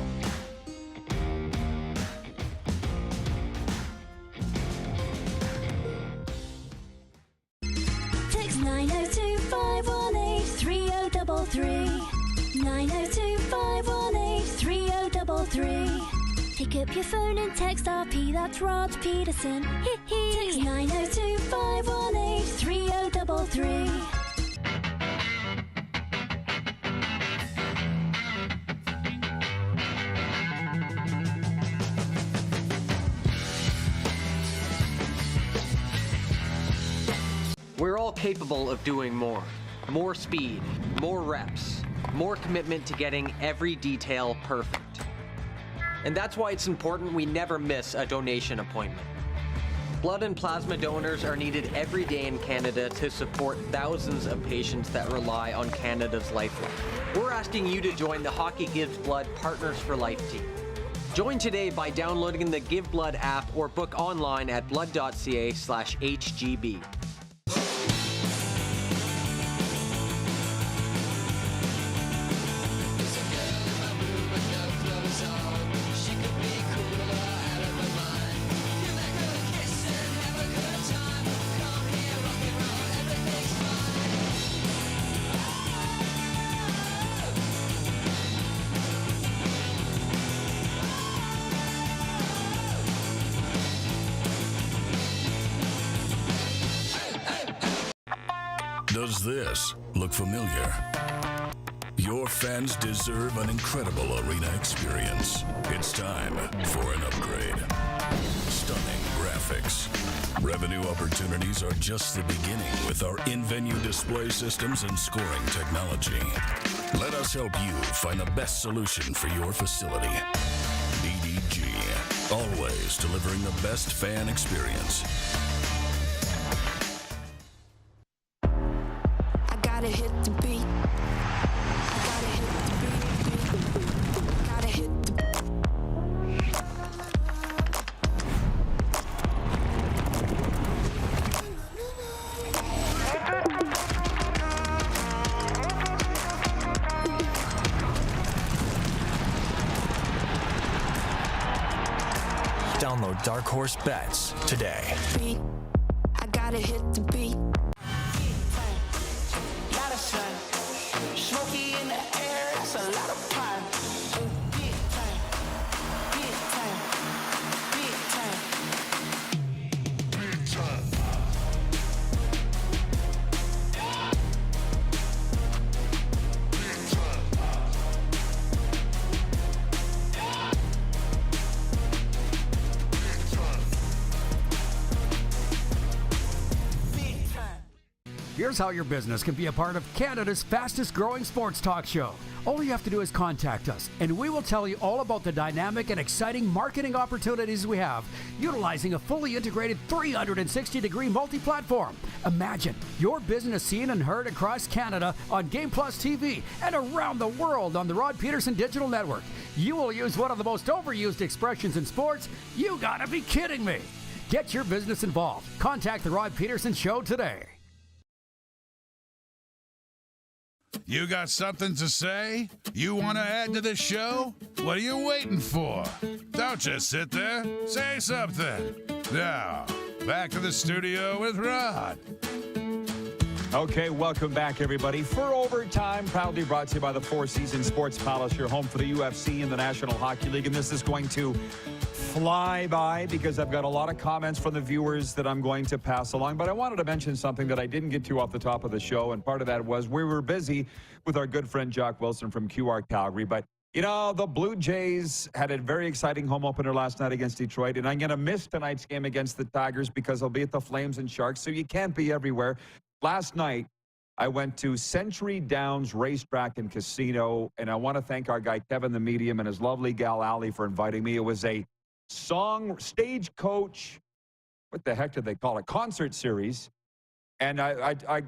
Text 902-518-3033. 902-518-3033. Pick up your phone and text RP, that's Rod Pedersen. Text 902-518-3033. We're all capable of doing more. More speed, more reps, more commitment to getting every detail perfect. And that's why it's important we never miss a donation appointment. Blood and plasma donors are needed every day in Canada to support thousands of patients that rely on Canada's lifeline. We're asking you to join the Hockey Gives Blood Partners for Life team. Join today by downloading the Give Blood app or book online at blood.ca/HGB. Does this look familiar? Your fans deserve an incredible arena experience. It's time for an upgrade. Stunning graphics. Revenue opportunities are just the beginning with our in-venue display systems and scoring technology. Let us help you find the best solution for your facility. DDG, always delivering the best fan experience. Gotta hit the beat. Gotta hit the beat. Gotta hit the Download dark horse bets today. I gotta hit the beat. Lot of sun, smoky in the air, that's a lot of pine. Big time, big time, big time, big time. Here's how your business can be a part of Canada's fastest growing sports talk show. All you have to do is contact us, and we will tell you all about the dynamic and exciting marketing opportunities we have, utilizing a fully integrated 360-degree multi-platform. Imagine your business seen and heard across Canada on Game Plus TV and around the world on the Rod Pedersen Digital Network. You will use one of the most overused expressions in sports. You gotta be kidding me. Get your business involved. Contact the Rod Pedersen Show today. You got something to say? You want to add to the show? What are you waiting for? Don't just sit there. Say something. Now, back to the studio with Rod. Okay, welcome back, everybody. For Overtime, proudly brought to you by the Four Seasons Sports Palace, your home for the UFC and the National Hockey League. And this is going to fly by because I've got a lot of comments from the viewers that I'm going to pass along. But I wanted to mention something that I didn't get to off the top of the show, and part of that was we were busy with our good friend Jock Wilson from QR Calgary. But, you know, the Blue Jays had a very exciting home opener last night against Detroit, and I'm going to miss tonight's game against the Tigers because I'll be at the Flames and Sharks, so you can't be everywhere. Last night, I went to Century Downs Racetrack and Casino, and I want to thank our guy Kevin the Medium and his lovely gal Allie for inviting me. It was a stagecoach, what the heck did they call it, concert series. And I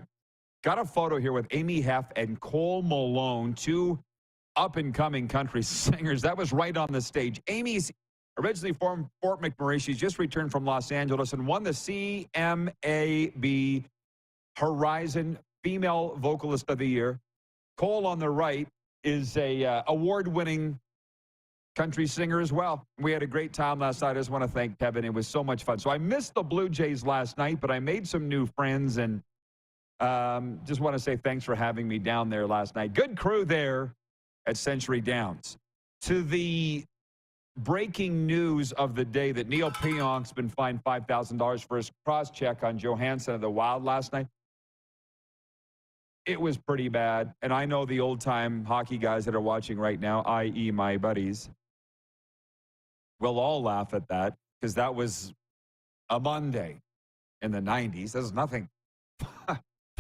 got a photo here with Amy Heff and Cole Malone, two up-and-coming country singers. That was right on the stage. Amy's originally from Fort McMurray. She's just returned from Los Angeles and won the CMAB Horizon Female Vocalist of the Year. Cole on the right is a award-winning country singer as well. We had a great time last night. I just want to thank Kevin. It was so much fun. So I missed the Blue Jays last night, but I made some new friends, and just want to say thanks for having me down there last night. Good crew there at Century Downs. To the breaking news of the day that Neil Pionk's been fined $5,000 for his cross-check on Johansson of the Wild last night. It was pretty bad, and I know the old-time hockey guys that are watching right now, i.e. my buddies, will all laugh at that because that was a Monday in the 90s. That's nothing.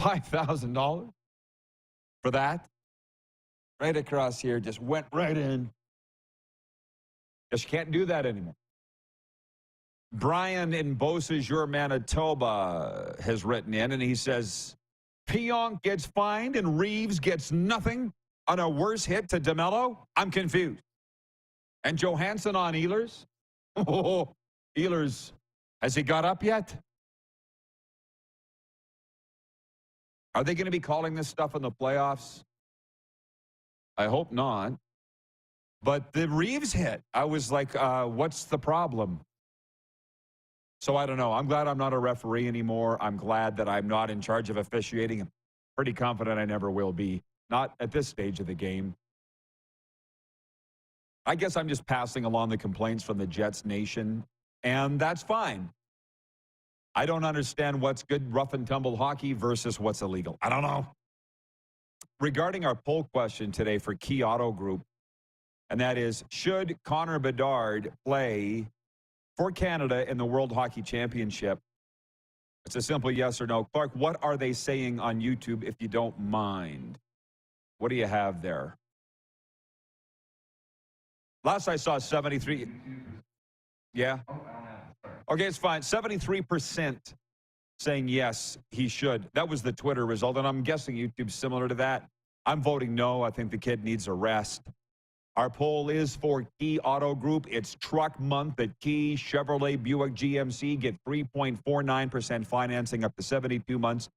$5,000 for that? Right across here, just went right in. Just can't do that anymore. Brian in Beausejour, Manitoba has written in, and he says, Pionk gets fined and Reeves gets nothing on a worse hit to DeMello? I'm confused. And Johansson on Ehlers? Oh, Ehlers, has he got up yet? Are they going to be calling this stuff in the playoffs? I hope not. But the Reeves hit, I was like, what's the problem? So I don't know. I'm glad I'm not a referee anymore. I'm glad that I'm not in charge of officiating. I'm pretty confident I never will be. Not at this stage of the game. I guess I'm just passing along the complaints from the Jets Nation, and that's fine. I don't understand what's good rough and tumble hockey versus what's illegal. I don't know. Regarding our poll question today for Key Auto Group, and that is, should Connor Bedard play for Canada in the World Hockey Championship? It's a simple yes or no. Clark, what are they saying on YouTube, if you don't mind? What do you have there? Last I saw 73. Yeah. Okay, it's fine. 73% saying yes, he should. That was the Twitter result, and I'm guessing YouTube's similar to that. I'm voting no. I think the kid needs a rest. Our poll is for Key Auto Group. It's truck month at Key. Chevrolet, Buick, GMC get 3.49% financing up to 72 months.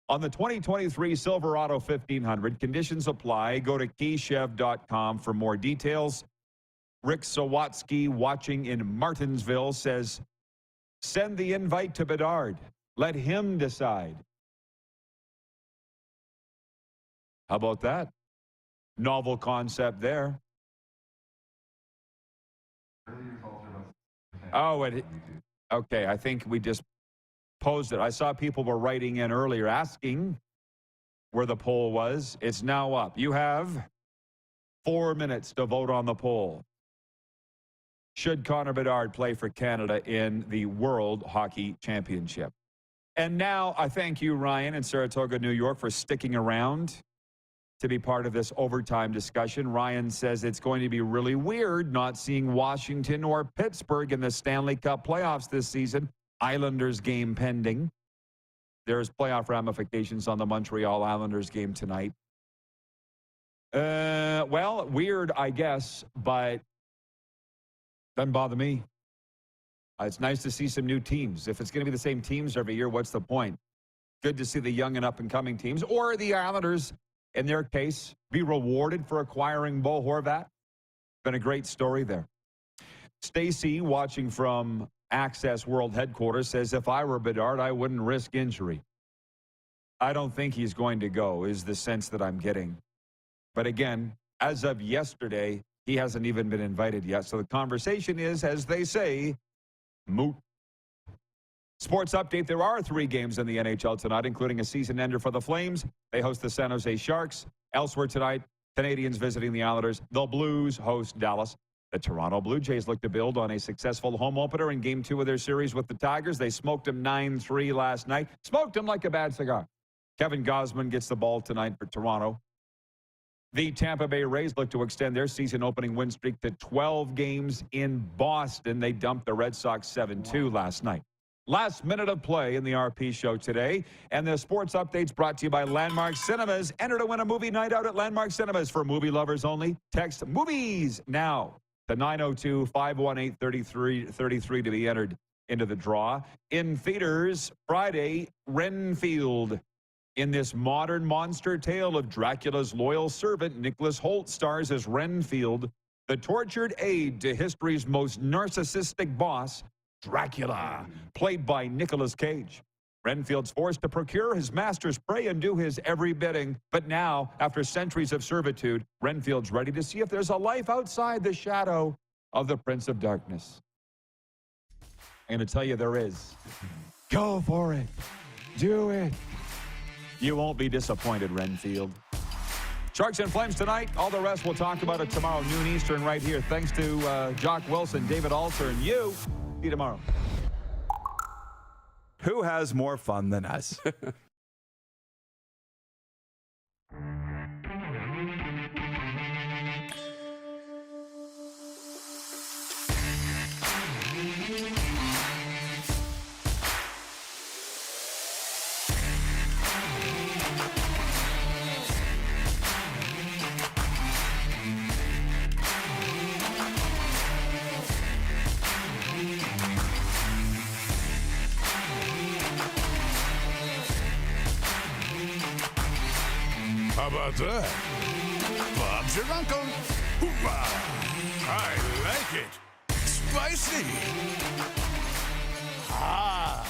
On the 2023 Silverado 1500, conditions apply. Go to keychev.com for more details. Rick Sawatsky, watching in Martinsville, says, Send the invite to Bedard. Let him decide. How about that? Novel concept there. Oh, okay. I think we just posed it. I saw people were writing in earlier asking where the poll was. It's now up. You have 4 minutes to vote on the poll. Should Connor Bedard play for Canada in the World Hockey Championship? And now I thank you, Ryan, in Saratoga, New York, for sticking around to be part of this overtime discussion. Ryan says it's going to be really weird not seeing Washington or Pittsburgh in the Stanley Cup playoffs this season. Islanders game pending. There's playoff ramifications on the Montreal Islanders game tonight. Well, weird, I guess, but doesn't bother me. It's nice to see some new teams. If it's going to be the same teams every year, what's the point? Good to see the young and up-and-coming teams, or the Islanders, in their case, be rewarded for acquiring Bo Horvat. Been a great story there. Stacy, watching from Access World Headquarters, says, if I were Bedard, I wouldn't risk injury. I don't think he's going to go, is the sense that I'm getting. But again, as of yesterday, he hasn't even been invited yet. So the conversation is, as they say, moot. Sports update, there are 3 games in the NHL tonight, including a season ender for the Flames. They host the San Jose Sharks. Elsewhere tonight, Canadians visiting the Islanders. The Blues host Dallas. The Toronto Blue Jays look to build on a successful home opener in Game 2 of their series with the Tigers. They smoked them 9-3 last night. Smoked them like a bad cigar. Kevin Gausman gets the ball tonight for Toronto. The Tampa Bay Rays look to extend their season-opening win streak to 12 games in Boston. They dumped the Red Sox 7-2 last night. Last minute of play in the RP Show today. And the sports updates brought to you by Landmark Cinemas. Enter to win a movie night out at Landmark Cinemas for movie lovers only. Text MOVIES now to 902-518-3333 to be entered into the draw. In theaters Friday, Renfield. In this modern monster tale of Dracula's loyal servant, Nicholas Hoult stars as Renfield, the tortured aide to history's most narcissistic boss, Dracula, played by Nicolas Cage. Renfield's forced to procure his master's prey and do his every bidding. But now, after centuries of servitude, Renfield's ready to see if there's a life outside the shadow of the Prince of Darkness. I'm going to tell you there is. Go for it. Do it. You won't be disappointed, Renfield. Sharks and Flames tonight. All the rest we'll talk about it tomorrow, noon Eastern, right here. Thanks to Jock Wilson, David Alter, and you. See you tomorrow. Who has more fun than us? How about that? Bob's your uncle. Hoorah! I like it. Spicy. Ah.